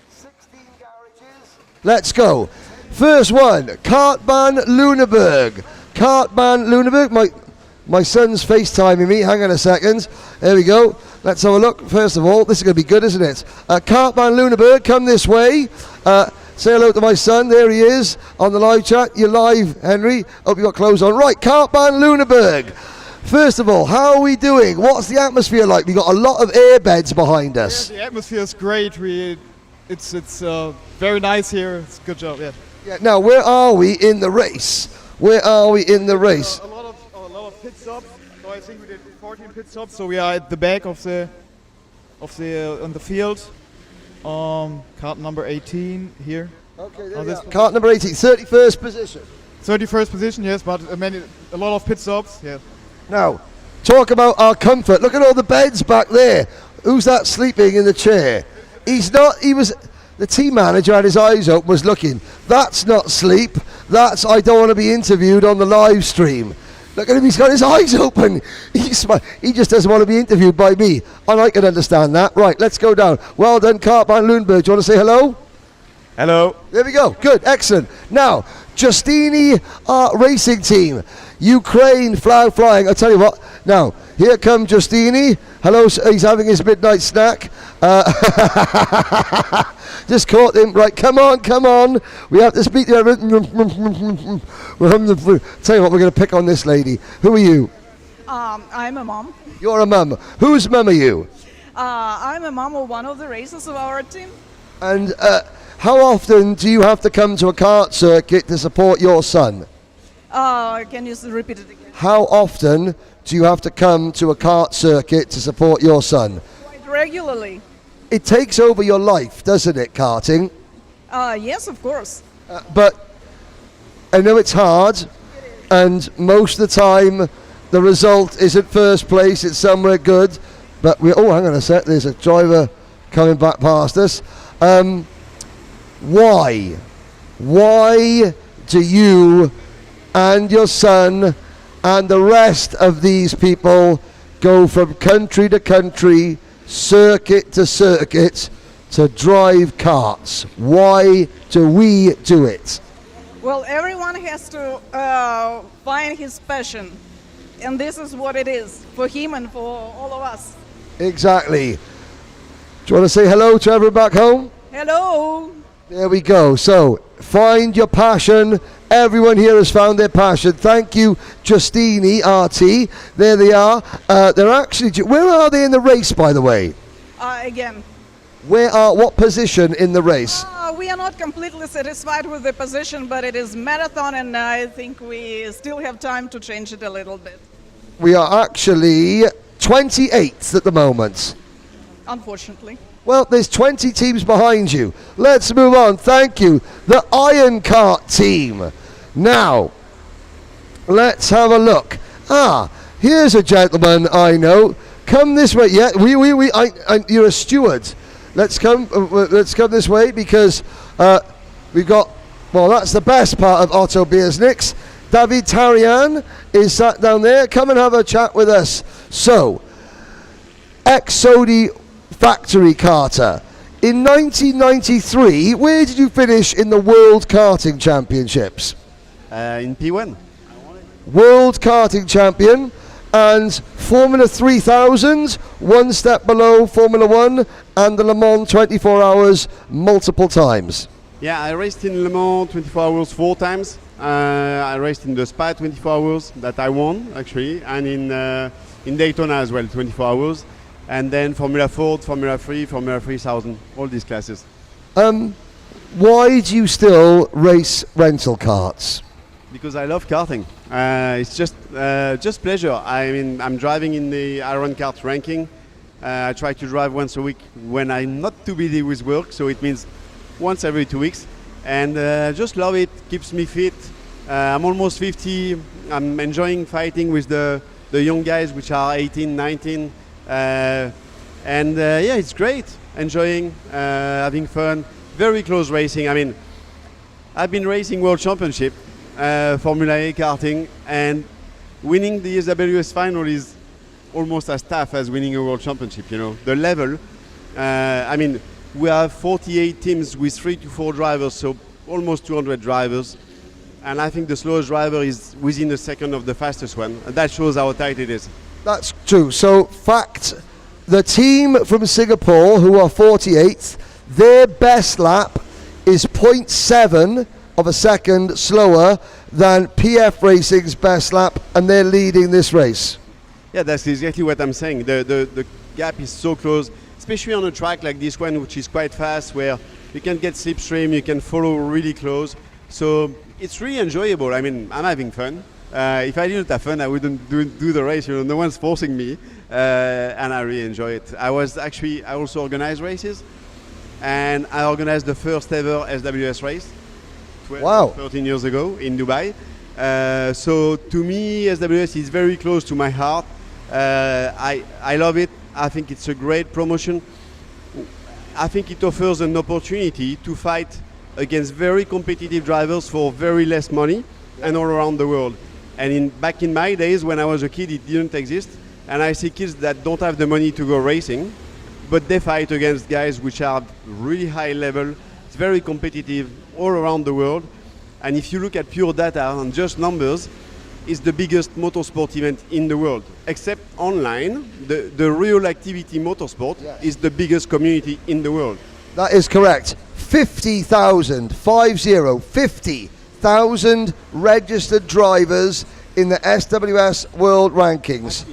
16 garages. Let's go. First one, Kartbahn Lüneburg. Kartbahn Lüneburg. My son's FaceTiming me. Hang on a second. There we go. Let's have a look. First of all, this is going to be good, isn't it? Kartbahn Lüneburg, come this way. Say hello to my son. There he is on the live chat. You're live, Henry. Hope you got clothes on. Right, Kartbahn Lüneburg. First of all, how are we doing? What's the atmosphere like? We've got a lot of airbeds behind us. Yeah, the atmosphere is great. It's very nice here. It's a good job. Yeah. Now, where are we in the race? Where are we in the race? A lot of pit stops. So I think we did 14 pit stops. So we are at the back on the field. Cart number 18 here. Okay, there we are. Cart number 18, 31st position. 31st position, yes, but a lot of pit stops. Yeah. Now, talk about our comfort. Look at all the beds back there. Who's that sleeping in the chair? He's not. He was The team manager had his eyes open, was looking. That's not sleep. That's I don't want to be interviewed on the live stream. Look at him, he's got his eyes open. He just doesn't want to be interviewed by me. And I can understand that. Right, let's go down. Well done, Kartbahn Lundberg. Do you want to say hello? Hello. There we go. Good, excellent. Now, Justini Racing Team. Ukraine flag flying. I'll tell you what. Now, here comes Justini. Hello, he's having his midnight snack. Just caught him. Right, come on. We have to speak to her. Tell you what, we're going to pick on this lady. Who are you? I'm a mom. You're a mum. Whose mum are you? I'm a mom of one of the racers of our team. And how often do you have to come to a kart circuit to support your son? Can you repeat it again? How often do you have to come to a kart circuit to support your son? Quite regularly. It takes over your life, doesn't it, karting? Yes, of course. But I know it's hard, and most of the time the result isn't first place, it's somewhere good. But hang on a sec, there's a driver coming back past us. Why? Why do you and your son and the rest of these people go from country to country, circuit to circuit, to drive karts? Why do we do it? Well, everyone has to find his passion, and this is what it is for him and for all of us. Exactly. Do you want to say hello to everyone back home? Hello. There we go. So, find your passion. Everyone here has found their passion. Thank you, Justini RT. There they are. They're actually. Where are they in the race, by the way? Again. What position in the race? We are not completely satisfied with the position, but it is marathon, and I think we still have time to change it a little bit. We are actually 28th at the moment. Unfortunately. Well, there's 20 teams behind you. Let's move on. Thank you. The Iron Kart team. Now, let's have a look. Here's a gentleman I know. Come this way. Yeah, you're a steward. Let's come this way because we've got. Well, that's the best part of Otto Biersniks. David Tarian is sat down there. Come and have a chat with us. So, ex-Sodi factory karter. In 1993, where did you finish in the World Karting Championships? In P1. World Karting Champion and Formula 3000, one step below Formula 1 and the Le Mans 24 hours multiple times. Yeah, I raced in Le Mans 24 hours 4 times. I raced in the Spa 24 hours that I won actually, and in Daytona as well 24 hours. And then Formula Ford, Formula 3, Formula 3000, all these classes. Why do you still race rental karts? Because I love karting. It's just pleasure. I mean, I'm driving in the Iron Kart ranking. I try to drive once a week when I'm not too busy with work, so it means once every 2 weeks. And just love it, keeps me fit. I'm almost 50. I'm enjoying fighting with the young guys, which are 18, 19. Yeah, it's great. Enjoying, having fun, very close racing. I mean, I've been racing World Championship, Formula E karting, and winning the SWS final is almost as tough as winning a World Championship, you know. The level, I mean, we have 48 teams with 3 to 4 drivers, so almost 200 drivers. And I think the slowest driver is within a second of the fastest one. And that shows how tight it is. That's true. So, fact, the team from Singapore, who are 48th, their best lap is 0.7 of a second slower than PF Racing's best lap, and they're leading this race. Yeah, that's exactly what I'm saying. The gap is so close, especially on a track like this one, which is quite fast, where you can get slipstream, you can follow really close. So it's really enjoyable. I mean, I'm having fun. If I didn't have fun, I wouldn't do the race. You know, no one's forcing me, and I really enjoy it. I also organize races, and I organized the first ever SWS race 13 years ago in Dubai. So to me, SWS is very close to my heart. I love it. I think it's a great promotion. I think it offers an opportunity to fight against very competitive drivers for very less money and all around the world. And back in my days when I was a kid, it didn't exist. And I see kids that don't have the money to go racing, but they fight against guys which are really high level. It's very competitive all around the world. And if you look at pure data and just numbers, it's the biggest motorsport event in the world. Except online, the real activity motorsport is the biggest community in the world. That is correct. 50,000 registered drivers in the SWS World Rankings.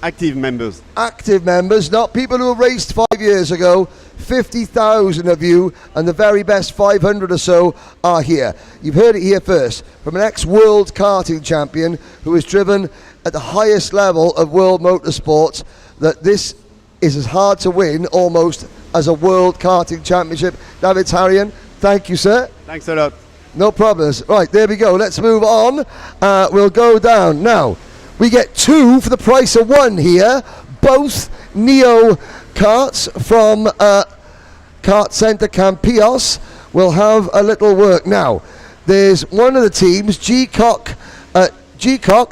Active members. Active members, not people who raced 5 years ago. 50,000 of you, and the very best 500 or so are here. You've heard it here first from an ex-world karting champion who has driven at the highest level of world motorsports, that this is as hard to win almost as a world karting championship. David Tarian, thank you, sir. Thanks a lot. No problems. Right, there we go. Let's move on. We'll go down. Now, we get 2 for the price of 1 here. Both Neo karts from Kart Centre Campios will have a little work. Now, there's one of the teams, G-Cock,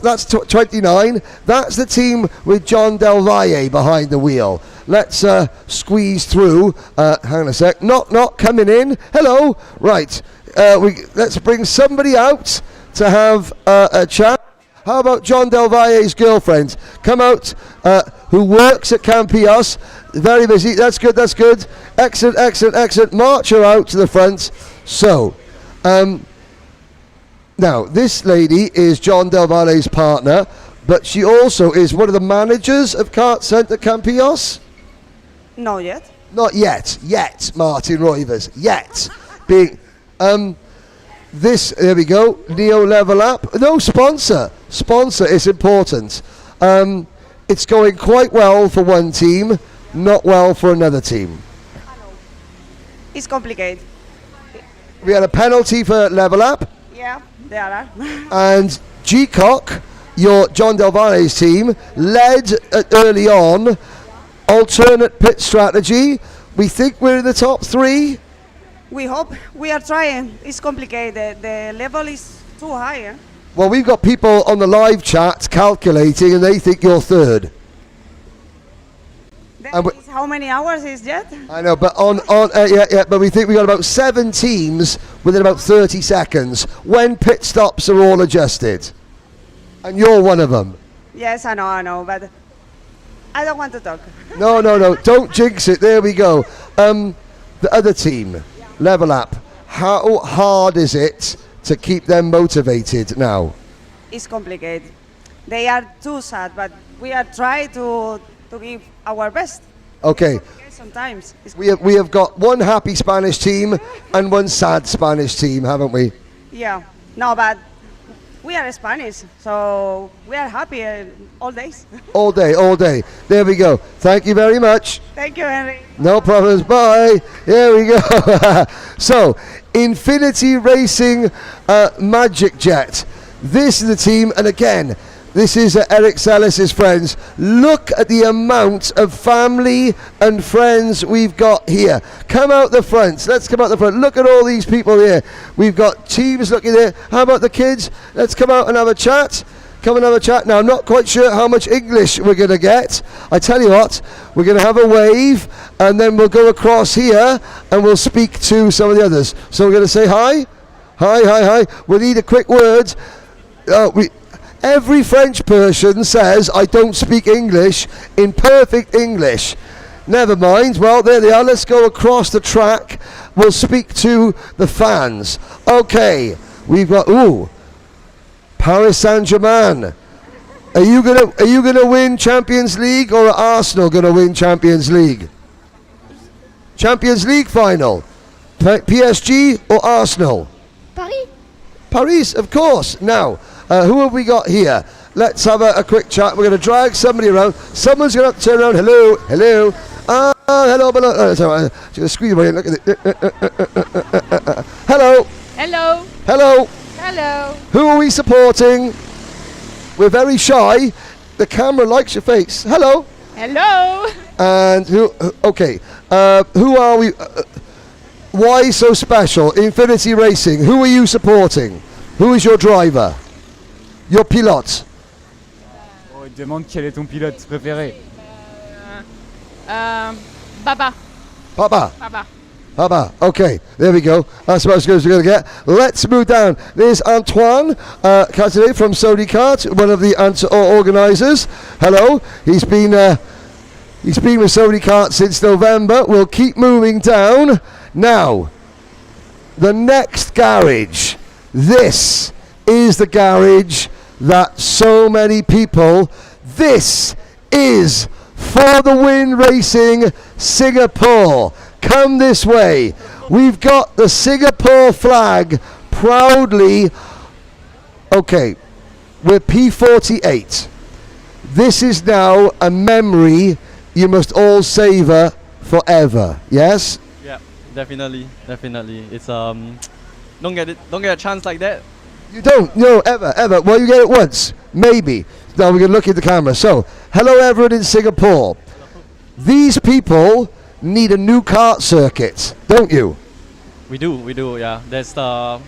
that's 29. That's the team with John Del Valle behind the wheel. Let's squeeze through. Hang on a sec. Knock, coming in. Hello. Right. Let's bring somebody out to have a chat. How about John Del Valle's girlfriend? Come out, who works at Campios. Very busy. That's good. Excellent. March her out to the front. So, now, this lady is John Del Valle's partner, but she also is one of the managers of Kart Centre Campios. No yet. Not yet, Martin Roivers, yet. Being, there we go, Neo Level Up. No sponsor is important. It's going quite well for one team, not well for another team. It's complicated. We had a penalty for Level Up. Yeah, there are. And G-Cock, your John Del Valle's team, led early on. Alternate pit strategy. We think we're in the top 3. We hope. We are trying. It's complicated. The level is too high. Eh? Well, we've got people on the live chat calculating, and they think you're 3rd. How many hours is yet? I know, but but we think we got about 7 teams within about 30 seconds when pit stops are all adjusted, and you're one of them. Yes, I know, but I don't want to talk. No, don't jinx it. There we go. The other team, Level Up. How hard is it to keep them motivated now? It's complicated. They are too sad, but we are trying to give our best. Okay. Sometimes we have got one happy Spanish team and one sad Spanish team, haven't we? Yeah. No, but we are Spanish, so we are happy all days. all day. There we go. Thank you very much. Thank you, Henry. No problems. Bye. Here we go. So, Infinity Racing Magic Jet. This is the team, and again, this is Eric Sellis's friends. Look at the amount of family and friends we've got here. Come out the front. Let's come out the front. Look at all these people here. We've got teams looking there. How about the kids? Let's come out and have a chat. Come and have a chat. Now, I'm not quite sure how much English we're going to get. I tell you what, we're going to have a wave, and then we'll go across here, and we'll speak to some of the others. So we're going to say hi. Hi. We'll need a quick word. Every French person says, I don't speak English in perfect English. Never mind. Well, there they are. Let's go across the track. We'll speak to the fans. Okay. We've got, Paris Saint-Germain. Are you gonna win Champions League, or are Arsenal gonna win Champions League? Champions League final. PSG or Arsenal? Paris, of course. Now, who have we got here? Let's have a quick chat. We're going to drag somebody around. Someone's going to have to turn around. Hello. Hello. It's all right. Just going to squeeze away. Look at it. Hello. Who are we supporting? We're very shy. The camera likes your face. Hello. Hello. And who? Okay. Who are we? Why so special? Infinity Racing. Who are you supporting? Who is your driver? Your pilote? Oh, il demande quel est ton pilote préféré. Baba. Papa. Baba. Papa. Okay, there we go. That's about as good as we're going to get. Let's move down. There's Antoine Cartier from Sony Kart, one of the organisers. Hello. He's been with Sony Kart since November. We'll keep moving down. Now, the next garage. This is the garage that so many people. This is For the Win Racing Singapore. Come this way. We've got the Singapore flag proudly. Okay, we're P48. This is now a memory you must all savor forever. Yes? Yeah, definitely. It's don't get a chance like that. You don't? No, ever. Well, you get it once, maybe. Now we can look at the camera. So, hello everyone in Singapore. These people need a new kart circuit, don't you? We do. Yeah. There's no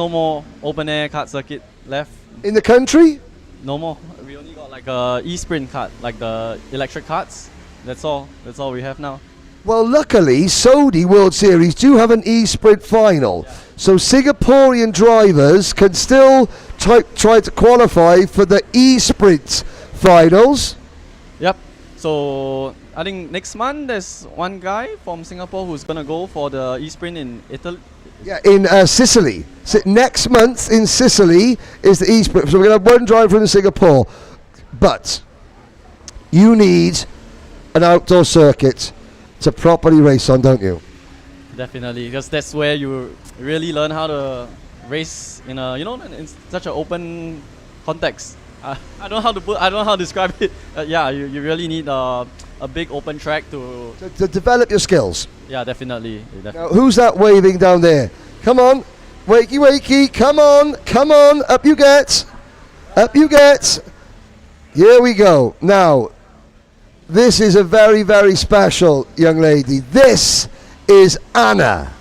more open air kart circuit left in the country. No more. We only got like a e-sprint kart, like the electric karts. That's all we have now. Well, luckily, Sodi World Series do have an e-sprint final, so Singaporean drivers can still try to qualify for the e-sprint finals. Yep. So I think next month there's one guy from Singapore who's gonna go for the e-sprint in Italy. Yeah, in Sicily. So next month in Sicily is the e-sprint. So we're gonna have one driver from Singapore, but you need an outdoor circuit to properly race on, don't you? Definitely, because that's where you really learn how to race in in such an open context. I don't know how to describe it. Yeah, you really need a big open track to develop your skills. Yeah, definitely. Now, who's that waving down there? Come on, wakey, come on, up you get. Here we go. Now, this is a very, very special young lady. This is Anna.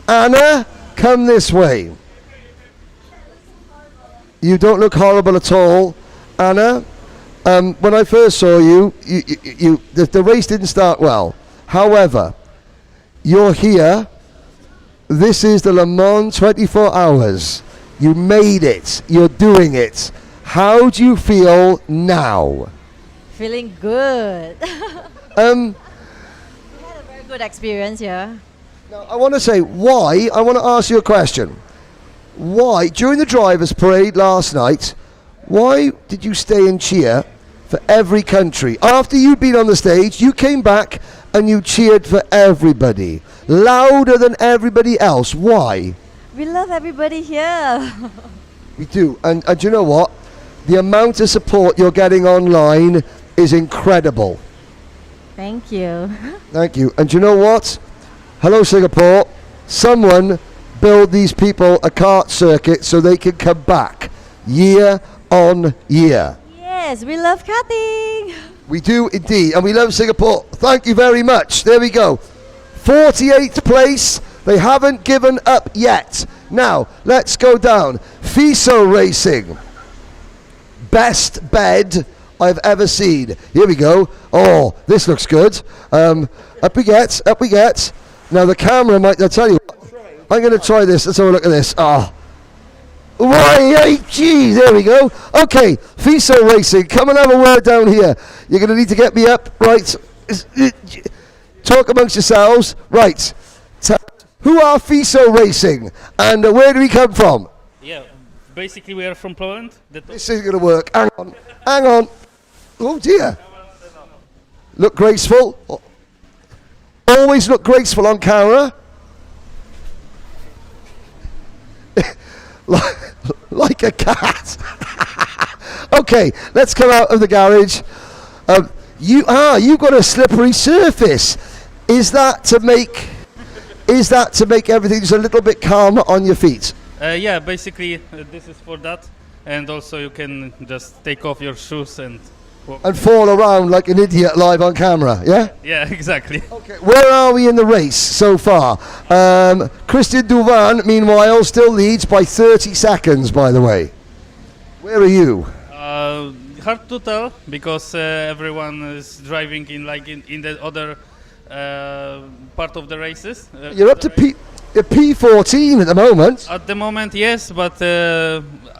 Anna, come this way. You don't look horrible at all, Anna. When I first saw you, the race didn't start well. However, you're here. This is the Le Mans 24 Hours. You made it. You're doing it. How do you feel now? Feeling good. We had a very good experience here. Now, I want to say why. I want to ask you a question. Why, during the drivers' parade last night, why did you stay and cheer for every country? After you'd been on the stage, you came back and you cheered for everybody, louder than everybody else. Why? We love everybody here. We do. And you know what? The amount of support you're getting online is incredible. Thank you. Thank you. And you know what? Hello, Singapore. Someone build these people a kart circuit so they can come back year on year. Yes, we love karting. We do indeed, and we love Singapore. Thank you very much. There we go. 48th place. They haven't given up yet. Now, let's go down. FISO Racing. Best bed I've ever seen. Here we go. Oh, this looks good. Up we get. Now the camera might, I'll tell you what, I'm going to try this. Let's have a look at this. Gee, there we go. Okay, FISO Racing, come and have a word down here. You're going to need to get me up, right? Talk amongst yourselves. Right. Who are FISO Racing and where do we come from? Yeah, basically we are from Poland. This isn't going to work. Hang on. Oh dear. Look graceful. Always look graceful on camera. like a cat. Okay, let's come out of the garage. You've got a slippery surface. Is that to make everything just a little bit calmer on your feet? Yeah, basically this is for that, and also you can just take off your shoes and And fall around like an idiot live on camera, yeah? Yeah, exactly. Okay, where are we in the race so far? Christian Duvan, meanwhile, still leads by 30 seconds, by the way. Where are you? Hard to tell because everyone is driving in the other part of the races. You're up to P14 at the moment. At the moment, yes, but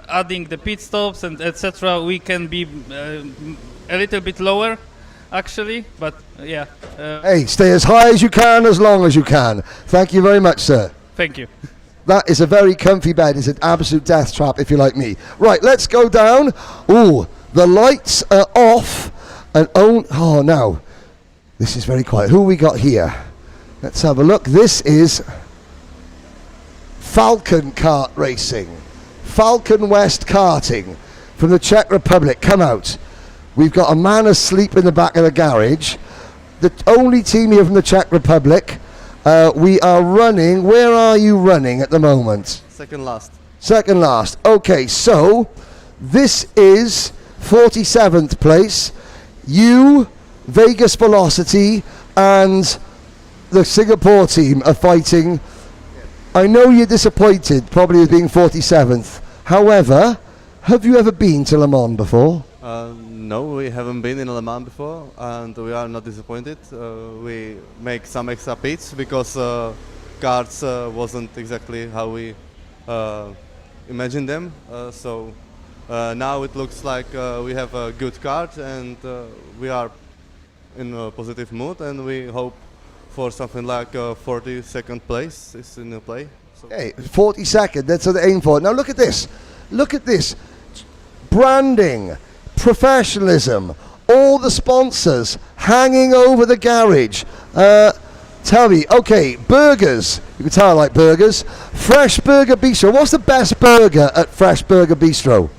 adding the pit stops and etc., we can be a little bit lower, actually. But yeah. Hey, stay as high as you can, as long as you can. Thank you very much, sir. Thank you. That is a very comfy bed. It's an absolute death trap, if you like me. Right, let's go down. Ooh, the lights are off. And oh, now, this is very quiet. Who we got here? Let's have a look. This is Falcon Kart Racing. Falcon West Karting from the Czech Republic. Come out. We've got a man asleep in the back of the garage. The only team here from the Czech Republic. We are running. Where are you running at the moment? Second last. Second last. Okay, so this is 47th place. You, Vegas Velocity, and the Singapore team are fighting. I know you're disappointed, probably as being 47th. However, have you ever been to Le Mans before? No, we haven't been in Le Mans before, and we are not disappointed. We make some extra pits because cards wasn't exactly how we imagined them. So now it looks like we have a good card, and we are in a positive mood, and we hope for something like 42nd place is in the play. So. Hey, 42nd, that's what they aim for. Now look at this. Look at this. Branding, professionalism, all the sponsors hanging over the garage. Tell me, okay, burgers. You can tell I like burgers. Fresh Burger Bistro. What's the best burger at Fresh Burger Bistro?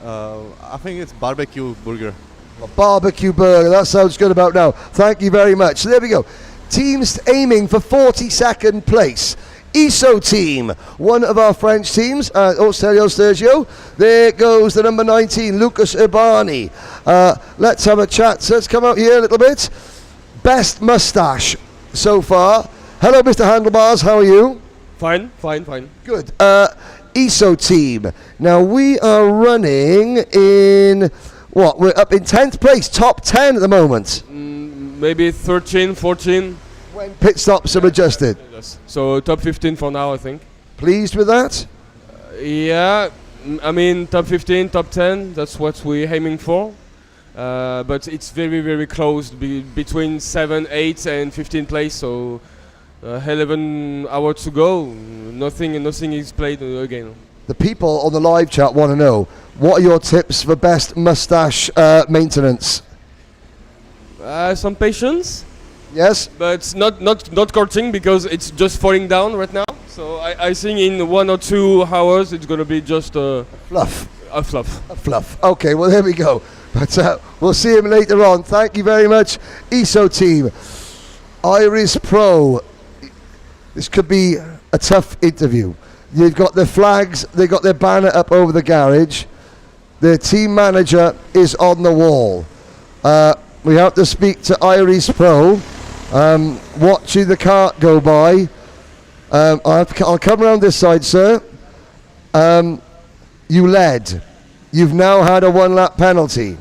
I think it's barbecue burger. A barbecue burger, that sounds good about now. Thank you very much. So there we go. Teams aiming for 42nd place. ISO team, one of our French teams. Sergio. There goes the number 19, Lucas Urbani. Let's have a chat. So let's come out here a little bit. Best mustache so far. Hello, Mr. Handlebars. How are you? Fine. Good. ISO team. Now we are running in what? We're up in 10th place, top 10 at the moment. Maybe 13, 14. When pit stops are adjusted. Yes. So top 15 for now, I think. Pleased with that? Yeah, I mean top 15, top 10. That's what we're aiming for. But it's very, very close between 7, 8, and 15 place. So 11 hours to go. Nothing is played again. The people on the live chat want to know, what are your tips for best mustache maintenance? Some patience. Yes. But not karting because it's just falling down right now. So I think in 1 or 2 hours it's going to be just a fluff. A fluff. A fluff. Okay, well there we go. But we'll see him later on. Thank you very much, ISO team. Iris Pro. This could be a tough interview. They've got their flags, they've got their banner up over the garage. Their team manager is on the wall. We have to speak to Iris Pro, watching the cart go by. I'll come around this side, sir. You led. You've now had a 1-lap penalty.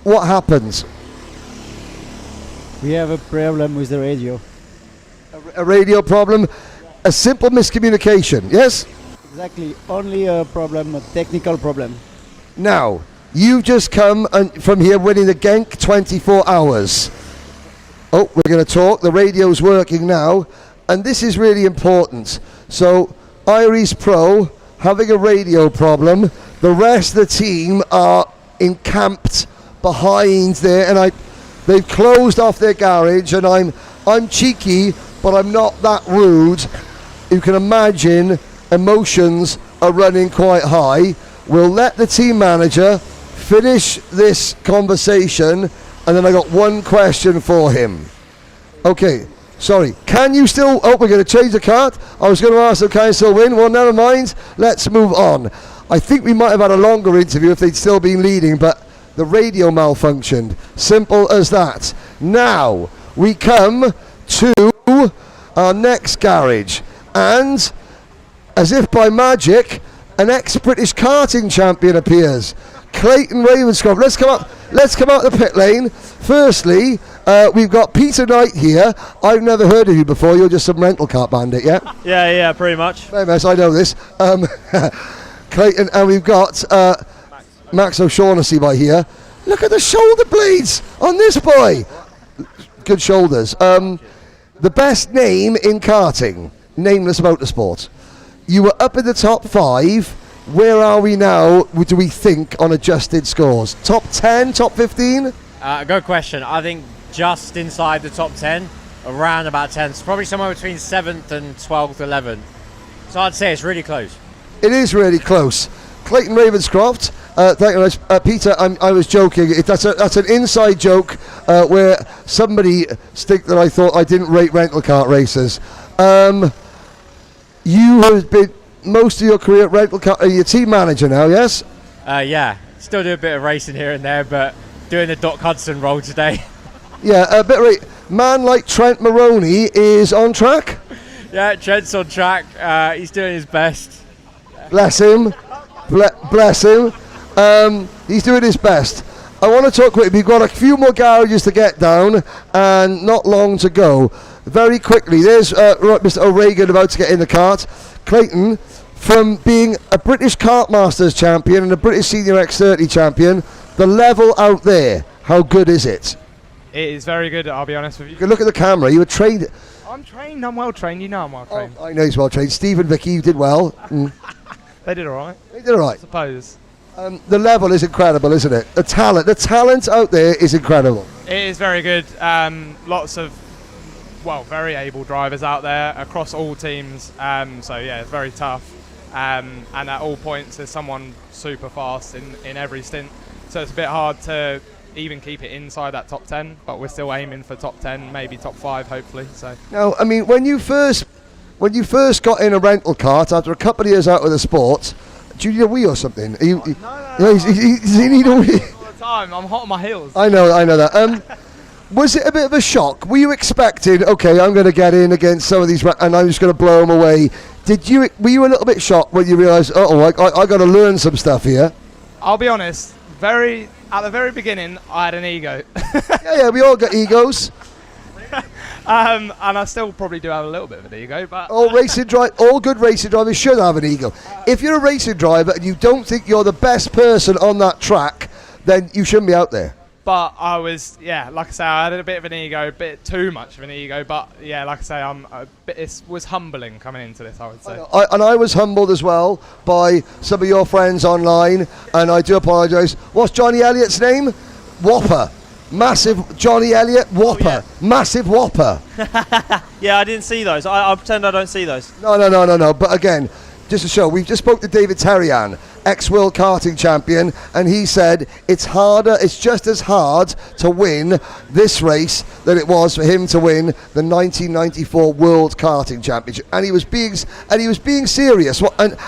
What happens? We have a problem with the radio. A radio problem? A simple miscommunication, yes? Exactly. Only a problem, a technical problem. Now, you've just come from here winning the Genk 24 hours. Oh, we're going to talk. The radio's working now. And this is really important. So, Iris Pro having a radio problem. The rest of the team are encamped behind there. And they've closed off their garage. And I'm cheeky, but I'm not that rude. You can imagine emotions are running quite high. We'll let the team manager finish this conversation, and then I got one question for him. Okay, sorry. Can you still... Oh, we're going to change the cart. I was going to ask them, can I still win? Well, never mind. Let's move on. I think we might have had a longer interview if they'd still been leading, but The radio malfunctioned. Simple as that. Now we come to our next garage, and as if by magic, an ex-British karting champion appears. Clayton Ravenscroft. Let's come out the pit lane. Firstly, we've got Peter Knight here. I've never heard of you before. You're just some rental car bandit, yeah? Yeah, pretty much. Very much, I know this. Clayton, and we've got Max O'Shaughnessy by here. Look at the shoulder blades on this boy. Good shoulders. The best name in karting, Nameless Motorsport. You were up in the top 5. Where are we now, do we think, on adjusted scores? Top 10, top 15? Good question. I think just inside the top 10, around about 10th, probably somewhere between 7th and 12th, 11th. So I'd say it's really close. It is really close. Clayton Ravenscroft, thank you very much. Peter, I was joking. That's an inside joke where somebody stick that I thought I didn't rate rental car races. You have been most of your career at rental car. Are you a team manager now, yes? Yeah, still do a bit of racing here and there, but doing the Doc Hudson role today. Yeah, a bit man like Trent Maroney is on track. Yeah, Trent's on track. He's doing his best. Bless him. Bless him. He's doing his best. I want to talk quickly. We've got a few more garages to get down and not long to go. Very quickly, there's Mr. O'Regan about to get in the kart. Clayton, from being a British Kart Masters champion and a British Senior X30 champion, the level out there, how good is it? It is very good, I'll be honest with you. You can look at the camera. You were trained. I'm trained, I'm well trained, you know I'm well trained. I know he's well trained. Steve and Vicky, you did well. They did alright. They did alright. I suppose. The level is incredible, isn't it? The talent out there is incredible. It is very good. Lots of, very able drivers out there across all teams. So yeah, it's very tough. And at all points, there's someone super fast in every stint. So it's a bit hard to even keep it inside that top 10, but we're still aiming for top 10, maybe top 5, hopefully. So. Now, I mean, when you first got in a rental kart after a couple of years out of the sport, do you need a wheel or something? No. Does he need a wheel? All the time, I'm hot on my heels. I know that. Was it a bit of a shock? Were you expecting, okay, I'm going to get in against some of these and I'm just going to blow them away? Were you a little bit shocked when you realised, I got to learn some stuff here? I'll be honest, at the very beginning, I had an ego. yeah, we all got egos. And I still probably do have a little bit of an ego, but all good racing drivers should have an ego. If you're a racing driver and you don't think you're the best person on that track, then you shouldn't be out there. But I was, like I say, I had a bit of an ego, a bit too much of an ego. But yeah, like I say, it was humbling coming into this, I would say. I was humbled as well by some of your friends online, and I do apologise. What's Johnny Elliott's name? Whopper. Massive Johnny Elliott Whopper. Oh, yeah. Massive Whopper. Yeah, I didn't see those. I'll pretend I don't see those. No. But again, just to show, we've just spoke to David Terrian, ex-world karting champion, and he said it's just as hard to win this race than it was for him to win the 1994 World Karting Championship. And he was being serious.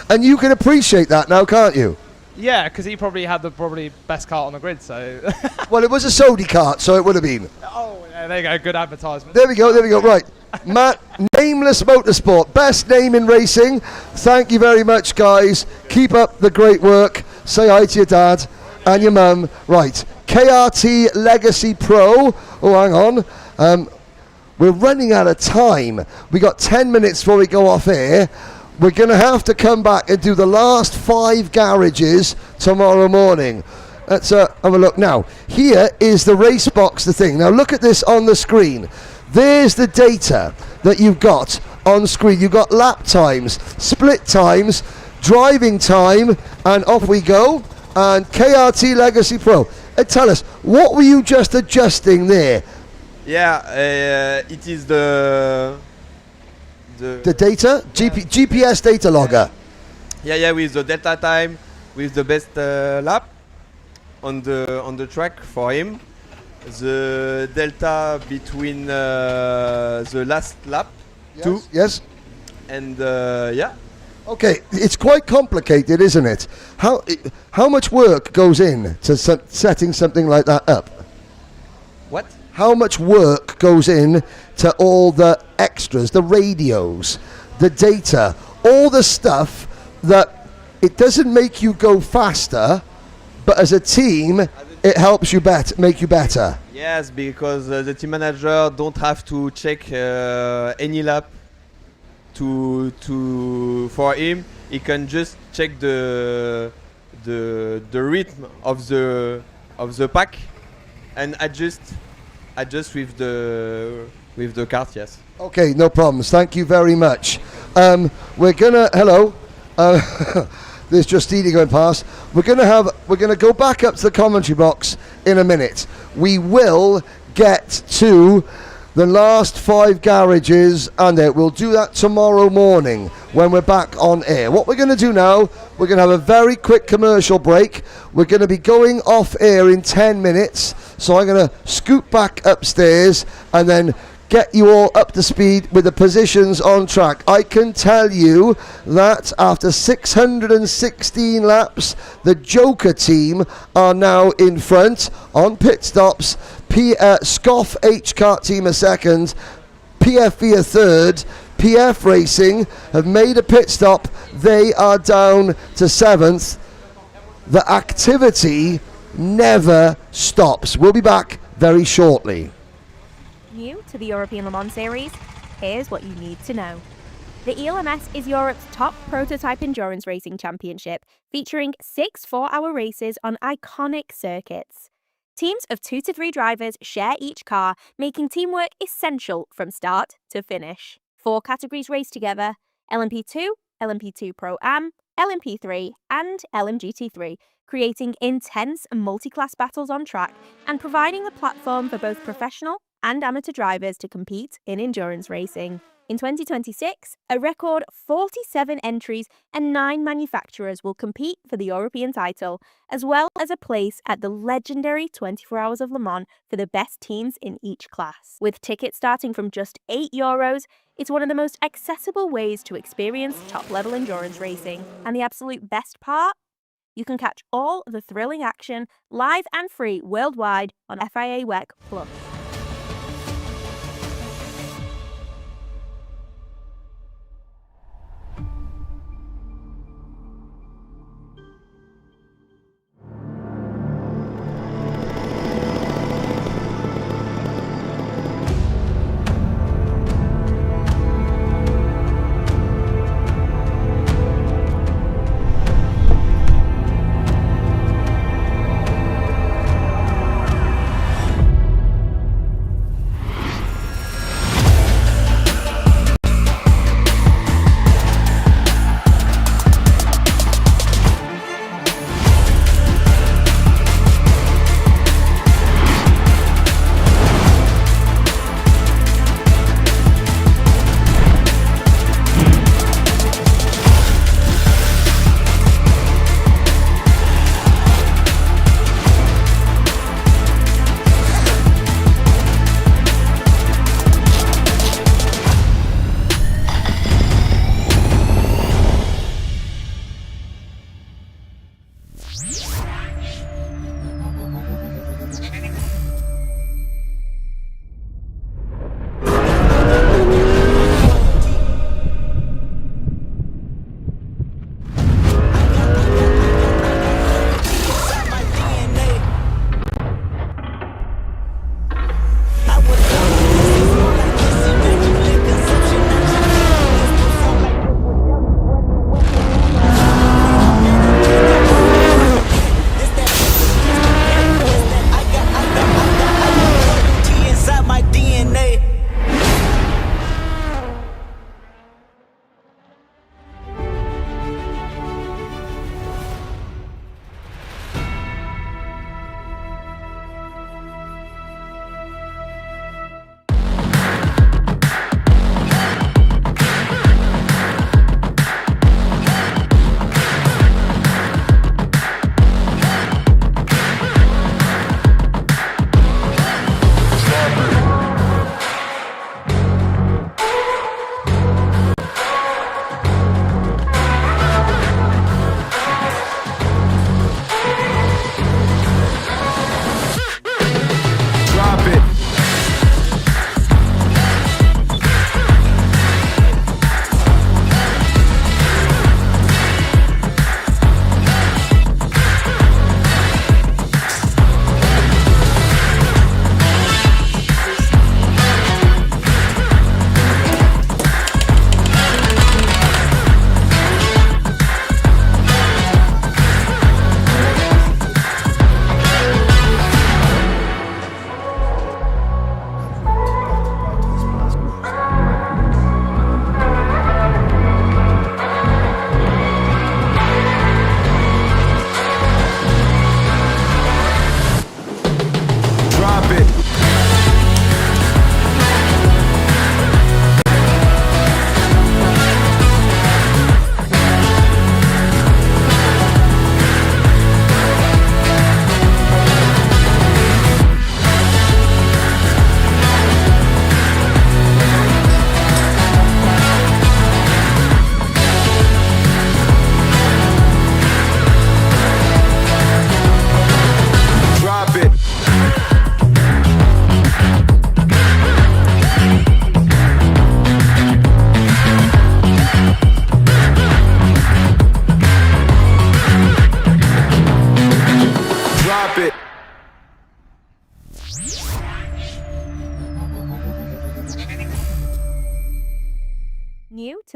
And you can appreciate that now, can't you? Yeah, because he probably had the best kart on the grid, so... Well, it was a Sodi kart, so it would have been. Oh, yeah, there you go, good advertisement. There we go, right. Matt, Nameless Motorsport, best name in racing. Thank you very much, guys. Keep up the great work. Say hi to your dad and your mum. Right, KRT Legacy Pro. Oh, hang on. We're running out of time. We got 10 minutes before we go off air. We're going to have to come back and do the last 5 garages tomorrow morning. Let's have a look now. Here is the race box, the thing. Now look at this on the screen. There's the data that you've got on screen. You've got lap times, split times, driving time, and off we go. And KRT Legacy Pro. Tell us, what were you just adjusting there? Yeah, it is the data? GPS data logger. Yeah, with the delta time, with the best lap on the track for him. The delta between the last lap, yes. and Okay, it's quite complicated, isn't it? How much work goes in to setting something like that up? What? How much work goes in to all the extras, the radios, the data, all the stuff that it doesn't make you go faster, but as a team, it helps you make you better. Yes, because the team manager don't have to check any lap for him. He can just check the rhythm of the pack and adjust with the kart. Yes. Okay, no problems. Thank you very much. We're gonna there's Justini going past. We're gonna go back up to the commentary box in a minute. We will get to the last 5 garages, and we'll do that tomorrow morning when we're back on air. What we're going to do now, we're going to have a very quick commercial break. We're going to be going off air in 10 minutes, so I'm going to scoot back upstairs and then get you all up to speed with the positions on track. I can tell you that after 616 laps, the Joker team are now in front on pit stops. Scoff H-Kart team a second, PFV a third. PF Racing have made a pit stop. They are down to 7th. The activity never stops. We'll be back very shortly. New to the European Le Mans Series, here's what you need to know. The ELMS is Europe's top prototype endurance racing championship, featuring 6 4-hour races on iconic circuits. Teams of 2 to 3 drivers share each car, making teamwork essential from start to finish. 4 categories race together: LMP2, LMP2 Pro-Am, LMP3 and LMGT3, creating intense multi-class battles on track and providing a platform for both professional and amateur drivers to compete in endurance racing. In 2026, a record 47 entries and 9 manufacturers will compete for the European title, as well as a place at the legendary 24 Hours of Le Mans for the best teams in each class. With tickets starting from just €8, it's one of the most accessible ways to experience top-level endurance racing. And the absolute best part? You can catch all the thrilling action live and free worldwide on FIA WEC Plus.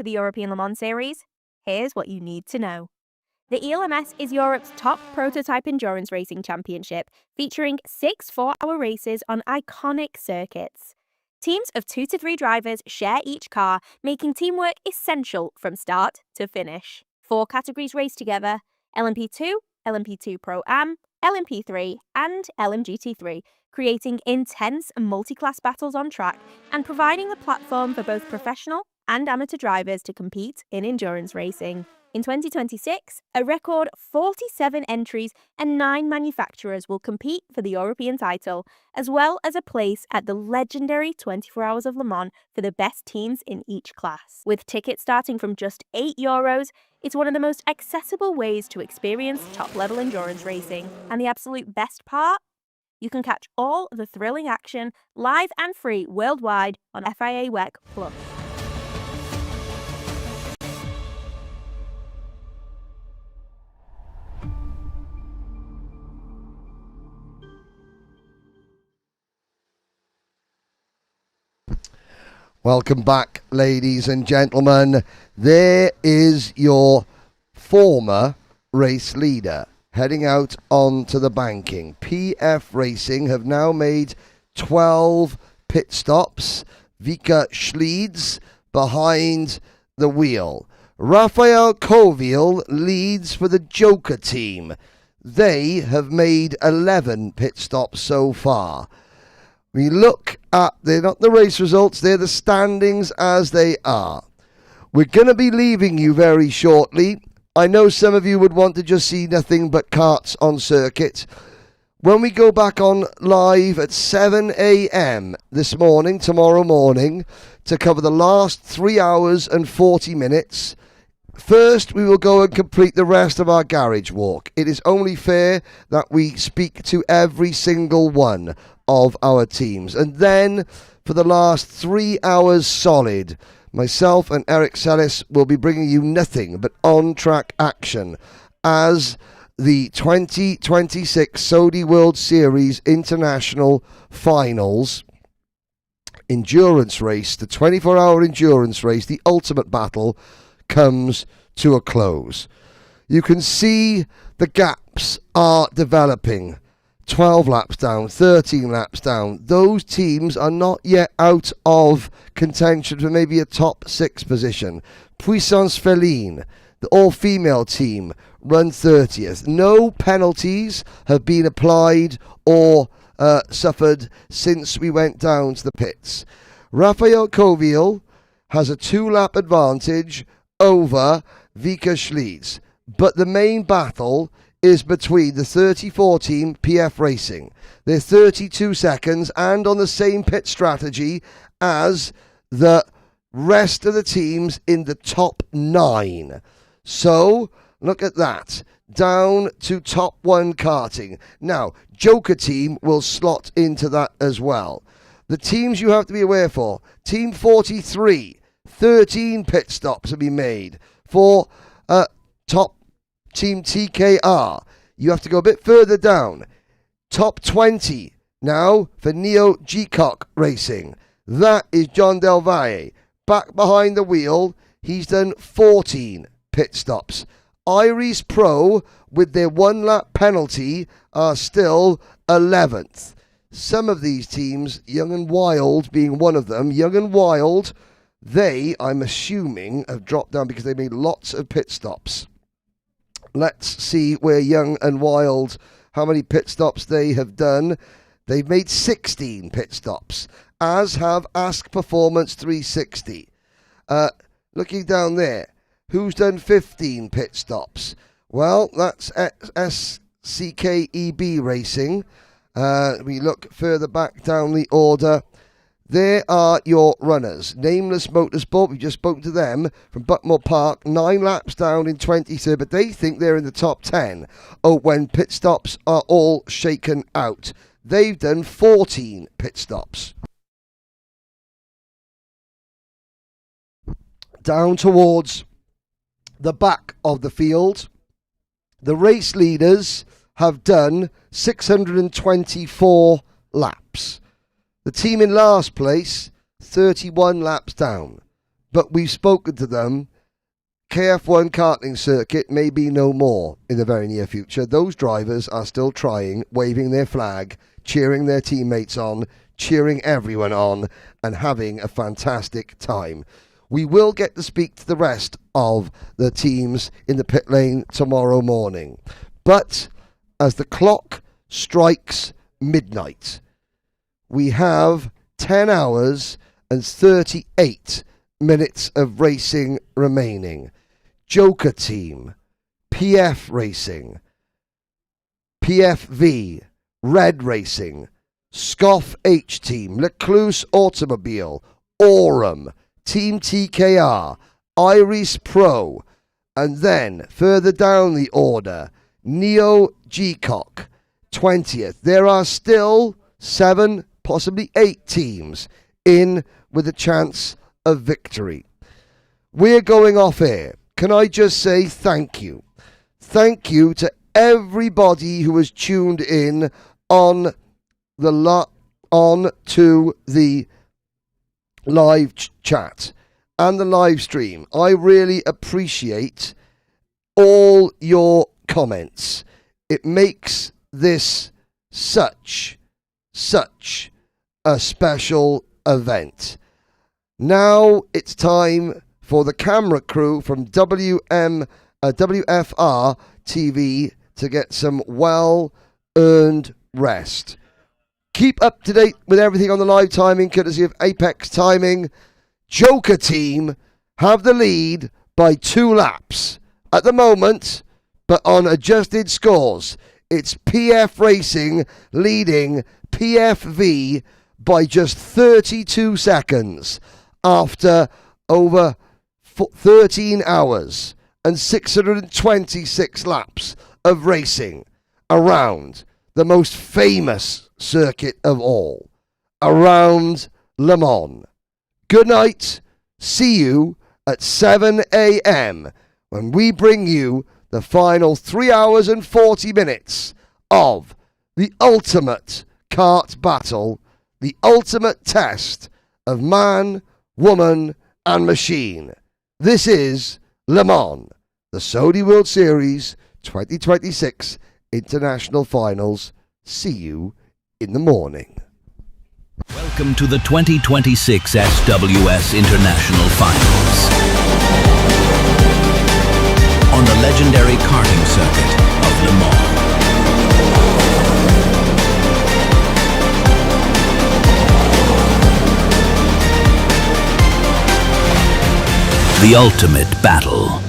to the European Le Mans Series? Here's what you need to know. The ELMS is Europe's top prototype endurance racing championship, featuring 6 4-hour races on iconic circuits. Teams of 2 to 3 drivers share each car, making teamwork essential from start to finish. 4 categories race together: LMP2, LMP2 Pro-Am, LMP3 and LMGT3, creating intense multi-class battles on track and providing a platform for both professional and amateur drivers to compete in endurance racing. In 2026, a record 47 entries and 9 manufacturers will compete for the European title, as well as a place at the legendary 24 Hours of Le Mans for the best teams in each class. With tickets starting from just €8, it's one of the most accessible ways to experience top-level endurance racing. And the absolute best part? You can catch all the thrilling action live and free worldwide on FIA WEC Plus. Welcome back, ladies and gentlemen. There is your former race leader heading out onto the banking. PF Racing have now made 12 pit stops. Vika Schleeds behind the wheel. Raphael Coville leads for the Joker team. They have made 11 pit stops so far. We look at, they're not the race results, they're the standings as they are. We're going to be leaving you very shortly. I know some of you would want to just see nothing but karts on circuit. When we go back on live at 7 a.m. this morning, tomorrow morning, to cover the last 3 hours and 40 minutes, first we will go and complete the rest of our garage walk. It is only fair that we speak to every single one of our teams. And then, for the last 3 hours solid, myself and Eric Sellis will be bringing you nothing but on-track action as the 2026 Saudi World Series International Finals endurance race, the 24-hour endurance race, the ultimate battle, comes to a close. You can see the gaps are developing. 12 laps down, 13 laps down. Those teams are not yet out of contention for maybe a top 6 position. Puissance Feline, the all-female team, run 30th. No penalties have been applied or suffered since we went down to the pits. Raphael Coville has a 2-lap advantage over Vika Schleeds, but the main battle is between the 34 team PF Racing. They're 32 seconds and on the same pit strategy as the rest of the teams in the top 9. So, look at that. Down to top 1 karting. Now, Joker team will slot into that as well. The teams you have to be aware for. Team 43, 13 pit stops have been made. For top Team TKR, you have to go a bit further down. Top 20 now for Neo G-Cock Racing. That is John Del Valle. Back behind the wheel, he's done 14 pit stops. Iris Pro, with their 1-lap penalty, are still 11th. Some of these teams, Young and Wild being one of them, Young and Wild, they, I'm assuming, have dropped down because they made lots of pit stops. Let's see where Young and Wild, how many pit stops they have done. They've made 16 pit stops, as have Ask Performance 360. Looking down there, who's done 15 pit stops? Well, that's SCKEB Racing. We look further back down the order. There are your runners. Nameless Motorsport, we just spoke to them from Buckmore Park, 9 laps down in 23rd, but they think they're in the top 10. Oh, when pit stops are all shaken out. They've done 14 pit stops. Down towards the back of the field, the race leaders have done 624 laps. The team in last place, 31 laps down. but we've spoken to them. KF1 karting circuit may be no more in the very near future. Those drivers are still trying, waving their flag, cheering their teammates on, cheering everyone on, and having a fantastic time. We will get to speak to the rest of the teams in the pit lane tomorrow morning. But as the clock strikes midnight, we have 10 hours and 38 minutes of racing remaining. Joker Team, PF Racing, PFV, Red Racing, Scoff H Team, Lecluse Automobile, Aurum, Team TKR, Iris Pro, and then further down the order, Neo Gcock, 20th. There are still 7, possibly 8 teams in with a chance of victory. We're going off air. Can I just say thank you? Thank you to everybody who has tuned in on to the live chat and the live stream. I really appreciate all your comments. It makes this such a special event. Now it's time for the camera crew from WFR TV to get some well-earned rest. Keep up to date with everything on the live timing, courtesy of Apex Timing. Joker Team have the lead by 2 laps at the moment, but on adjusted scores, it's PF Racing leading PFV by just 32 seconds after over 13 hours and 626 laps of racing around the most famous circuit of all, around Le Mans. Good night. See you at 7 a.m. when we bring you the final 3 hours and 40 minutes of the ultimate kart battle, the ultimate test of man, woman, and machine. This is Le Mans, the Saudi World Series 2026 International Finals. See you in the morning. Welcome to the 2026 SWS International Finals. On the legendary karting circuit of Le Mans. The ultimate battle.